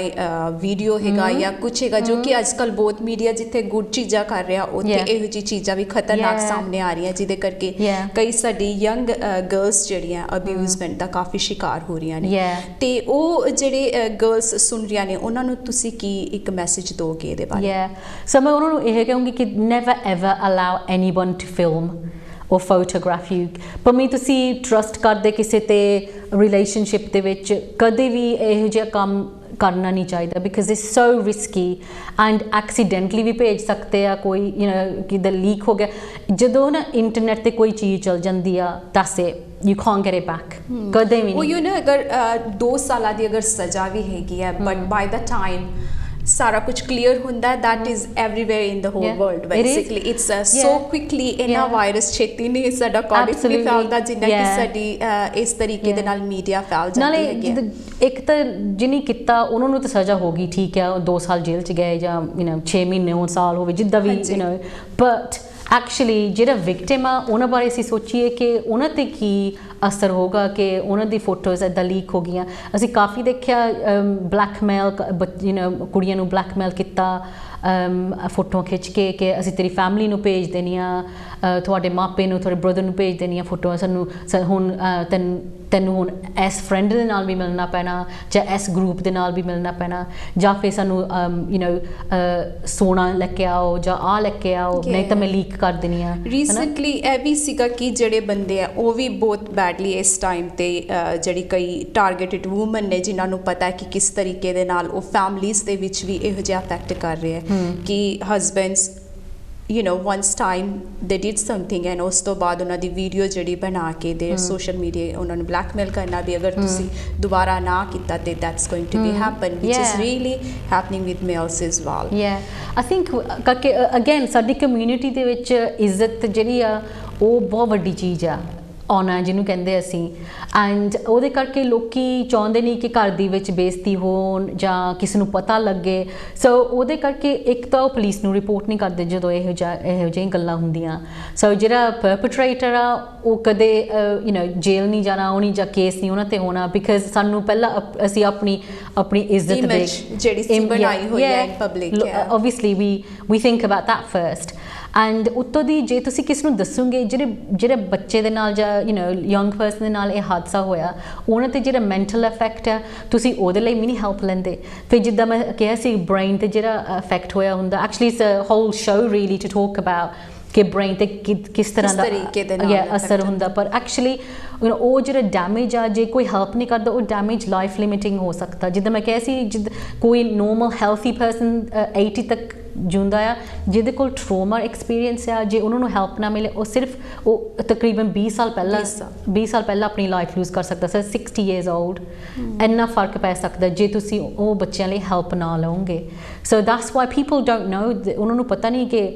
video hega ya kuch hega jo ki ajkal bahut media jithe good cheeza kar raha utte eho ji cheeza vi khatarnak samne aa rahiyan jide karke kai sadi young girls jehdiyan abusement da kafi shikar ho rahiyan ne te oh jehde girls sun rahiyan ne ਉਹਨਾਂ ਨੂੰ ਤੁਸੀਂ ਕੀ ਇੱਕ message ਦੋਗੇ ਇਹਦੇ ਬਾਰੇ? So ਮੈਂ ਉਹਨਾਂ ਨੂੰ ਇਹ ਕਹਾਂਗੀ ਕਿ never ever allow anyone to film or photograph you, ਭਾਵੇਂ ਤੁਸੀਂ ਟਰਸਟ ਕਰਦੇ ਕਿਸੇ ਤੇ ਰਿਲੇਸ਼ਨਸ਼ਿਪ ਦੇ ਵਿੱਚ, ਕਦੇ ਵੀ ਇਹੋ ਜਿਹਾ ਕੰਮ ਕਰਨਾ ਨਹੀਂ ਚਾਹੀਦਾ because it's so risky and accidentally ਵੀ ਭੇਜ ਸਕਦੇ ਆ ਕੋਈ ਕਿਦਾ ਲੀਕ ਹੋ ਗਿਆ, ਜਦੋਂ ਨਾ ਇੰਟਰਨੈਟ ਤੇ ਕੋਈ ਚੀਜ਼ ਚਲ ਜਾਂਦੀ ਆ that's it, you can't get it back, ਕਦੇ ਵੀ ਨਹੀਂ। ਉਹ ਅਗਰ 2 ਸਾਲਾਂ ਦੀ ਅਗਰ ਸਜ਼ਾ ਵੀ ਹੈਗੀ ਹੈ but by the time ਸਾਰਾ ਕੁਝ ਕਲੀਅਰ ਹੁੰਦਾ, that is everywhere in the whole world basically, it's so quickly ਇੰਨਾ ਵਾਇਰਸ ਛੇਤੀ ਨਹੀਂ ਸਾਡਾ ਕਾਲਜ ਵੀ ਫੈਲਦਾ ਜਿੰਨਾ ਕਿ ਸਾਡੀ ਇਸ ਤਰੀਕੇ ਦੇ ਨਾਲ ਮੀਡੀਆ ਫੈਲ ਜਾਂਦੀ ਹੈਗੀ ਹੈ। ਇੱਕ ਤਾਂ ਜਿਹਨੇ ਕੀਤਾ ਉਹਨਾਂ ਨੂੰ ਤਾਂ ਸਜ਼ਾ ਹੋ ਗਈ, ਠੀਕ ਹੈ, 2 ਸਾਲ ਜੇਲ੍ਹ 'ਚ ਗਏ ਜਾਂ 6 ਮਹੀਨੇ ਹੋਣ, ਸਾਲ ਹੋਵੇ, ਜਿੱਦਾਂ ਵੀ ਬਟ ਐਕਚੁਅਲੀ ਜਿਹੜਾ ਵਿਕਟਿਮ ਆ ਉਹਨਾਂ ਬਾਰੇ ਅਸੀਂ ਸੋਚੀਏ ਕਿ ਉਹਨਾਂ 'ਤੇ ਕੀ ਅਸਰ ਹੋਗਾ ਕਿ ਉਹਨਾਂ ਦੀ ਫੋਟੋਜ਼ ਇੱਦਾਂ ਲੀਕ ਹੋ ਗਈਆਂ। ਅਸੀਂ ਕਾਫੀ ਦੇਖਿਆ ਬਲੈਕਮੇਲ, ਕੁੜੀਆਂ ਨੂੰ ਬਲੈਕਮੇਲ ਕੀਤਾ ਫੋਟੋਆਂ ਖਿੱਚ ਕੇ ਕਿ ਅਸੀਂ ਤੇਰੀ ਫੈਮਿਲੀ ਨੂੰ ਭੇਜ ਦੇਣੀਆਂ, ਤੁਹਾਡੇ ਮਾਪੇ ਨੂੰ, ਤੁਹਾਡੇ ਬ੍ਰਦਰ ਨੂੰ ਭੇਜ ਦੇਣੀਆਂ ਫੋਟੋਆਂ, ਸਾਨੂੰ ਹੁਣ ਤੈਨੂੰ ਹੁਣ ਇਸ ਫਰੈਂਡ ਦੇ ਨਾਲ ਵੀ ਮਿਲਣਾ ਪੈਣਾ ਜਾਂ ਇਸ ਗਰੁੱਪ ਦੇ ਨਾਲ ਵੀ ਮਿਲਣਾ ਪੈਣਾ, ਜਾਂ ਫਿਰ ਸਾਨੂੰ ਸੋਨਾ ਲੈ ਕੇ ਆਓ ਜਾਂ ਆਹ ਲੈ ਕੇ ਆਓ, ਨਹੀਂ ਤਾਂ ਮੈਂ ਲੀਕ ਕਰ ਦੇਣੀ ਆ। ਰੀਸੈਂਟਲੀ ਇਹ ਵੀ ਸੀਗਾ ਕਿ ਜਿਹੜੇ ਬੰਦੇ ਆ ਉਹ ਵੀ ਬਹੁਤ ਬੈਡਲੀ ਇਸ ਟਾਈਮ 'ਤੇ ਜਿਹੜੀ ਕਈ ਟਾਰਗੇਟਡ ਵੂਮਨ ਨੇ ਜਿਨ੍ਹਾਂ ਨੂੰ ਪਤਾ ਹੈ ਕਿ ਕਿਸ ਤਰੀਕੇ ਦੇ ਨਾਲ ਉਹ ਫੈਮਲੀਜ਼ ਦੇ ਵਿੱਚ ਵੀ ਇਹੋ ਜਿਹਾ ਅਫੈਕਟ ਕਰ ਰਿਹਾ ਕਿ husbands once time they did something and ਉਸ ਤੋਂ ਬਾਅਦ ਉਹਨਾਂ ਦੀ ਵੀਡੀਓ ਜਿਹੜੀ ਬਣਾ ਕੇ ਦੇ ਸੋਸ਼ਲ ਮੀਡੀਆ ਉਹਨਾਂ ਨੂੰ ਬਲੈਕਮੇਲ ਕਰਨਾ ਵੀ ਅਗਰ ਤੁਸੀਂ ਦੁਬਾਰਾ ਨਾ ਕੀਤਾ ਤੇ that's going to be happen, which is really happening with males as well. I think ਕਰਕੇ again ਸਾਡੀ ਕਮਿਊਨਿਟੀ ਦੇ ਵਿੱਚ ਇੱਜ਼ਤ ਜਿਹੜੀ ਆ ਉਹ ਬਹੁਤ ਵੱਡੀ ਚੀਜ਼ ਆ, ਆਉਣਾ ਜਿਹਨੂੰ ਕਹਿੰਦੇ ਅਸੀਂ, ਐਂਡ ਉਹਦੇ ਕਰਕੇ ਲੋਕੀ ਚਾਹੁੰਦੇ ਨਹੀਂ ਕਿ ਘਰ ਦੀ ਵਿੱਚ ਬੇਇੱਜ਼ਤੀ ਹੋਣ ਜਾਂ ਕਿਸੇ ਨੂੰ ਪਤਾ ਲੱਗੇ, ਸੋ ਉਹਦੇ ਕਰਕੇ ਇੱਕ ਤਾਂ ਉਹ ਪੁਲਿਸ ਨੂੰ ਰਿਪੋਰਟ ਨਹੀਂ ਕਰਦੇ ਜਦੋਂ ਇਹੋ ਜਿਹੀਆਂ ਗੱਲਾਂ ਹੁੰਦੀਆਂ। ਸੋ ਜਿਹੜਾ ਪਰਪੇਟਰੇਟਰ ਆ ਉਹ ਕਦੇ ਜੇਲ੍ਹ ਨਹੀਂ ਜਾਣਾ, ਉਹ ਨਹੀਂ ਜਾਂ ਕੇਸ ਨਹੀਂ ਉਹਨਾਂ 'ਤੇ ਹੋਣਾ, ਬਿਕਾਜ਼ ਸਾਨੂੰ ਪਹਿਲਾਂ ਅਸੀਂ ਆਪਣੀ ਇੱਜ਼ਤ ਦੇ ਜਿਹੜੀ ਬਣਾਈ ਹੋਈ ਹੈ public, obviously we think about that first. And ਉੱਤੋਂ ਦੀ ਜੇ ਤੁਸੀਂ ਕਿਸ ਨੂੰ ਦੱਸੋਗੇ ਜਿਹੜੇ ਬੱਚੇ ਦੇ ਨਾਲ ਜਾਂ ਯੰਗ ਪਰਸਨ ਦੇ ਨਾਲ ਇਹ ਹਾਦਸਾ ਹੋਇਆ, ਉਹਨਾਂ 'ਤੇ ਜਿਹੜਾ ਮੈਂਟਲ ਇਫੈਕਟ ਆ, ਤੁਸੀਂ ਉਹਦੇ ਲਈ ਵੀ ਨਹੀਂ ਹੈਲਪ ਲੈਂਦੇ। ਫਿਰ ਜਿੱਦਾਂ ਮੈਂ ਕਿਹਾ ਸੀ ਬ੍ਰੇਨ 'ਤੇ ਜਿਹੜਾ ਇਫੈਕਟ ਹੋਇਆ ਹੁੰਦਾ, actually it's a whole show really to talk about ਕਿ ਬ੍ਰੇਨ ਤੇ ਕਿਸ ਤਰ੍ਹਾਂ ਦਾ ਤਰੀਕੇ ਦੇ ਨਾਲ ਅਸਰ ਹੁੰਦਾ, ਪਰ ਐਕਚੁਅਲੀ ਉਹ ਜਿਹੜਾ ਡੈਮੇਜ ਆ, ਜੇ ਕੋਈ ਹੈਲਪ ਨਹੀਂ ਕਰਦਾ ਉਹ ਡੈਮੇਜ ਲਾਈਫ ਲਿਮਿਟਿੰਗ ਹੋ ਸਕਦਾ। ਜਿੱਦਾਂ ਮੈਂ ਕਿਹਾ ਸੀ, ਕੋਈ ਨੋਰਮਲ ਹੈਲਥੀ ਪਰਸਨ 80 ਤੱਕ ਜਿਉਂਦਾ ਆ, ਜਿਹਦੇ ਕੋਲ ਟਰੋਮਾ ਐਕਸਪੀਰੀਅੰਸ ਆ, ਜੇ ਉਹਨਾਂ ਨੂੰ ਹੈਲਪ ਨਾ ਮਿਲੇ, ਉਹ ਤਕਰੀਬਨ 20 ਸਾਲ ਪਹਿਲਾਂ ਆਪਣੀ ਲਾਈਫ ਲੂਜ਼ ਕਰ ਸਕਦਾ ਸਰ, 60 years old। ਇੰਨਾ ਫਰਕ ਪੈ ਸਕਦਾ ਜੇ ਤੁਸੀਂ ਉਹ ਬੱਚਿਆਂ ਲਈ ਹੈਲਪ ਨਾ ਲਓਗੇ। So that's why people don't know, ਉਹਨਾਂ ਨੂੰ ਪਤਾ ਨਹੀਂ ਕਿ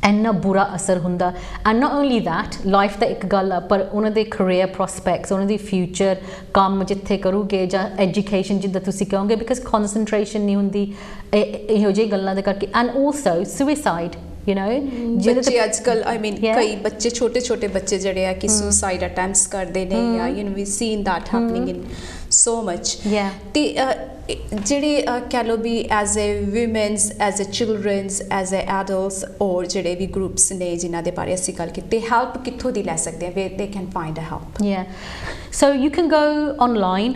ਇੰਨਾ ਬੁਰਾ ਅਸਰ ਹੁੰਦਾ। And not only that, life ਦਾ ਇੱਕ ਗੱਲ ਆ, ਪਰ ਉਹਨਾਂ ਦੇ ਕਰੀਅਰ ਪ੍ਰੋਸਪੈਕਟਸ, ਉਹਨਾਂ ਦੀ ਫਿਊਚਰ, ਕੰਮ ਜਿੱਥੇ ਕਰੂਗੇ ਜਾਂ ਐਜੂਕੇਸ਼ਨ ਜਿੱਦਾਂ ਤੁਸੀਂ ਕਹੋਗੇ, ਬਿਕਾਜ਼ ਕਨਸਨਟ੍ਰੇਸ਼ਨ ਨਹੀਂ ਹੁੰਦੀ ਇਹੋ ਜਿਹੀ ਗੱਲਾਂ ਦੇ ਕਰਕੇ। And also suicide, you know, ਬੱਚੇ ਅੱਜ ਕੱਲ ਆਈ ਮੀਨ ਕਈ ਬੱਚੇ ਛੋਟੇ ਬੱਚੇ ਜਿਹੜੇ ਆ ਕਿ ਸੁਸਾਈਡ ਅਟੈਂਪਟਸ ਕਰਦੇ ਨੇ, ਜਾਂ you know we seen that happening in so much. ਤੇ ਜਿਹੜੇ ਕਹਿ ਲਓ ਵੀ as a womans, as a childrens, as a adults, ਔਰ ਜਿਹੜੇ ਵੀ ਗਰੁੱਪਸ ਨੇ ਜਿਨ੍ਹਾਂ ਦੇ ਬਾਰੇ ਅਸੀਂ ਗੱਲ ਕੀਤੀ, ਹੈਲਪ ਕਿੱਥੋਂ ਦੀ ਲੈ ਸਕਦੇ ਆ, way they can find a help? So you can go online,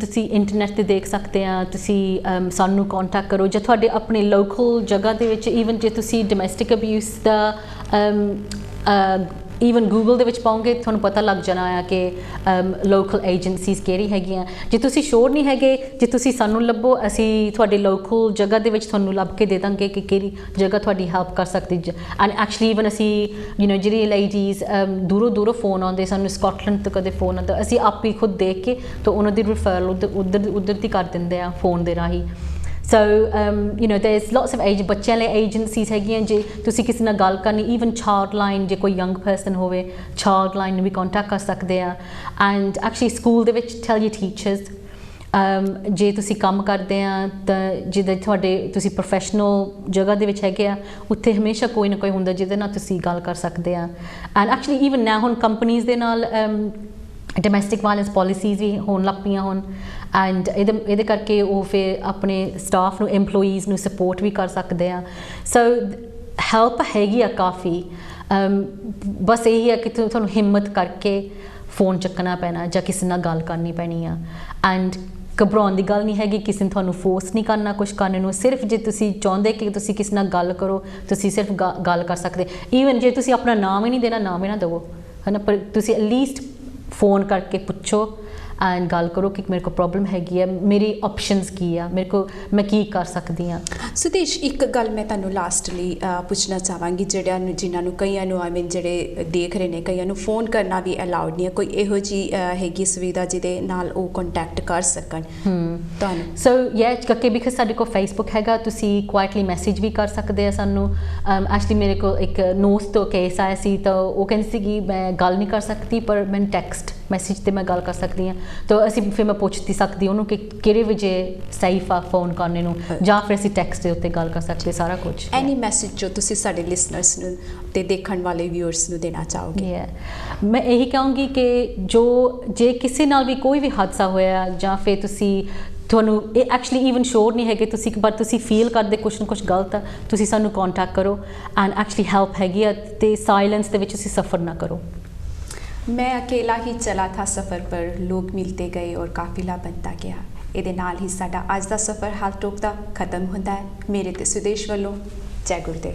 ਤੁਸੀਂ ਇੰਟਰਨੈਟ 'ਤੇ ਦੇਖ ਸਕਦੇ ਆ, ਤੁਸੀਂ ਸਾਨੂੰ ਕੰਟੈਕਟ ਕਰੋ, ਜਾਂ ਤੁਹਾਡੇ ਆਪਣੇ ਲੋਕਲ ਜਗ੍ਹਾ ਦੇ ਵਿੱਚ, ਈਵਨ ਜੇ ਤੁਸੀਂ ਡੋਮੈਸਟਿਕ ਅਬਿਊਜ਼ ਦਾ ਈਵਨ ਗੂਗਲ ਦੇ ਵਿੱਚ ਪਾਓਗੇ ਤੁਹਾਨੂੰ ਪਤਾ ਲੱਗ ਜਾਣਾ ਆ ਕਿ ਲੋਕਲ ਏਜੰਸੀਜ਼ ਕਿਹੜੀ ਹੈਗੀਆਂ। ਜੇ ਤੁਸੀਂ ਸ਼ੋਰ ਨਹੀਂ ਹੈਗੇ, ਜੇ ਤੁਸੀਂ ਸਾਨੂੰ ਲੱਭੋ, ਅਸੀਂ ਤੁਹਾਡੇ ਲੋਕਲ ਜਗ੍ਹਾ ਦੇ ਵਿੱਚ ਤੁਹਾਨੂੰ ਲੱਭ ਕੇ ਦੇ ਦਾਂਗੇ ਕਿ ਕਿਹੜੀ ਜਗ੍ਹਾ ਤੁਹਾਡੀ ਹੈਲਪ ਕਰ ਸਕਦੀ। ਐਂਡ ਐਕਚੁਅਲੀ ਈਵਨ ਅਸੀਂ ਯੂ ਨੋ ਜਿਹੜੀ ਲੇਡੀਜ਼ ਦੂਰੋਂ ਫੋਨ ਆਉਂਦੇ ਸਾਨੂੰ, ਸਕਾਟਲੈਂਡ ਤੋਂ ਕਦੇ ਫੋਨ ਆਉਂਦਾ, ਅਸੀਂ ਆਪ ਹੀ ਖੁਦ ਦੇਖ ਕੇ ਤਾਂ ਉਹਨਾਂ ਦੀ ਰਿਫਰਲ ਉੱਧਰ ਦੀ ਕਰ ਦਿੰਦੇ ਆ ਫੋਨ ਦੇ ਰਾਹੀਂ। So you know there is lots of ਬੱਚਿਆਂ ਲਈ ਏਜੰਸੀਜ਼ ਹੈਗੀਆਂ, ਜੇ ਤੁਸੀਂ ਕਿਸੇ ਨਾਲ ਗੱਲ ਕਰਨੀ, ਈਵਨ ਚਾਈਲਡ ਲਾਈਨ, ਜੇ ਕੋਈ ਯੰਗ ਪਰਸਨ ਹੋਵੇ ਚਾਈਲਡ ਲਾਈਨ ਨੂੰ ਵੀ ਕੰਟੈਕਟ ਕਰ ਸਕਦੇ ਆ। ਐਂਡ ਐਕਚੁਅਲੀ ਸਕੂਲ ਦੇ ਵਿੱਚ ਟੈਲ ਯੂ ਟੀਚਰਸ, ਜੇ ਤੁਸੀਂ ਕੰਮ ਕਰਦੇ ਆ ਤਾਂ ਜਿੱਦਾਂ ਤੁਸੀਂ ਪ੍ਰੋਫੈਸ਼ਨਲ ਜਗ੍ਹਾ ਦੇ ਵਿੱਚ ਹੈਗੇ ਆ, ਉੱਥੇ ਹਮੇਸ਼ਾ ਕੋਈ ਨਾ ਕੋਈ ਹੁੰਦਾ ਜਿਹਦੇ ਨਾਲ ਤੁਸੀਂ ਗੱਲ ਕਰ ਸਕਦੇ ਆ। ਐਂਡ ਐਕਚੁਅਲੀ ਈਵਨ ਨਾ ਹੁਣ ਕੰਪਨੀਜ਼ ਦੇ ਨਾਲ ਡੋਮੈਸਟਿਕ ਵਾਇਲੈਂਸ ਪੋਲਿਸੀਜ਼ ਵੀ ਹੋਣ ਲੱਗ ਪਈਆਂ ਹੁਣ, ਐਂਡ ਇਹਦੇ ਕਰਕੇ ਉਹ ਫਿਰ ਆਪਣੇ ਸਟਾਫ ਨੂੰ, EMPLOYEES ਨੂੰ ਸਪੋਰਟ ਵੀ ਕਰ ਸਕਦੇ ਆ। ਸੋ ਹੈਲਪ ਹੈਗੀ ਆ ਕਾਫੀ, ਬਸ ਇਹੀ ਆ ਕਿ ਤੁਹਾਨੂੰ ਹਿੰਮਤ ਕਰਕੇ ਫੋਨ ਚੱਕਣਾ ਪੈਣਾ ਜਾਂ ਕਿਸੇ ਨਾਲ ਗੱਲ ਕਰਨੀ ਪੈਣੀ ਆ। ਐਂਡ ਘਬਰਾਉਣ ਦੀ ਗੱਲ ਨਹੀਂ ਹੈਗੀ, ਕਿਸੇ ਨੇ ਤੁਹਾਨੂੰ ਫੋਰਸ ਨਹੀਂ ਕਰਨਾ ਕੁਛ ਕਰਨ ਨੂੰ, ਸਿਰਫ ਜੇ ਤੁਸੀਂ ਚਾਹੁੰਦੇ ਕਿ ਤੁਸੀਂ ਕਿਸੇ ਨਾਲ ਗੱਲ ਕਰੋ, ਤੁਸੀਂ ਸਿਰਫ ਗੱਲ ਕਰ ਸਕਦੇ। ਈਵਨ ਜੇ ਤੁਸੀਂ ਆਪਣਾ ਨਾਮ ਹੀ ਨਹੀਂ ਦੇਣਾ, ਨਾਮ ਹੀ ਨਾ ਦੇਵੋ, ਹੈ ਨਾ, ਪਰ ਤੁਸੀਂ ਐਟਲੀਸਟ ਫੋਨ ਕਰਕੇ ਪੁੱਛੋ ਐਂਡ ਗੱਲ ਕਰੋ ਕਿ ਮੇਰੇ ਕੋਲ ਪ੍ਰੋਬਲਮ ਹੈਗੀ ਆ, ਮੇਰੀ ਆਪਸ਼ਨਸ ਕੀ ਆ, ਮੈਂ ਕੀ ਕਰ ਸਕਦੀ ਹਾਂ। ਸੁਦੇਸ਼, ਇੱਕ ਗੱਲ ਮੈਂ ਤੁਹਾਨੂੰ ਲਾਸਟਲੀ ਪੁੱਛਣਾ ਚਾਹਾਂਗੀ, ਜਿਨ੍ਹਾਂ ਨੂੰ ਕਈਆਂ ਨੂੰ ਆਈ ਮੀਨ ਜਿਹੜੇ ਦੇਖ ਰਹੇ ਨੇ, ਕਈਆਂ ਨੂੰ ਫੋਨ ਕਰਨਾ ਵੀ ਅਲਾਉਡ ਨਹੀਂ ਹੈ, ਕੋਈ ਇਹੋ ਜਿਹੀ ਹੈਗੀ ਸੁਵਿਧਾ ਜਿਹਦੇ ਨਾਲ ਉਹ ਕੰਟੈਕਟ ਕਰ ਸਕਣ ਤੁਹਾਨੂੰ? ਸੋ ਕਰਕੇ ਬਿਕਾਜ਼ ਸਾਡੇ ਕੋਲ ਫੇਸਬੁੱਕ ਹੈਗਾ, ਤੁਸੀਂ ਕੁਆਇਟਲੀ ਮੈਸੇਜ ਵੀ ਕਰ ਸਕਦੇ ਆ ਸਾਨੂੰ। ਐਕਚੁਅਲੀ ਮੇਰੇ ਕੋਲ ਇੱਕ ਨੋਸ ਤੋਂ ਕੇਸ ਆਇਆ ਸੀ, ਤਾਂ ਉਹ ਕਹਿੰਦੀ ਸੀ ਕਿ ਮੈਂ ਗੱਲ ਨਹੀਂ ਕਰ ਸਕਦੀ, ਪਰ ਮੈਨੂੰ ਟੈਕਸਟ ਮੈਸੇਜ 'ਤੇ ਮੈਂ ਗੱਲ ਕਰ ਸਕਦੀ ਹਾਂ। ਤਾਂ ਫਿਰ ਮੈਂ ਪੁੱਛ ਸਕਦੀ ਉਹਨੂੰ ਕਿ ਕਿਹੜੇ ਵਜੇ ਸੇਫ ਆ ਫੋਨ ਕਰਨੇ ਨੂੰ, ਜਾਂ ਫਿਰ ਅਸੀਂ ਟੈਕਸਟ ਦੇ ਉੱਤੇ ਗੱਲ ਕਰ ਸਕਦੇ, ਸਾਰਾ ਕੁਝ। ਐਨੀ ਮੈਸੇਜ ਜੋ ਤੁਸੀਂ ਸਾਡੇ ਲਿਸਨਰਸ ਨੂੰ ਤੇ ਦੇਖਣ ਵਾਲੇ ਵਿਊਅਰਸ ਨੂੰ ਦੇਣਾ ਚਾਹੋਗੇ? ਮੈਂ ਇਹੀ ਕਹਾਂਗੀ ਕਿ ਜੇ ਕਿਸੇ ਨਾਲ ਵੀ ਕੋਈ ਵੀ ਹਾਦਸਾ ਹੋਇਆ, ਜਾਂ ਫਿਰ ਤੁਹਾਨੂੰ ਇਹ ਐਕਚੁਅਲੀ ਈਵਨ ਸ਼ੋਰ ਨਹੀਂ ਹੈਗੇ ਤੁਸੀਂ, ਪਰ ਤੁਸੀਂ ਫੀਲ ਕਰਦੇ ਕੁਛ ਨਾ ਕੁਛ ਗਲਤ ਆ, ਤੁਸੀਂ ਸਾਨੂੰ ਕੰਟੈਕਟ ਕਰੋ। ਐਂਡ ਐਕਚੁਅਲੀ ਹੈਲਪ ਹੈਗੀ ਆ, ਤੇ ਸਾਇਲੈਂਸ ਦੇ ਵਿੱਚ ਤੁਸੀਂ ਸਫਰ ਨਾ ਕਰੋ। मैं अकेला ही चला था सफ़र पर, लोग मिलते गए और काफिला बनता गया। ਇਹਦੇ ਨਾਲ ਹੀ ਸਾਡਾ ਅੱਜ ਦਾ ਸਫ਼ਰ ਹਾਲ ਟੋਕ ਦਾ ਖਤਮ ਹੁੰਦਾ ਹੈ। ਮੇਰੇ ਤੇ ਸੁਦੇਸ਼ ਵੱਲੋਂ ਜੈ ਗੁਰਦੇਵ।